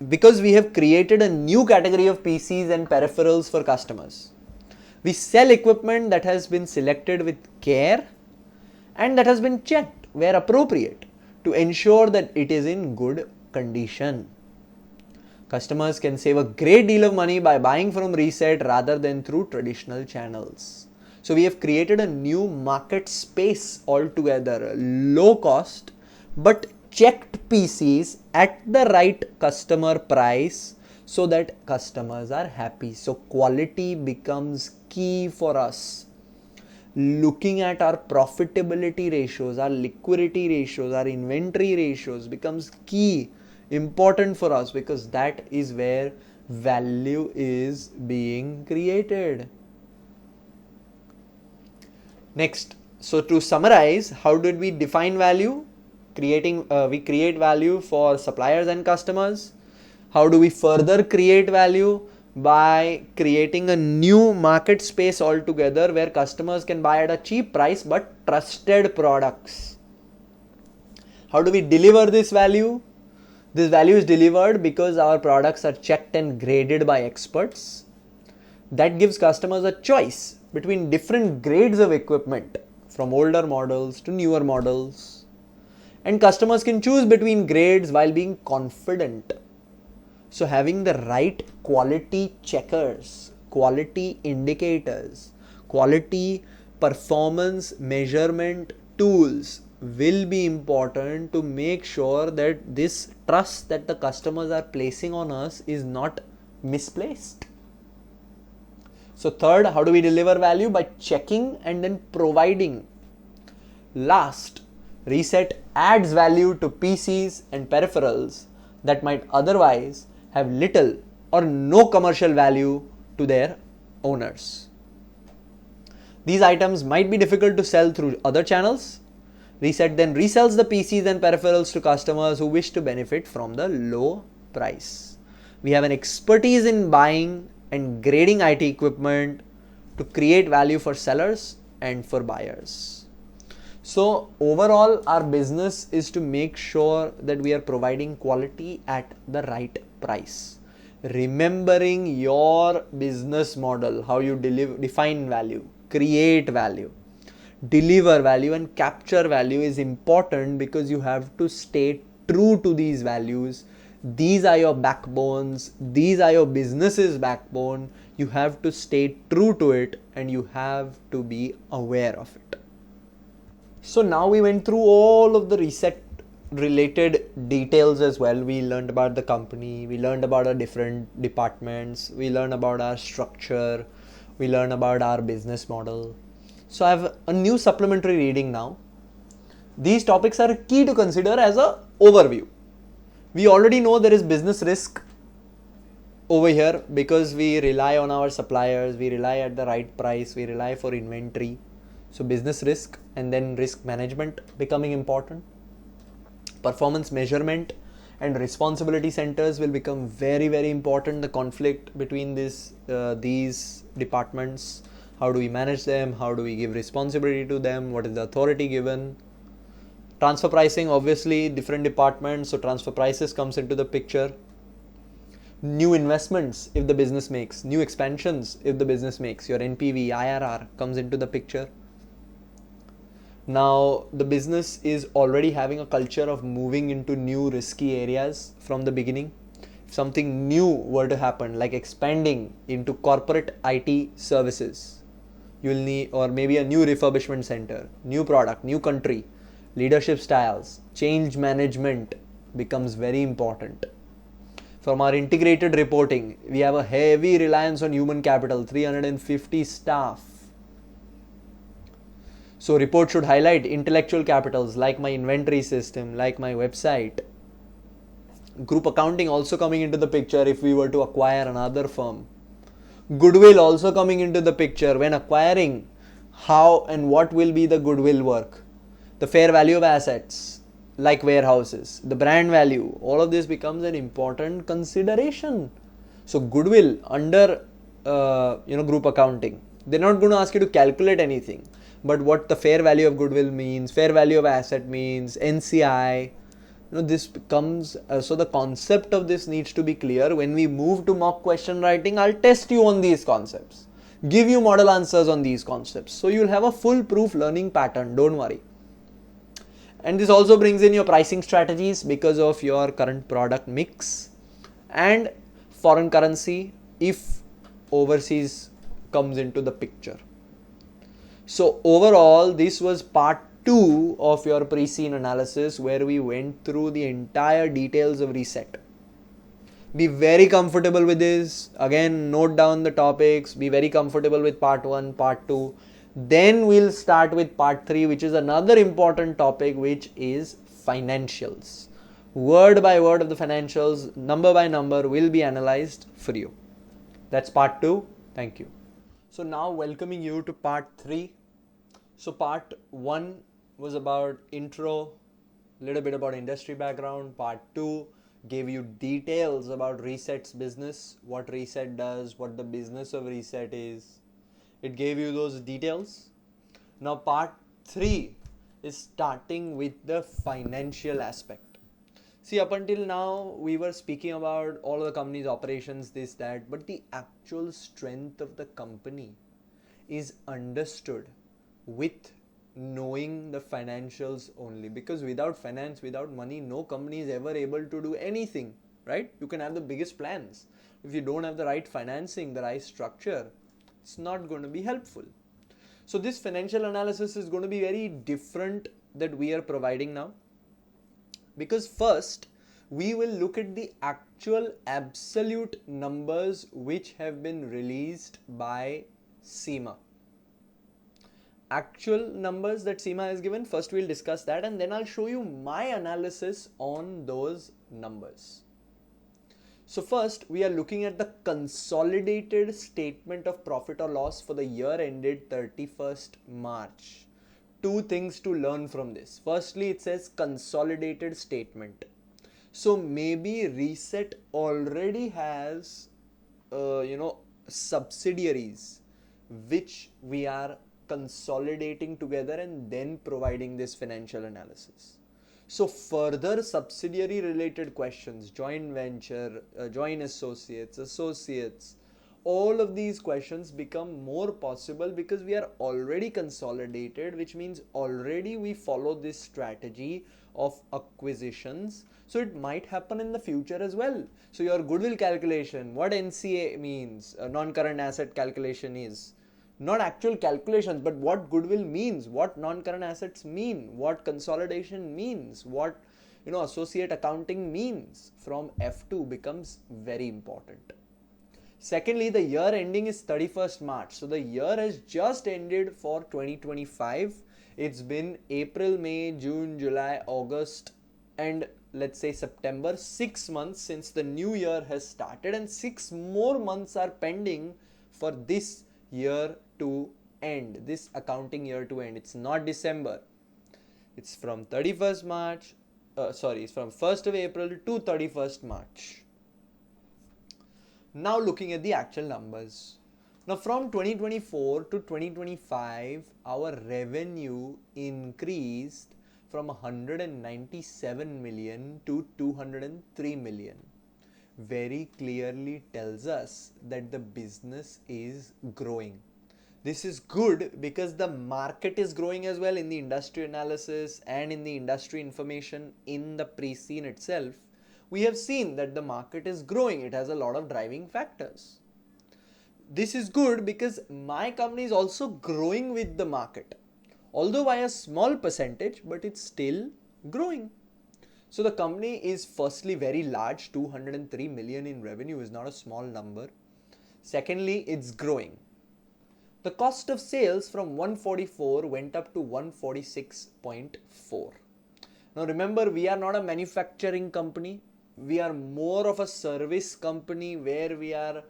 because we have created a new category of PCs and peripherals for customers. We sell equipment that has been selected with care and that has been checked where appropriate to ensure that it is in good condition. Customers can save a great deal of money by buying from Ressett rather than through traditional channels. So we have created a new market space altogether, low cost but checked PCs at the right customer price so that customers are happy. So quality becomes key for us. Looking at our profitability ratios, our liquidity ratios, our inventory ratios becomes key, important for us, because that is where value is being created. Next, so to summarize, how did we define value? We create value for suppliers and customers. How do we further create value? By creating a new market space altogether where customers can buy at a cheap price but trusted products. How do we deliver this value? This value is delivered because our products are checked and graded by experts. That gives customers a choice between different grades of equipment, from older models to newer models. And customers can choose between grades while being confident. So having the right quality checkers, quality indicators, quality performance measurement tools will be important to make sure that this trust that the customers are placing on us is not misplaced. So third, how do we deliver value? By checking and then providing. Last, Ressett adds value to PCs and peripherals that might otherwise have little or no commercial value to their owners. These items might be difficult to sell through other channels. Ressett then resells the PCs and peripherals to customers who wish to benefit from the low price. We have an expertise in buying and grading IT equipment to create value for sellers and for buyers. So overall, our business is to make sure that we are providing quality at the right price. Remembering your business model, how you define value, create value, deliver value and capture value is important, because you have to stay true to these values. These are your backbones, these are your business's backbone. You have to stay true to it and you have to be aware of it. So now we went through all of the Ressett related details as well. We learned about the company, we learned about our different departments, we learned about our structure, we learned about our business model. So I have a new supplementary reading now. These topics are key to consider as a overview. We already know there is business risk over here because we rely on our suppliers, we rely at the right price, we rely for inventory. So business risk and then risk management becoming important. Performance measurement and responsibility centers will become very, very important. The conflict between these departments, how do we manage them, how do we give responsibility to them, what is the authority given. Transfer pricing, obviously different departments, so transfer prices comes into the picture. New investments if the business makes, new expansions if the business makes, your NPV, IRR comes into the picture. Now the business is already having a culture of moving into new risky areas from the beginning. If something new were to happen, like expanding into corporate IT services, you will need, or maybe a new refurbishment center, new product, new country, leadership styles, change management becomes very important. From our integrated reporting, we have a heavy reliance on human capital, 350 staff. So report should highlight intellectual capitals like my inventory system, like my website. Group accounting also coming into the picture if we were to acquire another firm. Goodwill also coming into the picture when acquiring, how and what will be the goodwill work. The fair value of assets like warehouses, the brand value, all of this becomes an important consideration. So goodwill under group accounting, they're not going to ask you to calculate anything, but what the fair value of goodwill means, fair value of asset means, NCI, this becomes, so the concept of this needs to be clear. When we move to mock question writing, I'll test you on these concepts, give you model answers on these concepts, so you'll have a foolproof learning pattern, don't worry. And this also brings in your pricing strategies because of your current product mix and foreign currency if overseas comes into the picture. So overall, this was part 2 of your pre-scene analysis where we went through the entire details of Ressett. Be very comfortable with this. Again, note down the topics. Be very comfortable with part 1, part 2. Then we'll start with part 3, which is another important topic, which is financials. Word by word of the financials, number by number will be analyzed for you. That's part 2. Thank you. So now welcoming you to part 3. So part 1 was about intro, little bit about industry background. Part 2 gave you details about Resett's business, what Ressett does, what the business of Ressett is. It gave you those details. Now part 3 is starting with the financial aspect. See, up until now we were speaking about all of the company's operations, this, that, but the actual strength of the company is understood with knowing the financials only, because without finance, without money, no company is ever able to do anything, right? You can have the biggest plans. If you don't have the right financing, the right structure, it's not going to be helpful. So this financial analysis is going to be very different that we are providing now, because first we will look at the actual absolute numbers which have been released by CIMA. Actual numbers that CIMA has given, first we'll discuss that, and then I'll show you my analysis on those numbers. So first we are looking at the consolidated statement of profit or loss for the year ended 31st March. Two things to learn from this. Firstly, it says consolidated statement. So maybe Ressett already has subsidiaries which we are consolidating together and then providing this financial analysis. So further subsidiary related questions, joint venture, joint associates, all of these questions become more possible because we are already consolidated, which means already we follow this strategy of acquisitions. So it might happen in the future as well. So your goodwill calculation, what NCA means, non-current asset calculation is, not actual calculations, but what goodwill means, what non-current assets mean, what consolidation means, what associate accounting means from F2 becomes very important. Secondly, the year ending is 31st March. So the year has just ended for 2025. It's been April, May, June, July, August, and let's say September. 6 months since the new year has started, and 6 more months are pending for this year to end, this accounting year to end. It's not December. It's from 31st March, it's from 1st of April to 31st March. Now looking at the actual numbers. Now from 2024 to 2025, our revenue increased from 197 million to 203 million. Very clearly tells us that the business is growing. This is good because the market is growing as well in the industry analysis and in the industry information in the pre-scene itself. We have seen that the market is growing. It has a lot of driving factors. This is good because my company is also growing with the market, although by a small percentage, but it's still growing. So the company is firstly very large. 203 million in revenue is not a small number. Secondly, it's growing. The cost of sales from 144 went up to 146.4. Now remember, we are not a manufacturing company. We are more of a service company where we are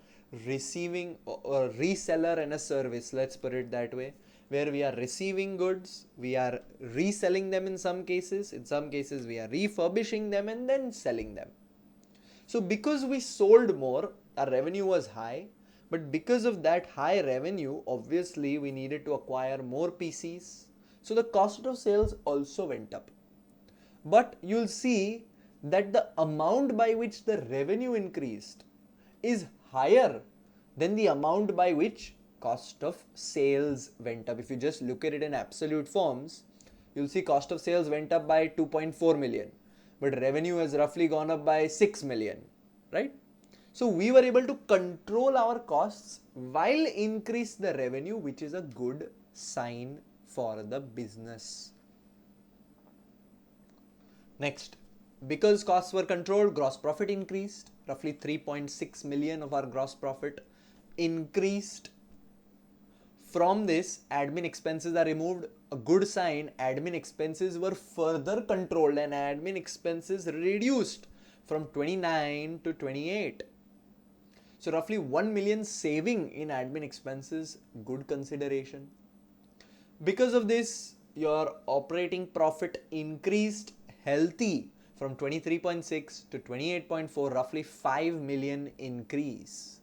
receiving a reseller and a service, let's put it that way, where we are receiving goods, we are reselling them in some cases we are refurbishing them and then selling them. So because we sold more, our revenue was high, but because of that high revenue, obviously we needed to acquire more PCs. So the cost of sales also went up. But you'll see that the amount by which the revenue increased is higher than the amount by which cost of sales went up. If you just look at it in absolute forms, you'll see cost of sales went up by 2.4 million, but revenue has roughly gone up by 6 million, right? So we were able to control our costs while increase the revenue, which is a good sign for the business. Next, because costs were controlled, gross profit increased. Roughly 3.6 million of our gross profit increased. From this, admin expenses are removed. A good sign, admin expenses were further controlled and admin expenses reduced from 29 to 28. So roughly 1 million saving in admin expenses, good consideration. Because of this, your operating profit increased healthy from 23.6 to 28.4, roughly 5 million increase.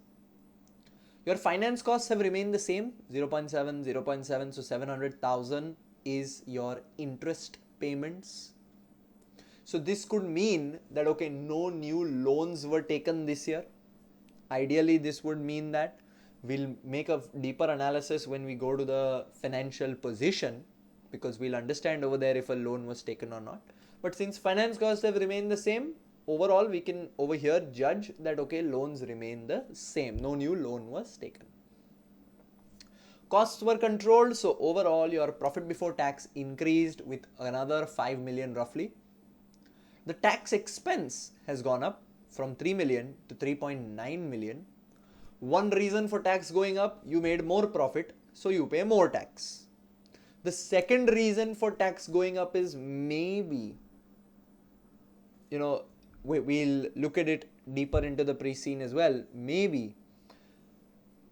Your finance costs have remained the same, 0.7, so 700,000 is your interest payments. So this could mean that, okay, no new loans were taken this year. Ideally, this would mean that we'll make a deeper analysis when we go to the financial position, because we'll understand over there if a loan was taken or not. But since finance costs have remained the same, overall we can over here judge that, okay, loans remain the same. No new loan was taken. Costs were controlled, so overall your profit before tax increased with another 5 million roughly. The tax expense has gone up from 3 million to 3.9 million. One reason for tax going up, you made more profit, so you pay more tax. The second reason for tax going up is maybe, we'll look at it deeper into the pre-scene as well. Maybe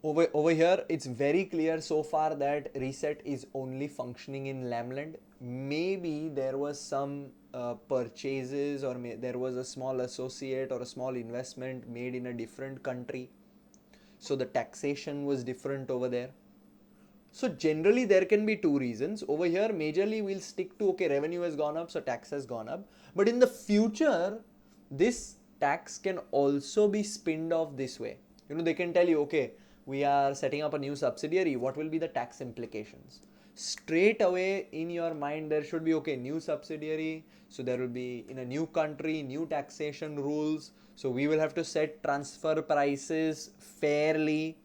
over here, it's very clear so far that Ressett is only functioning in Lamland. Maybe there was some purchases, or there was a small associate or a small investment made in a different country. So the taxation was different over there. So generally there can be two reasons. Over here, majorly we'll stick to, okay, revenue has gone up, so tax has gone up. But in the future, this tax can also be spinned off this way. They can tell you, okay, we are setting up a new subsidiary. What will be the tax implications? Straight away in your mind, there should be, okay, new subsidiary. So there will be in a new country, new taxation rules. So we will have to set transfer prices fairly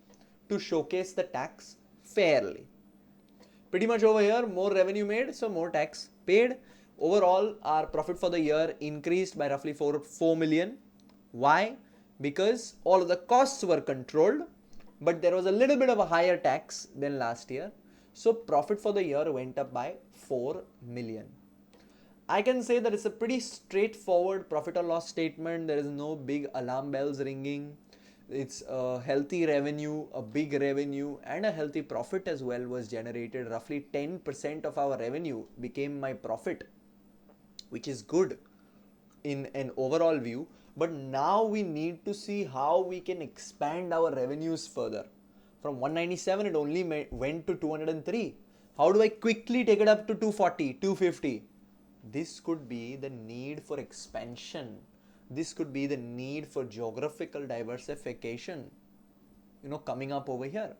to showcase the tax fairly. Pretty much over here, more revenue made, so more tax paid. Overall, our profit for the year increased by roughly 4 million. Why? because all of the costs were controlled, but there was a little bit of a higher tax than last year. So profit for the year went up by 4 million. I can say that it's a pretty straightforward profit or loss statement. There is no big alarm bells ringing. It's a healthy revenue, a big revenue, and a healthy profit as well was generated. Roughly 10% of our revenue became my profit, which is good in an overall view. But now we need to see how we can expand our revenues further. From 197 it only went to 203. How do I quickly take it up to 240, 250? This could be the need for expansion. This could be the need for geographical diversification, coming up over here.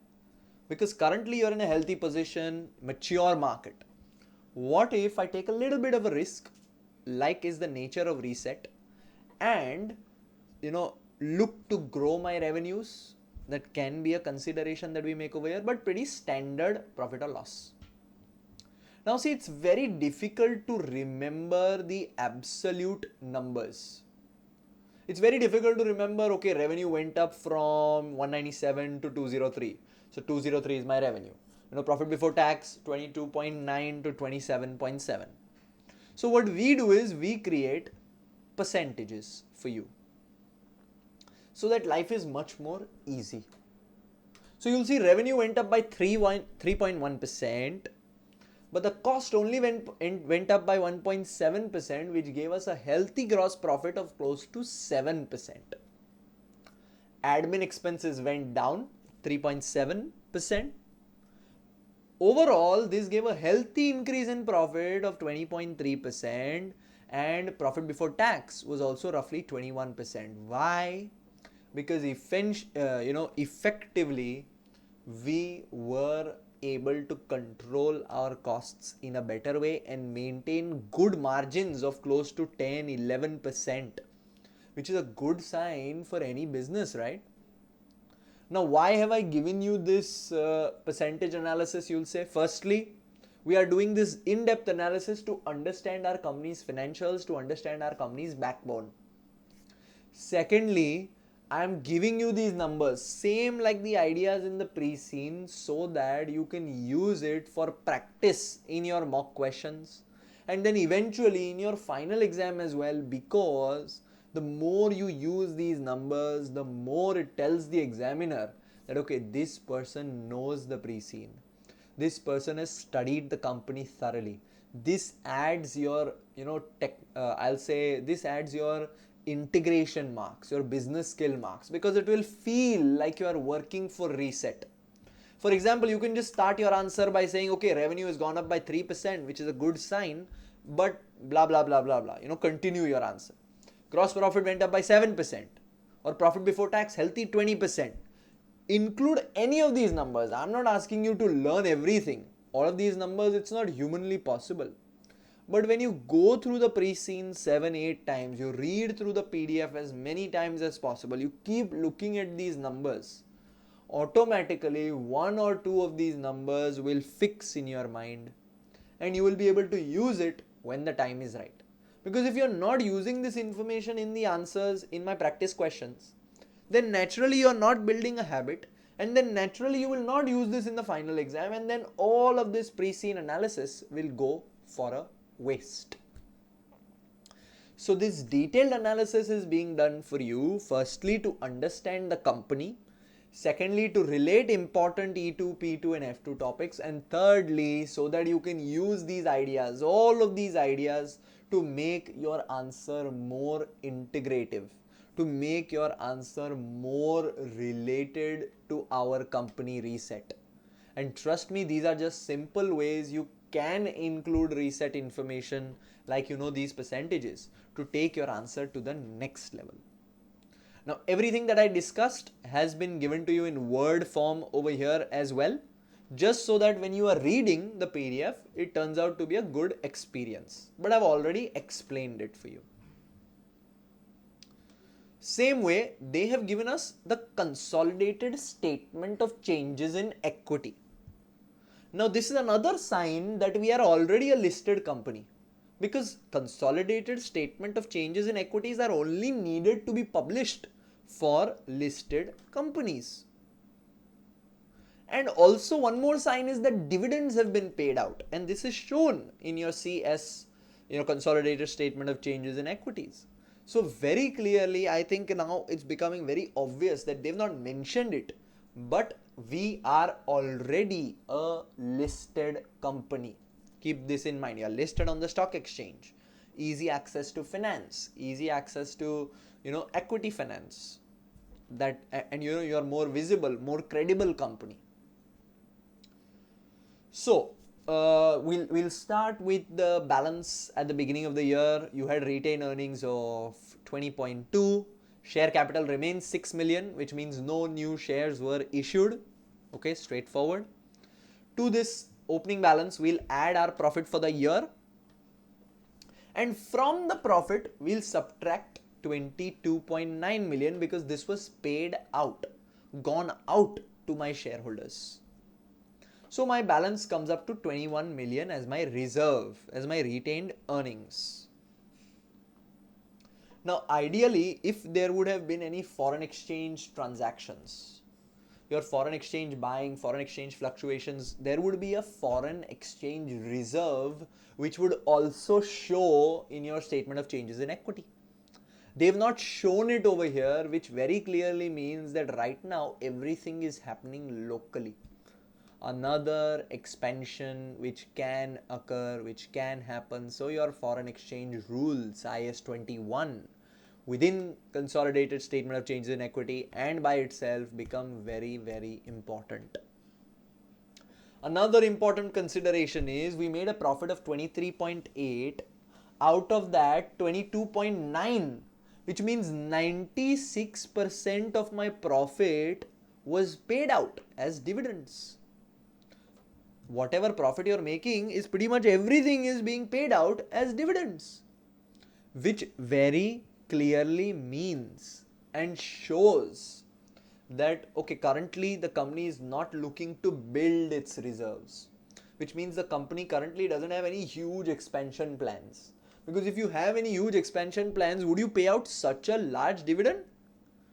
Because currently you're in a healthy position, mature market. What if I take a little bit of a risk, like is the nature of Ressett, and look to grow my revenues? That can be a consideration that we make over here, but pretty standard profit or loss. Now see, it's very difficult to remember the absolute numbers. It's very difficult to remember, okay, revenue went up from 197 to 203. So 203 is my revenue. Profit before tax 22.9 to 27.7. So what we do is we create percentages for you so that life is much more easy. So you'll see revenue went up by 3.1%. But the cost only went up by 1.7%, which gave us a healthy gross profit of close to 7%. Admin expenses went down 3.7%. Overall, this gave a healthy increase in profit of 20.3%, and profit before tax was also roughly 21%. Why? Because effectively we were able to control our costs in a better way and maintain good margins of close to 10-11%, which is a good sign for any business, right? Now, why have I given you this percentage analysis, you'll say? Firstly, we are doing this in-depth analysis to understand our company's financials, to understand our company's backbone. Secondly, I am giving you these numbers, same like the ideas in the pre-scene, so that you can use it for practice in your mock questions and then eventually in your final exam as well, because the more you use these numbers, the more it tells the examiner that, okay, this person knows the pre-scene. This person has studied the company thoroughly. This adds your, this adds your integration marks, your business skill marks, because it will feel like you are working for Ressett. For example, you can just start your answer by saying, okay, revenue has gone up by 3%, which is a good sign, but blah, blah, blah, blah, blah. Continue your answer. Gross profit went up by 7%, or profit before tax, healthy 20%. Include any of these numbers. I'm not asking you to learn everything. All of these numbers, it's not humanly possible. But when you go through the pre-scene 7-8 times, you read through the PDF as many times as possible, you keep looking at these numbers, automatically one or two of these numbers will fix in your mind and you will be able to use it when the time is right. Because if you're not using this information in the answers in my practice questions, then naturally you're not building a habit, and then naturally you will not use this in the final exam, and then all of this pre-scene analysis will go for a waste. So this detailed analysis is being done for you, firstly to understand the company, secondly to relate important E2, P2 and F2 topics, and thirdly so that you can use these ideas, all of these ideas, to make your answer more integrative, to make your answer more related to our company Ressett. And trust me, these are just simple ways you can include Ressett information like these percentages to take your answer to the next level. Now everything that I discussed has been given to you in word form over here as well, just so that when you are reading the PDF, it turns out to be a good experience. But I've already explained it for you. Same way, they have given us the consolidated statement of changes in equity. Now this is another sign that we are already a listed company, because consolidated statement of changes in equities are only needed to be published for listed companies. And also one more sign is that dividends have been paid out, and this is shown in your CS, consolidated statement of changes in equities. So very clearly, I think now it's becoming very obvious that they've not mentioned it, but we are already a listed company. Keep this in mind. You are listed on the stock exchange. Easy access to finance, easy access to equity finance. And you are more visible, more credible company. So we'll start with the balance at the beginning of the year. You had retained earnings of 20.2. Share capital remains 6 million, which means no new shares were issued. Okay, straightforward. To this opening balance, we'll add our profit for the year. And from the profit, we'll subtract 22.9 million because this was paid out, gone out to my shareholders. So my balance comes up to 21 million as my reserve, as my retained earnings. Now, ideally, if there would have been any foreign exchange transactions, your foreign exchange buying, foreign exchange fluctuations, there would be a foreign exchange reserve which would also show in your statement of changes in equity. They've not shown it over here, which very clearly means that right now everything is happening locally. Another expansion which can occur, which can happen. So your foreign exchange rules, IS 21, within consolidated statement of changes in equity and by itself become very, very important. Another important consideration is we made a profit of 23.8. Out of that, 22.9, which means 96% of my profit was paid out as dividends. Whatever profit you're making is pretty much everything is being paid out as dividends, which very clearly means and shows that, okay, currently the company is not looking to build its reserves, which means the company currently doesn't have any huge expansion plans. Because if you have any huge expansion plans, would you pay out such a large dividend?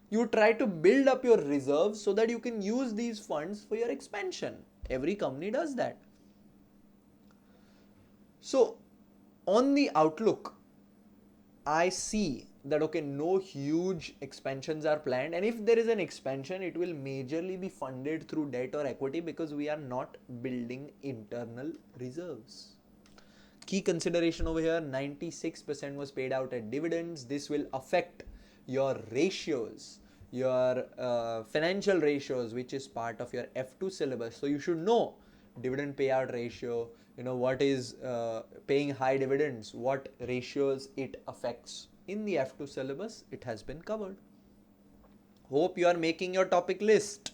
You would try to build up your reserves so that you can use these funds for your expansion. Every company does that. So on the outlook, I see that, okay, no huge expansions are planned, and if there is an expansion, it will majorly be funded through debt or equity because we are not building internal reserves. Key consideration over here, 96% was paid out at dividends. This will affect your ratios, your financial ratios, which is part of your F2 syllabus. So you should know dividend payout ratio, what is paying high dividends, what ratios it affects. In the F2 syllabus, it has been covered. Hope you are making your topic list.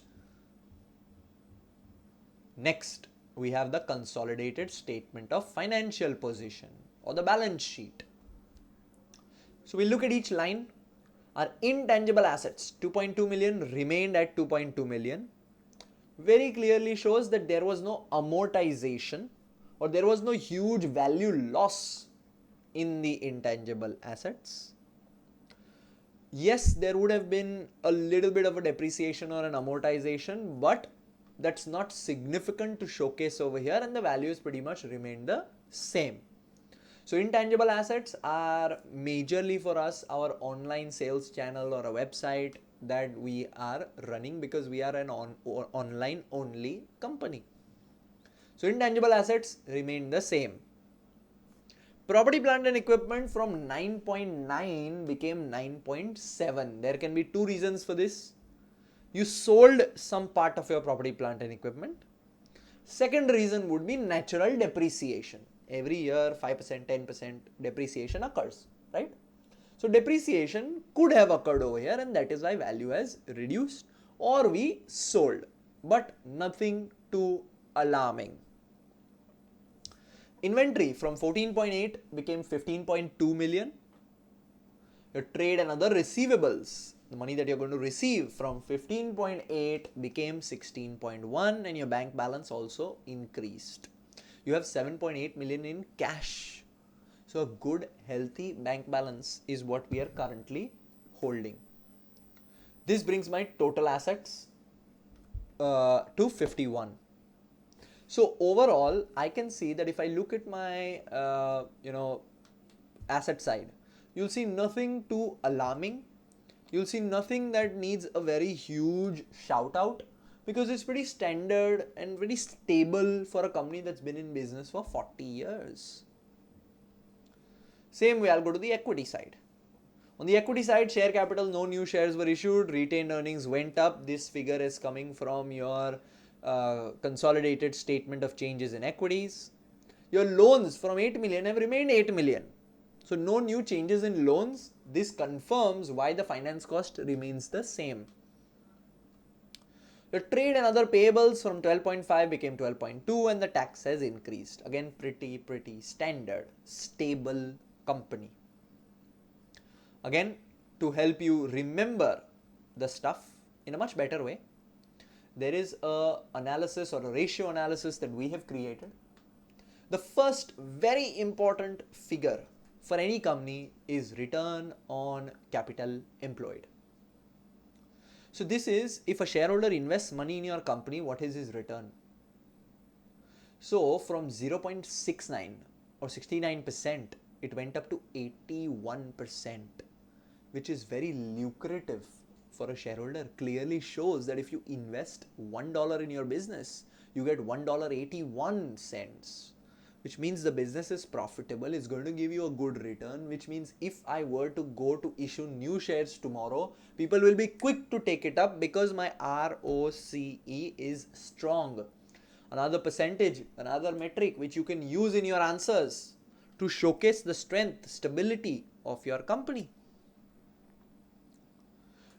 Next, we have the consolidated statement of financial position or the balance sheet. So we look at each line. Our intangible assets, 2.2 million, remained at 2.2 million. Very clearly shows that there was no amortization or there was no huge value loss in the intangible assets. Yes, there would have been a little bit of a depreciation or an amortization, but that's not significant to showcase over here, and the values pretty much remain the same. So intangible assets are majorly for us our online sales channel or a website that we are running because we are an online only company. So intangible assets remain the same. Property, plant and equipment from 9.9 became 9.7. There can be two reasons for this. You sold some part of your property, plant and equipment. Second reason would be natural depreciation. Every year 5%, 10% depreciation occurs, right? So depreciation could have occurred over here, and that is why value has reduced or we sold, but nothing too alarming. Inventory from 14.8 became 15.2 million. Your trade and other receivables, the money that you're going to receive, from 15.8 became 16.1, and your bank balance also increased. You have 7.8 million in cash. So a good healthy bank balance is what we are currently holding. This brings my total assets to 51. So overall, I can see that if I look at my asset side, you'll see nothing too alarming. You'll see nothing that needs a very huge shout out, because it's pretty standard and very stable for a company that's been in business for 40 years. Same way, I'll go to the equity side. On the equity side, share capital, no new shares were issued, retained earnings went up. This figure is coming from your consolidated statement of changes in equities. Your loans from 8 million have remained 8 million. So no new changes in loans. This confirms why the finance cost remains the same. The trade and other payables from 12.5 became 12.2 and the tax has increased. Again, pretty standard, stable company. Again, to help you remember the stuff in a much better way, there is a analysis or a ratio analysis that we have created. The first very important figure for any company is return on capital employed. So this is, if a shareholder invests money in your company, what is his return? So from 0.69 or 69%, it went up to 81%, which is very lucrative for a shareholder. Clearly shows that if you invest $1 in your business, you get $1.81, which means the business is profitable, it's going to give you a good return, which means if I were to go to issue new shares tomorrow, people will be quick to take it up because my ROCE is strong. Another percentage, another metric which you can use in your answers to showcase the strength, stability of your company.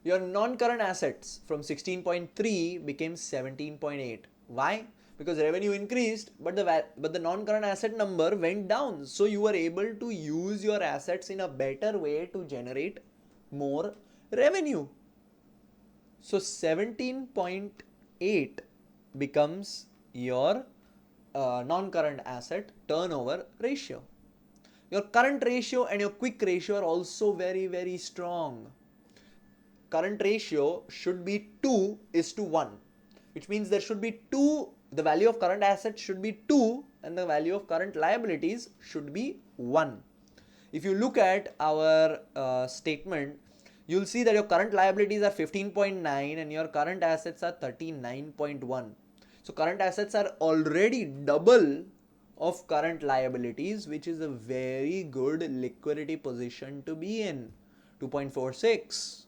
Your non-current assets from 16.3 became 17.8. Why? Because revenue increased, but the non-current asset number went down. So you were able to use your assets in a better way to generate more revenue. So 17.8 becomes your non-current asset turnover ratio. Your current ratio and your quick ratio are also very strong. Current ratio should be 2:1, which means there should be 2, the value of current assets should be 2 and the value of current liabilities should be 1. If you look at our statement, you'll see that your current liabilities are 15.9 and your current assets are 39.1. So current assets are already double of current liabilities, which is a very good liquidity position to be in, 2.46.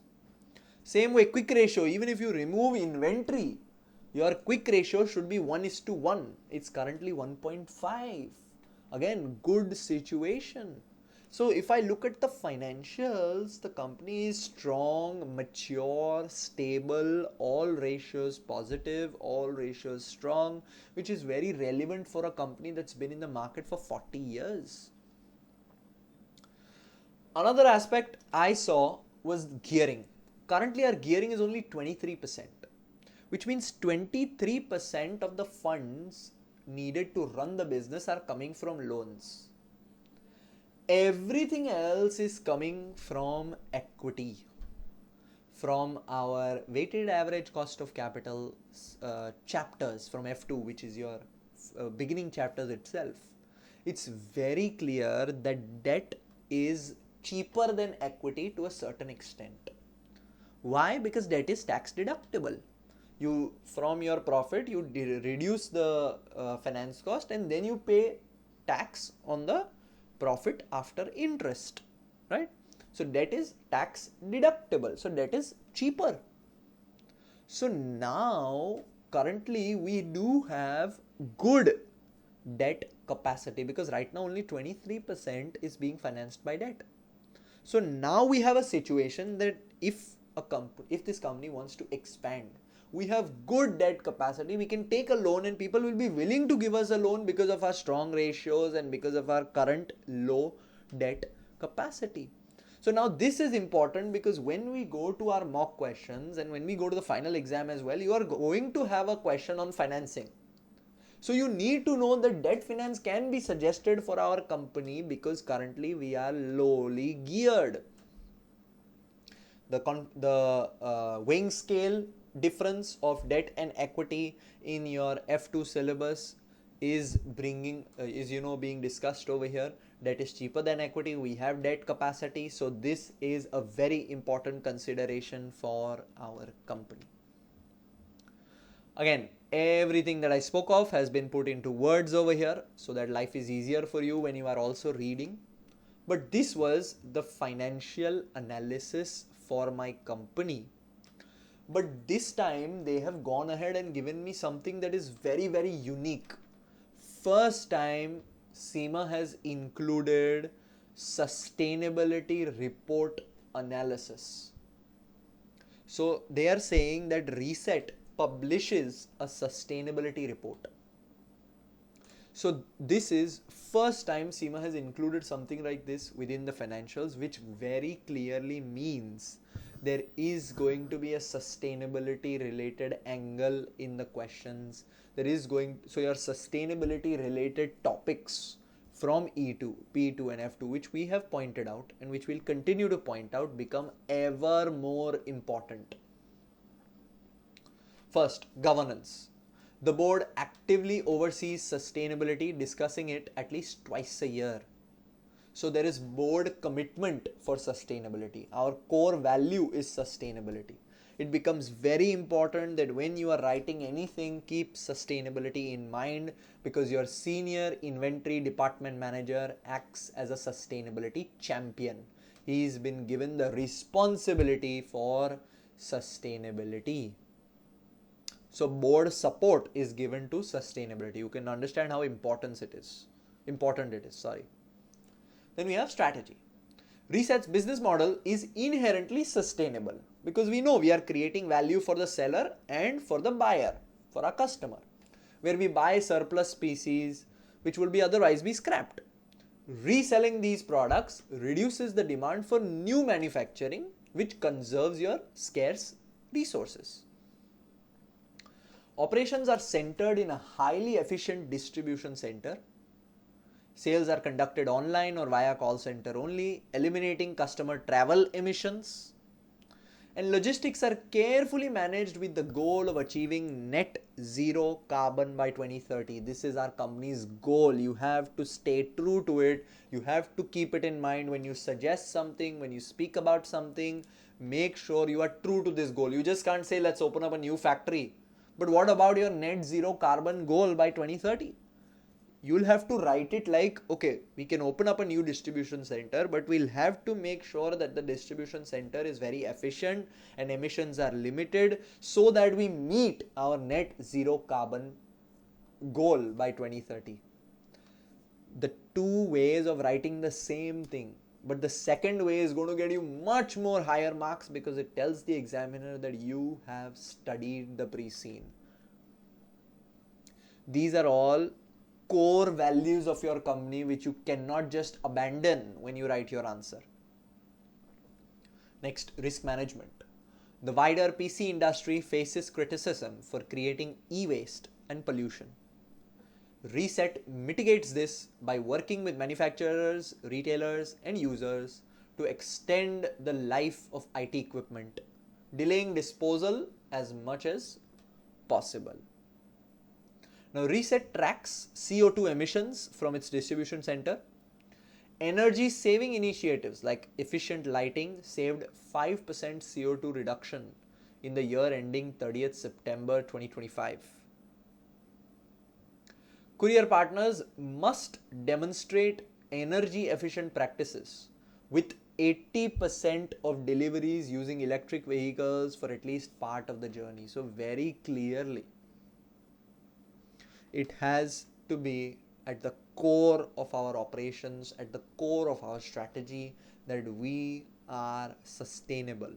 Same way, quick ratio, even if you remove inventory, your quick ratio should be 1:1. It's currently 1.5. Again, good situation. So if I look at the financials, the company is strong, mature, stable, all ratios positive, all ratios strong, which is very relevant for a company that's been in the market for 40 years. Another aspect I saw was gearing. Currently our gearing is only 23%, which means 23% of the funds needed to run the business are coming from loans. Everything else is coming from equity, from our weighted average cost of capital chapters from F2, which is your beginning chapters itself. It's very clear that debt is cheaper than equity to a certain extent. Why? Because debt is tax deductible. You, from your profit, you reduce the finance cost and then you pay tax on the profit after interest, right? So debt is tax deductible, so debt is cheaper. So now currently we do have good debt capacity, because right now only 23% is being financed by debt. So now we have a situation that if this company wants to expand, we have good debt capacity, we can take a loan and people will be willing to give us a loan because of our strong ratios and because of our current low debt capacity. So now this is important, because when we go to our mock questions and when we go to the final exam as well, you are going to have a question on financing. So you need to know that debt finance can be suggested for our company because currently we are lowly geared. the weighing scale difference of debt and equity in your F2 syllabus is being discussed over here. Debt is cheaper than equity. We have debt capacity, so this is a very important consideration for our company. Again, everything that I spoke of has been put into words over here so that life is easier for you when you are also reading. But this was the financial analysis for my company. But this time they have gone ahead and given me something that is very, very unique. First time CIMA has included sustainability report analysis. So they are saying that Ressett publishes a sustainability report. So this is first time CIMA has included something like this within the financials, which very clearly means there is going to be a sustainability related angle in the questions. So your sustainability related topics from E2, P2 and F2, which we have pointed out and which we'll continue to point out, become ever more important. First, governance. The board actively oversees sustainability, discussing it at least twice a year. So there is board commitment for sustainability. Our core value is sustainability. It becomes very important that when you are writing anything, keep sustainability in mind, because your senior inventory department manager acts as a sustainability champion. He's been given the responsibility for sustainability. So board support is given to sustainability. You can understand how important it is. Then we have strategy. Resett's business model is inherently sustainable because we know we are creating value for the seller and for the buyer, for our customer, where we buy surplus species which would be otherwise be scrapped. Reselling these products reduces the demand for new manufacturing, which conserves your scarce resources. Operations are centered in a highly efficient distribution center. Sales are conducted online or via call center only, eliminating customer travel emissions. And logistics are carefully managed with the goal of achieving net zero carbon by 2030. This is our company's goal. You have to stay true to it. You have to keep it in mind when you suggest something, when you speak about something. Make sure you are true to this goal. You just can't say, let's open up a new factory. But what about your net zero carbon goal by 2030? You'll have to write it like, okay, we can open up a new distribution center, but we'll have to make sure that the distribution center is very efficient and emissions are limited so that we meet our net zero carbon goal by 2030. The two ways of writing the same thing, but the second way is going to get you much more higher marks because it tells the examiner that you have studied the precine. These are all core values of your company which you cannot just abandon when you write your answer. Next, risk management. The wider PC industry faces criticism for creating e-waste and pollution. Ressett mitigates this by working with manufacturers, retailers, and users to extend the life of IT equipment, delaying disposal as much as possible. Now, Ressett tracks CO2 emissions from its distribution center. Energy saving initiatives like efficient lighting saved 5% CO2 reduction in the year ending 30th September 2025. Courier partners must demonstrate energy efficient practices with 80% of deliveries using electric vehicles for at least part of the journey. So very clearly, it has to be at the core of our operations, at the core of our strategy, that we are sustainable.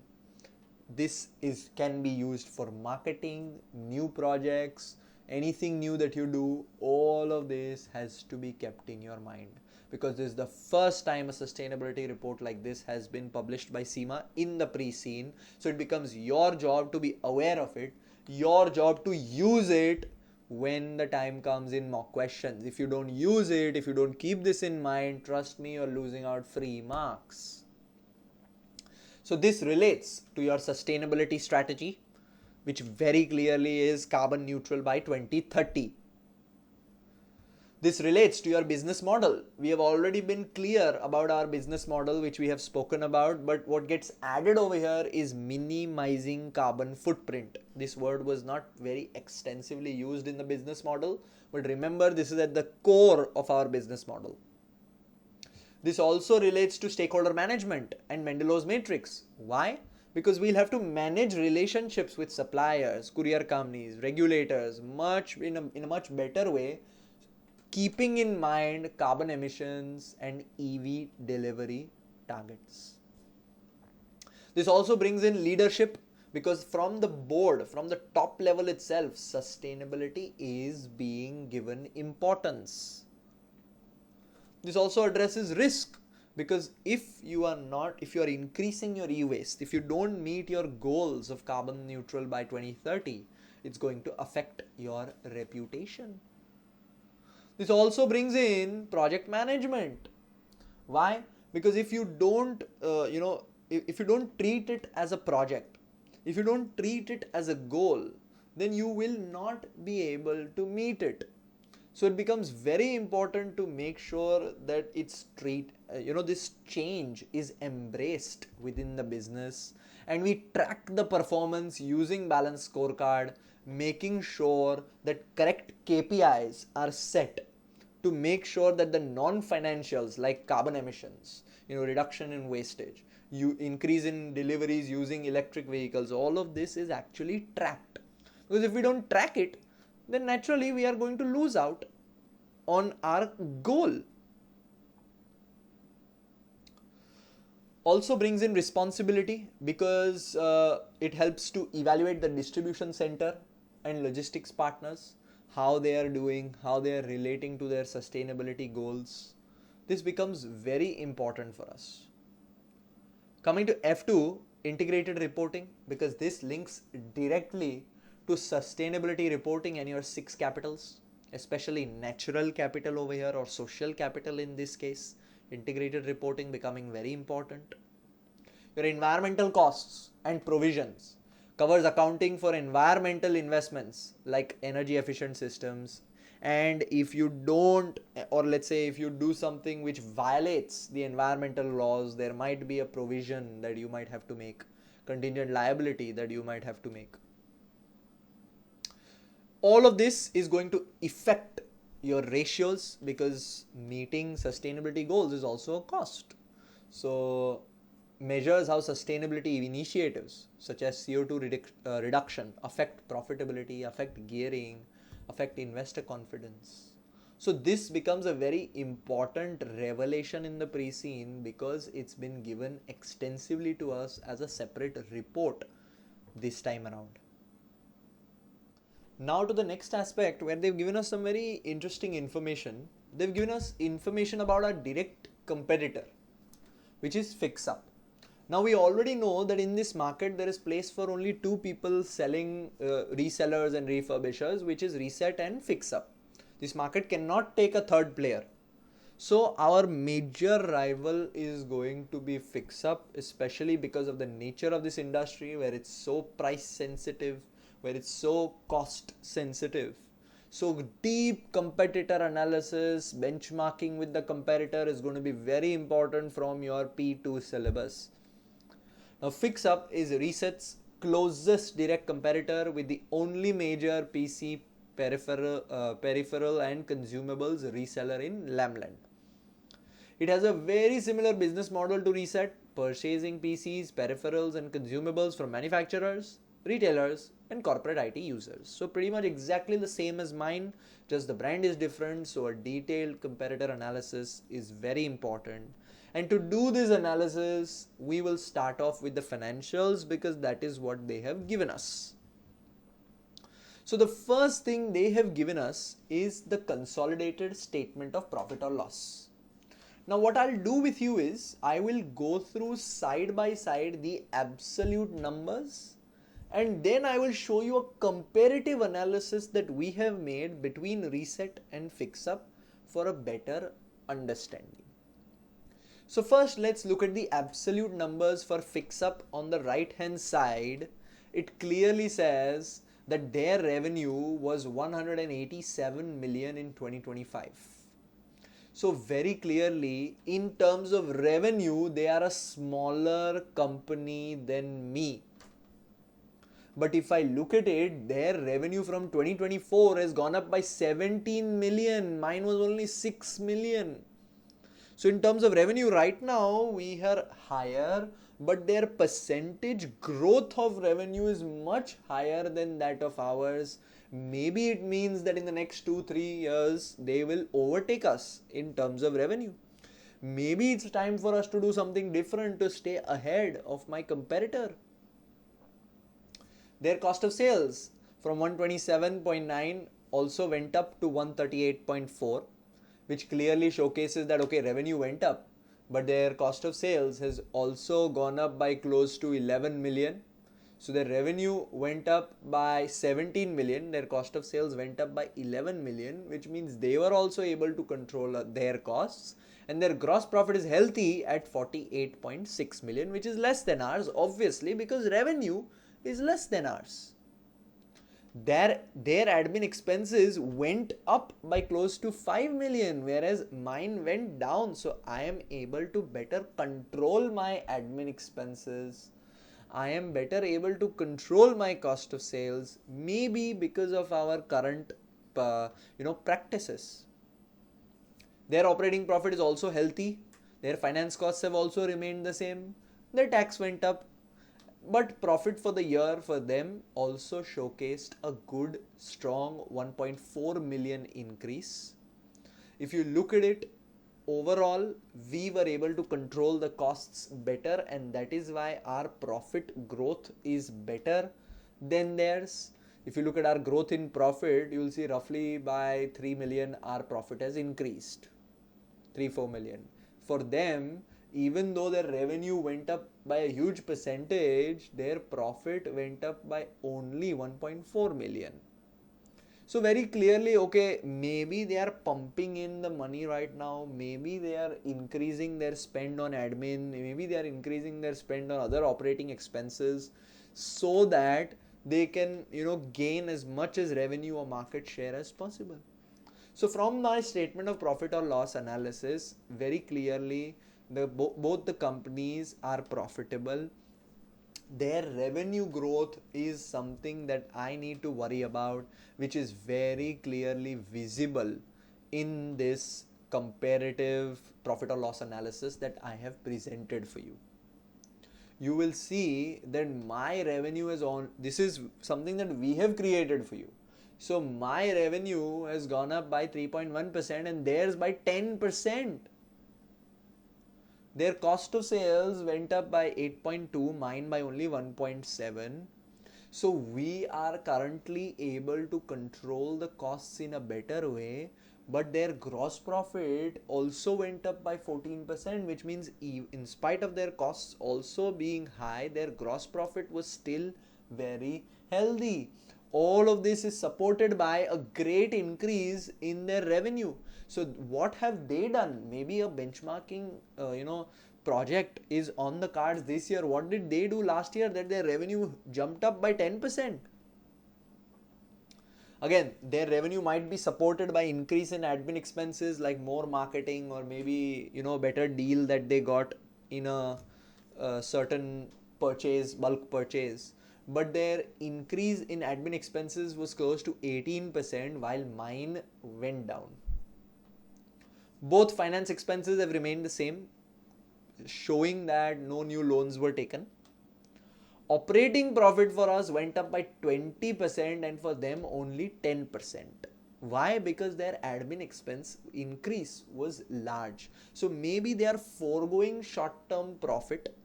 This can be used for marketing, new projects, anything new that you do. All of this has to be kept in your mind because this is the first time a sustainability report like this has been published by CIMA in the pre-scene. So it becomes your job to be aware of it, your job to use it when the time comes in mock questions. If you don't use it, if you don't keep this in mind, trust me, you're losing out free marks. So this relates to your sustainability strategy, which very clearly is carbon neutral by 2030. This relates to your business model. We have already been clear about our business model, which we have spoken about, but what gets added over here is minimizing carbon footprint. This word was not very extensively used in the business model, but remember, this is at the core of our business model. This also relates to stakeholder management and Mendelow's matrix. Why? Because we'll have to manage relationships with suppliers, courier companies, regulators in a much better way, keeping in mind carbon emissions and EV delivery targets. This also brings in leadership, because from the board, from the top level itself, sustainability is being given importance. This also addresses risk, because if you are increasing your e-waste, if you don't meet your goals of carbon neutral by 2030, it's going to affect your reputation. This also brings in project management. Why? Because if you don't, if you don't treat it as a project, if you don't treat it as a goal, then you will not be able to meet it. So it becomes very important to make sure that this change is embraced within the business, and we track the performance using balanced scorecard, making sure that correct KPIs are set to make sure that the non-financials like carbon emissions, reduction in wastage, increase in deliveries using electric vehicles, all of this is actually tracked. Because if we don't track it, then naturally we are going to lose out on our goal. Also brings in responsibility, because it helps to evaluate the distribution center and logistics partners, how they are doing, how they are relating to their sustainability goals. This becomes very important for us. Coming to F2, integrated reporting, because this links directly to sustainability reporting and your 6 capitals, especially natural capital over here or social capital in this case. Integrated reporting becoming very important. Your environmental costs and provisions covers accounting for environmental investments like energy efficient systems, and if you don't, or let's say if you do something which violates the environmental laws, there might be a provision that you might have to make, contingent liability that you might have to make. All of this is going to affect your ratios, because meeting sustainability goals is also a cost. So measures how sustainability initiatives such as CO2 reduction affect profitability, affect gearing, affect investor confidence. So this becomes a very important revelation in the pre-scene, because it's been given extensively to us as a separate report this time around. Now to the next aspect, where they've given us some very interesting information. They've given us information about our direct competitor, which is FixUp. Now we already know that in this market there is place for only 2 people selling resellers and refurbishers, which is Ressett and FixUp. This market cannot take a third player. So our major rival is going to be FixUp, especially because of the nature of this industry, where it's so price sensitive, where it's so cost sensitive. So deep competitor analysis, benchmarking with the competitor is going to be very important from your P2 syllabus. Now FixUp is Resett's closest direct competitor, with the only major PC peripheral and consumables reseller in Lamland. It has a very similar business model to Ressett, purchasing PCs, peripherals and consumables from manufacturers, retailers and corporate IT users. So pretty much exactly the same as mine, just the brand is different. So a detailed competitor analysis is very important. And to do this analysis, we will start off with the financials, because that is what they have given us. So the first thing they have given us is the consolidated statement of profit or loss. Now what I'll do with you is, I will go through side by side the absolute numbers, and then I will show you a comparative analysis that we have made between Ressett and FixUp for a better understanding. So first let's look at the absolute numbers for fix up on the right hand side. It clearly says that their revenue was 187 million in 2025. So very clearly, in terms of revenue, they are a smaller company than me. But if I look at it, their revenue from 2024 has gone up by 17 million. Mine was only 6 million. So in terms of revenue right now, we are higher, but their percentage growth of revenue is much higher than that of ours. Maybe it means that in the next 2-3 years, they will overtake us in terms of revenue. Maybe it's time for us to do something different to stay ahead of my competitor. Their cost of sales from 127.9 also went up to 138.4, which clearly showcases that okay, revenue went up, but their cost of sales has also gone up by close to 11 million. So their revenue went up by 17 million, their cost of sales went up by 11 million, which means they were also able to control their costs, and their gross profit is healthy at 48.6 million, which is less than ours, obviously, because revenue is less than ours. Their admin expenses went up by close to 5 million, whereas mine went down. So I am able to better control my admin expenses. I am better able to control my cost of sales, maybe because of our current practices. Their operating profit is also healthy. Their finance costs have also remained the same. Their tax went up, but profit for the year for them also showcased a good strong 1.4 million increase. If you look at it overall, we were able to control the costs better, and that is why our profit growth is better than theirs. If you look at our growth in profit, you will see roughly by 3 million our profit has increased, 3-4 million. For them, even though their revenue went up by a huge percentage, their profit went up by only 1.4 million. So very clearly, okay, maybe they are pumping in the money right now, maybe they are increasing their spend on admin, maybe they are increasing their spend on other operating expenses so that they can gain as much as revenue or market share as possible. So from my statement of profit or loss analysis, very clearly both the companies are profitable. Their revenue growth is something that I need to worry about, which is very clearly visible in this comparative profit or loss analysis that I have presented for you. You will see that my revenue is on, this is something that we have created for you. So my revenue has gone up by 3.1% and theirs by 10%. Their cost of sales went up by 8.2, mine by only 1.7. So we are currently able to control the costs in a better way, but their gross profit also went up by 14%, which means in spite of their costs also being high, their gross profit was still very healthy. All of this is supported by a great increase in their revenue. So what have they done? Maybe a benchmarking project is on the cards this year. What did they do last year that their revenue jumped up by 10%? Again, their revenue might be supported by increase in admin expenses like more marketing, or maybe better deal that they got in a certain purchase, bulk purchase. But their increase in admin expenses was close to 18%, while mine went down. Both finance expenses have remained the same, showing that no new loans were taken. Operating profit for us went up by 20% and for them only 10%. Why? Because their admin expense increase was large. So maybe they are foregoing short-term profit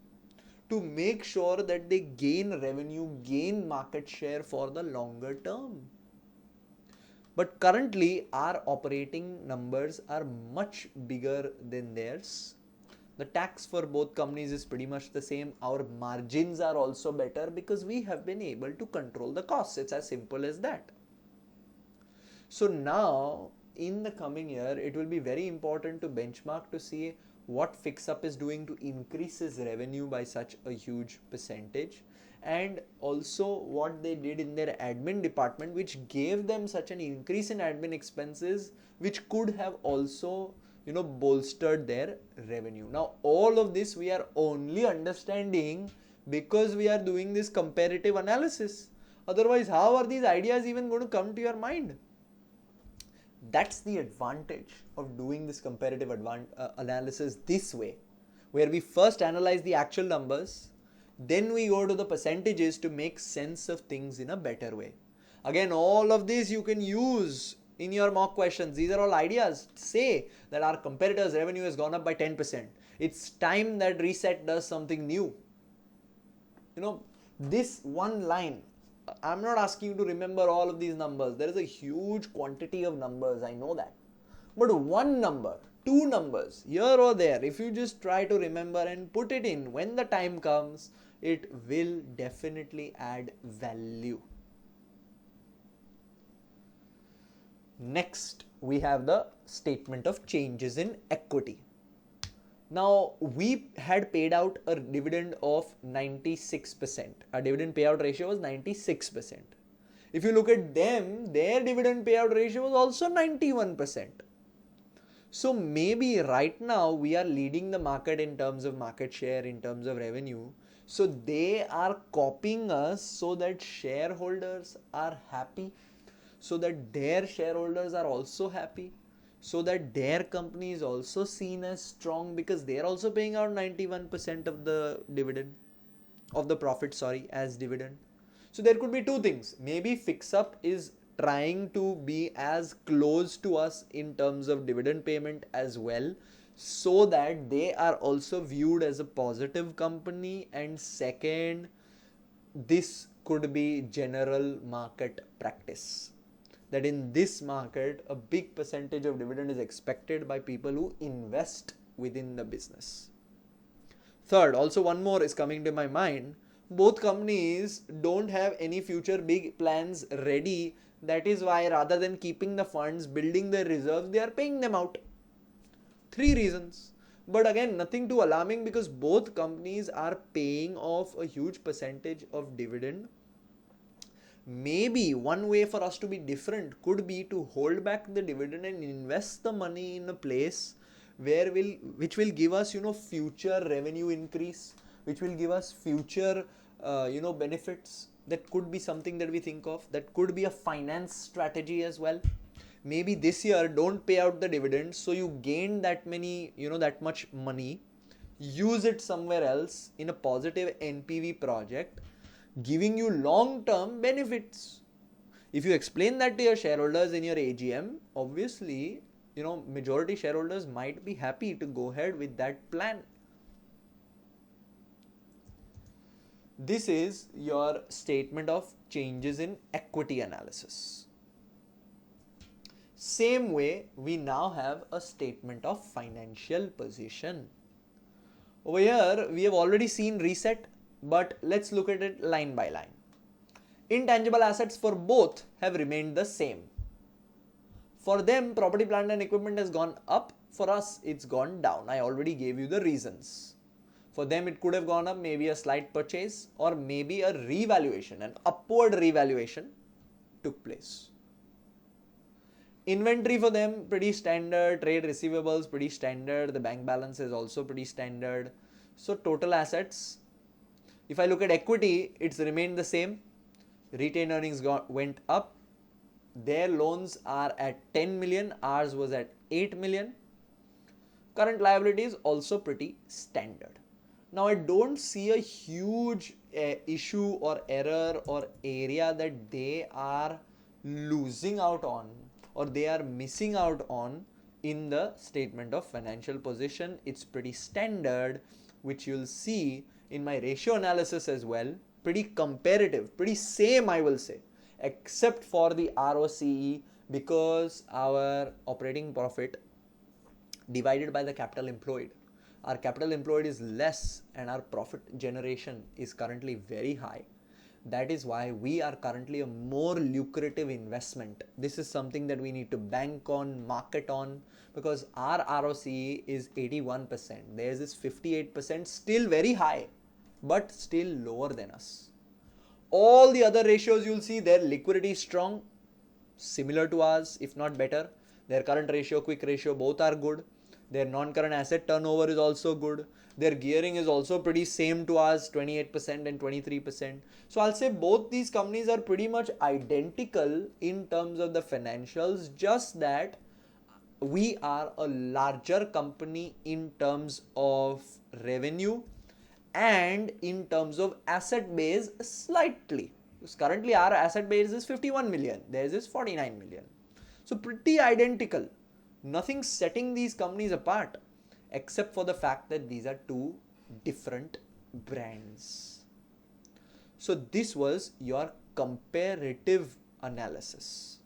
to make sure that they gain revenue, gain market share for the longer term. But currently our operating numbers are much bigger than theirs. The tax for both companies is pretty much the same. Our margins are also better because we have been able to control the costs. It's as simple as that. So now in the coming year, it will be very important to benchmark to see what fix up is doing to increase his revenue by such a huge percentage, and also what they did in their admin department which gave them such an increase in admin expenses which could have also bolstered their revenue. Now all of this we are only understanding because we are doing this comparative analysis. Otherwise, how are these ideas even going to come to your mind? That's the advantage of doing this comparative analysis this way, where we first analyze the actual numbers, then we go to the percentages to make sense of things in a better way. Again, all of this you can use in your mock questions. These are all ideas. Say that our competitor's revenue has gone up by 10%. It's time that Ressett does something new. This one line, I'm not asking you to remember all of these numbers. There is a huge quantity of numbers, I know that. But one number, two numbers, here or there, if you just try to remember and put it in when the time comes, it will definitely add value. Next, we have the statement of changes in equity. Now, we had paid out a dividend of 96%. Our dividend payout ratio was 96%. If you look at them, their dividend payout ratio was also 91%. So maybe right now we are leading the market in terms of market share, in terms of revenue. So they are copying us so that shareholders are happy, so that their shareholders are also happy, so that their company is also seen as strong because they are also paying out 91% of the dividend, of the profit, as dividend. So there could be two things. Maybe Fix Up is trying to be as close to us in terms of dividend payment as well, so that they are also viewed as a positive company. And second, this could be general market practice, that in this market a big percentage of dividend is expected by people who invest within the business. Third, also one more is coming to my mind. Both companies don't have any future big plans ready. That is why rather than keeping the funds, building their reserves, they are paying them out. 3 reasons. But again, nothing too alarming because both companies are paying off a huge percentage of dividend. Maybe one way for us to be different could be to hold back the dividend and invest the money in a place which will give us future revenue increase, which will give us future benefits. That could be something that we think of. That could be a finance strategy as well. Maybe this year don't pay out the dividends, so you gain that much money, use it somewhere else in a positive NPV project, giving you long-term benefits. If you explain that to your shareholders in your AGM, obviously, majority shareholders might be happy to go ahead with that plan. This is your statement of changes in equity analysis. Same way, we now have a statement of financial position. Over here, we have already seen Ressett, but let's look at it line by line. Intangible assets for both have remained the same. For them, property, plant and equipment has gone up. For us, it's gone down. I already gave you the reasons. For them, it could have gone up, maybe a slight purchase or maybe a revaluation, an upward revaluation took place. Inventory for them, pretty standard. Trade receivables, pretty standard. The bank balance is also pretty standard. So total assets, if I look at equity, it's remained the same. Retained earnings went up. Their loans are at 10 million. Ours was at 8 million. Current liabilities also pretty standard. Now I don't see a huge issue or error or area that they are losing out on or they are missing out on in the statement of financial position. It's pretty standard, which you'll see in my ratio analysis as well. Pretty comparative, pretty same I will say, except for the ROCE, because our operating profit divided by the capital employed. Our capital employed is less and our profit generation is currently very high. That is why we are currently a more lucrative investment. This is something that we need to bank on, market on, because our ROCE is 81%. Theirs is 58%, still very high, but still lower than us. All the other ratios you'll see, their liquidity is strong, similar to ours, if not better. Their current ratio, quick ratio, both are good. Their non-current asset turnover is also good. Their gearing is also pretty same to ours, 28% and 23%. So I'll say both these companies are pretty much identical in terms of the financials, just that we are a larger company in terms of revenue and in terms of asset base slightly. Because currently our asset base is 51 million, theirs is 49 million. So pretty identical. Nothing setting these companies apart except for the fact that these are two different brands. So this was your comparative analysis.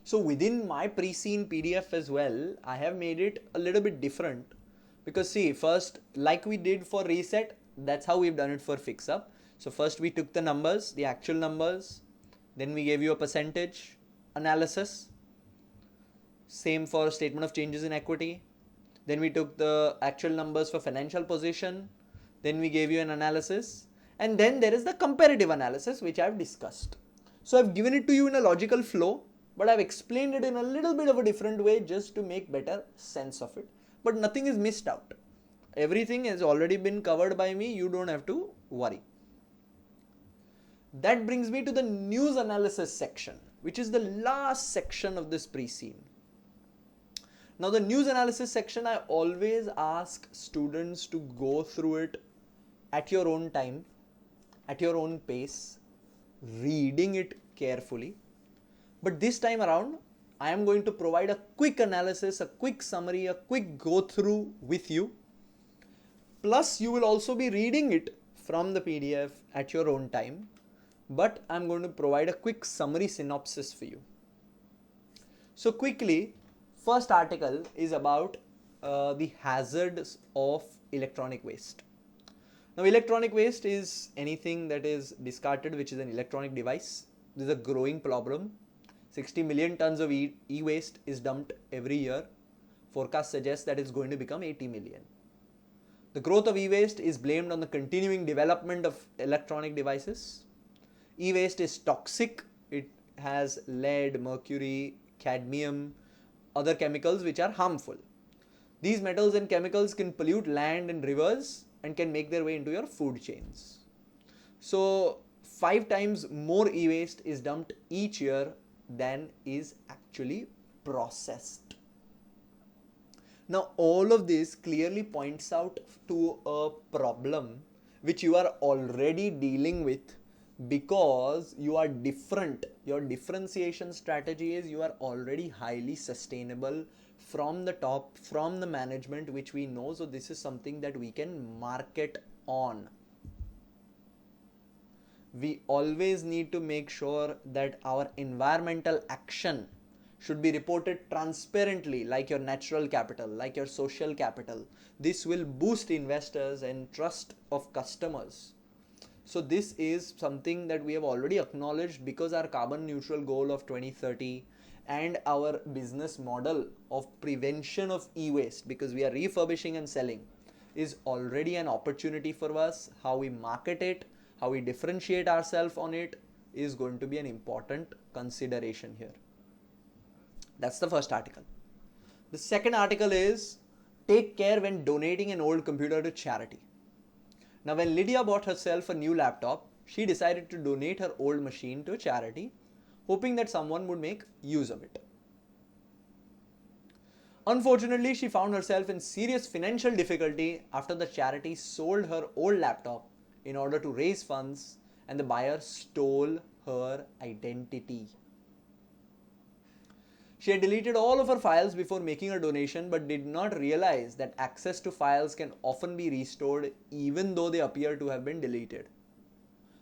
So within my precine PDF as well, I have made it a little bit different, because see, first, like we did for Ressett, that's how we've done it for fix up. So first we took the numbers, the actual numbers, then we gave you a percentage analysis. Same for statement of changes in equity. Then we took the actual numbers for financial position. Then we gave you an analysis. And then there is the comparative analysis, which I've discussed. So I've given it to you in a logical flow, but I've explained it in a little bit of a different way just to make better sense of it. But nothing is missed out. Everything has already been covered by me. You don't have to worry. That brings me to the news analysis section, which is the last section of this precine. Now the news analysis section, I always ask students to go through it at your own time, at your own pace, reading it carefully. But this time around, I am going to provide a quick analysis, a quick summary, a quick go through with you. Plus you will also be reading it from the PDF at your own time. But I'm going to provide a quick summary synopsis for you. So quickly, first article is about the hazards of electronic waste. Now electronic waste is anything that is discarded which is an electronic device. This is a growing problem. 60 million tons of e-waste is dumped every year. Forecast suggests that it's going to become 80 million. The growth of e-waste is blamed on the continuing development of electronic devices. E-waste is toxic. It has lead, mercury, cadmium, other chemicals which are harmful. These metals and chemicals can pollute land and rivers and can make their way into your food chains. So 5 times more e-waste is dumped each year than is actually processed. Now all of this clearly points out to a problem which you are already dealing with, because you are different. Your differentiation strategy is you are already highly sustainable from the top, from the management, which we know. So this is something that we can market on. We always need to make sure that our environmental action should be reported transparently, like your natural capital, like your social capital. This will boost investors and trust of customers. So this is something that we have already acknowledged, because our carbon neutral goal of 2030 and our business model of prevention of e-waste, because we are refurbishing and selling, is already an opportunity for us. How we market it, how we differentiate ourselves on it is going to be an important consideration here. That's the first article. The second article is take care when donating an old computer to charity. Now when Lydia bought herself a new laptop, she decided to donate her old machine to a charity, hoping that someone would make use of it. Unfortunately, she found herself in serious financial difficulty after the charity sold her old laptop in order to raise funds, and the buyer stole her identity. She had deleted all of her files before making her donation, but did not realize that access to files can often be restored even though they appear to have been deleted.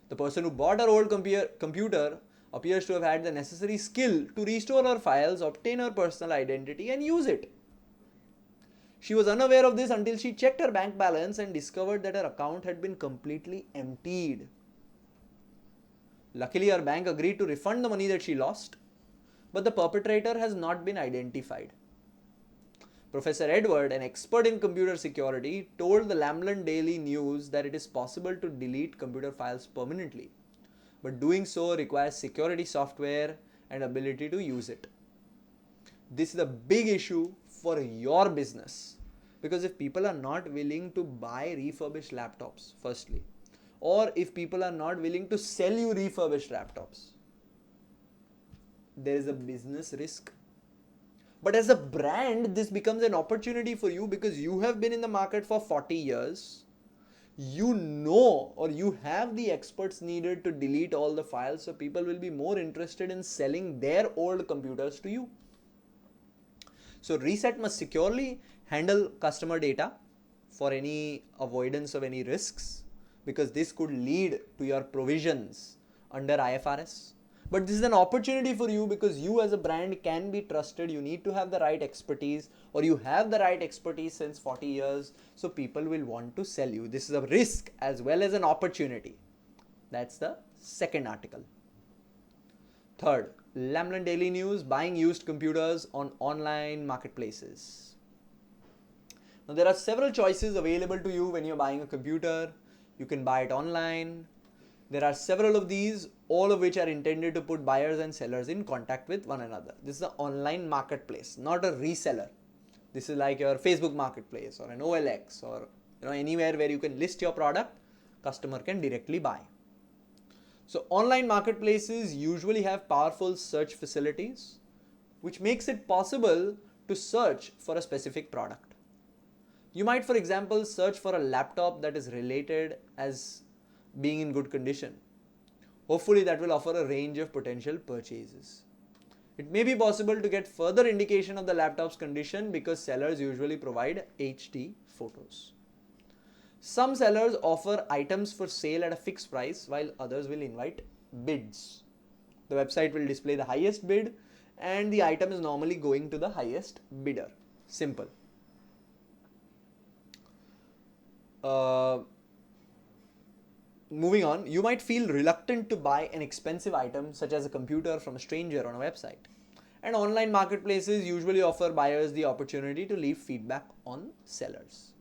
The person who bought her old computer appears to have had the necessary skill to restore her files, obtain her personal identity, and use it. She was unaware of this until she checked her bank balance and discovered that her account had been completely emptied. Luckily, her bank agreed to refund the money that she lost, but the perpetrator has not been identified. Professor Edward, an expert in computer security, told the Lambland Daily News that it is possible to delete computer files permanently, but doing so requires security software and ability to use it. This is a big issue for your business, because if people are not willing to buy refurbished laptops, firstly, or if people are not willing to sell you refurbished laptops, there is a business risk. But as a brand, this becomes an opportunity for you because you have been in the market for 40 years. You know, or you have the experts needed to delete all the files, so people will be more interested in selling their old computers to you. So Ressett must securely handle customer data for any avoidance of any risks, because this could lead to your provisions under IFRS. But this is an opportunity for you because you as a brand can be trusted. You need to have the right expertise, or you have the right expertise since 40 years, so people will want to sell you. This is a risk as well as an opportunity. That's the second article. Third, Lambland Daily News, buying used computers on online marketplaces. Now there are several choices available to you when you're buying a computer. You can buy it online. There are several of these, all of which are intended to put buyers and sellers in contact with one another. This is an online marketplace, not a reseller. This is like your Facebook marketplace or an OLX, or anywhere where you can list your product, customer can directly buy. So online marketplaces usually have powerful search facilities, which makes it possible to search for a specific product. You might, for example, search for a laptop that is related as being in good condition. Hopefully that will offer a range of potential purchases. It may be possible to get further indication of the laptop's condition because sellers usually provide HD photos. Some sellers offer items for sale at a fixed price, while others will invite bids. The website will display the highest bid and the item is normally going to the highest bidder. Simple. Moving on, you might feel reluctant to buy an expensive item such as a computer from a stranger on a website. And online marketplaces usually offer buyers the opportunity to leave feedback on sellers.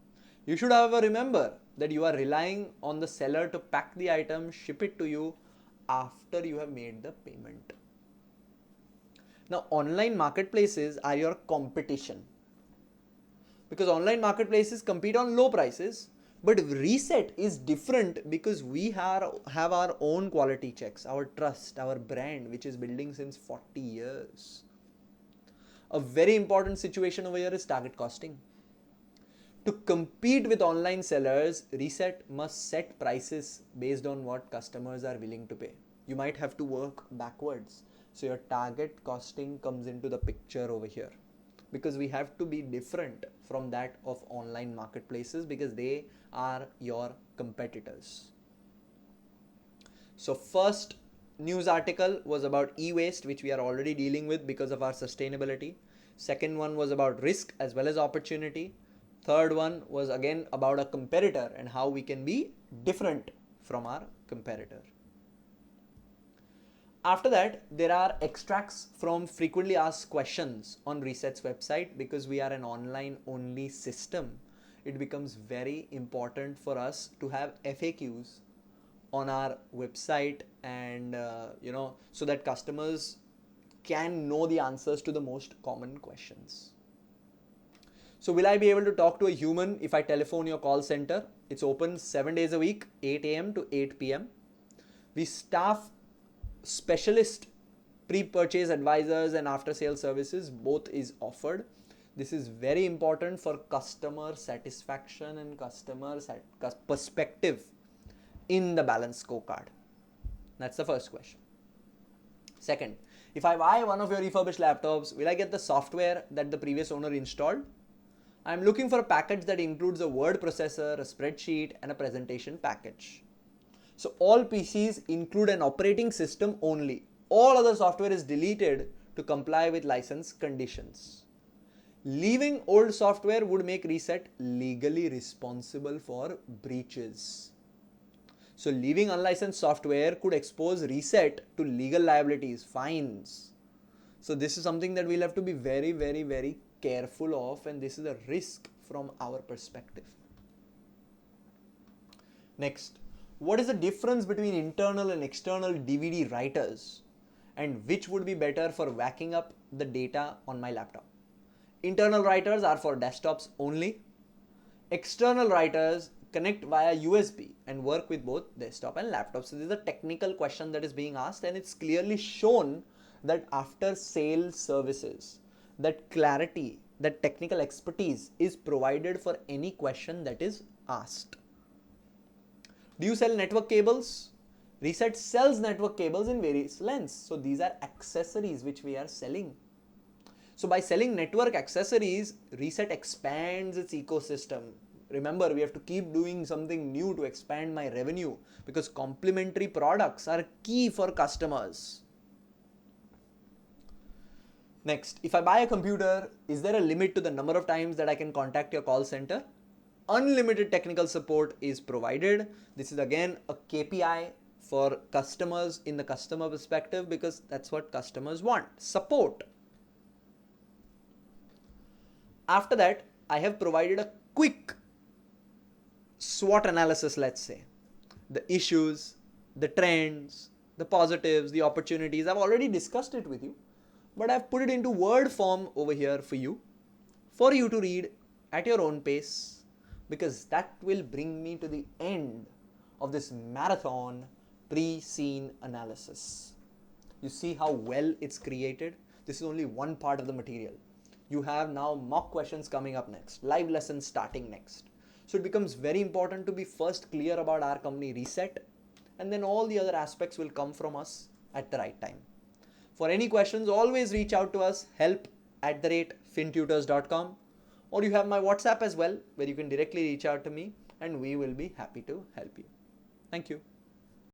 You should, however, remember that you are relying on the seller to pack the item, ship it to you after you have made the payment. Now, online marketplaces are your competition, because online marketplaces compete on low prices. But Ressett is different because we have our own quality checks, our trust, our brand, which is building since 40 years. A very important situation over here is target costing. To compete with online sellers, Ressett must set prices based on what customers are willing to pay. You might have to work backwards. So your target costing comes into the picture over here, because we have to be different from that of online marketplaces because they are your competitors. So first news article was about e-waste, which we are already dealing with because of our sustainability. Second one was about risk as well as opportunity. Third one was again about a competitor and how we can be different from our competitor. After that, there are extracts from frequently asked questions on Ressett's website. Because we are an online only system, it becomes very important for us to have FAQs on our website, and so that customers can know the answers to the most common questions. So will I be able to talk to a human if I telephone your call center? It's open 7 days a week, 8 a.m. to 8 p.m. We staff specialist pre-purchase advisors and after sale services. Both is offered. This is very important for customer satisfaction and customer perspective in the balance scorecard. That's the first question. Second, if I buy one of your refurbished laptops, will I get the software that the previous owner installed? I'm looking for a package that includes a word processor, a spreadsheet, and a presentation package. So all PCs include an operating system only. All other software is deleted to comply with license conditions. Leaving old software would make Ressett legally responsible for breaches. So leaving unlicensed software could expose Ressett to legal liabilities, fines. So this is something that we'll have to be very, very, very careful of, and this is a risk from our perspective. Next, what is the difference between internal and external DVD writers, and which would be better for backing up the data on my laptop? Internal writers are for desktops only. External writers connect via USB and work with both desktop and laptop. So this is a technical question that is being asked, and it's clearly shown that after sales services, that clarity, that technical expertise is provided for any question that is asked. Do you sell network cables? Ressett sells network cables in various lengths. So these are accessories which we are selling. So by selling network accessories, Ressett expands its ecosystem. Remember, we have to keep doing something new to expand my revenue, because complementary products are key for customers. Next, if I buy a computer, is there a limit to the number of times that I can contact your call center? Unlimited technical support is provided. This is again a KPI for customers in the customer perspective, because that's what customers want, support. After that, I have provided a quick SWOT analysis, let's say. The issues, the trends, the positives, the opportunities. I've already discussed it with you, but I've put it into word form over here for you to read at your own pace, because that will bring me to the end of this marathon pre-scene analysis. You see how well it's created? This is only one part of the material. You have now mock questions coming up next, live lessons starting next. So it becomes very important to be first clear about our company Ressett, and then all the other aspects will come from us at the right time. For any questions, always reach out to us, help@fintutors.com, or you have my WhatsApp as well, where you can directly reach out to me and we will be happy to help you. Thank you.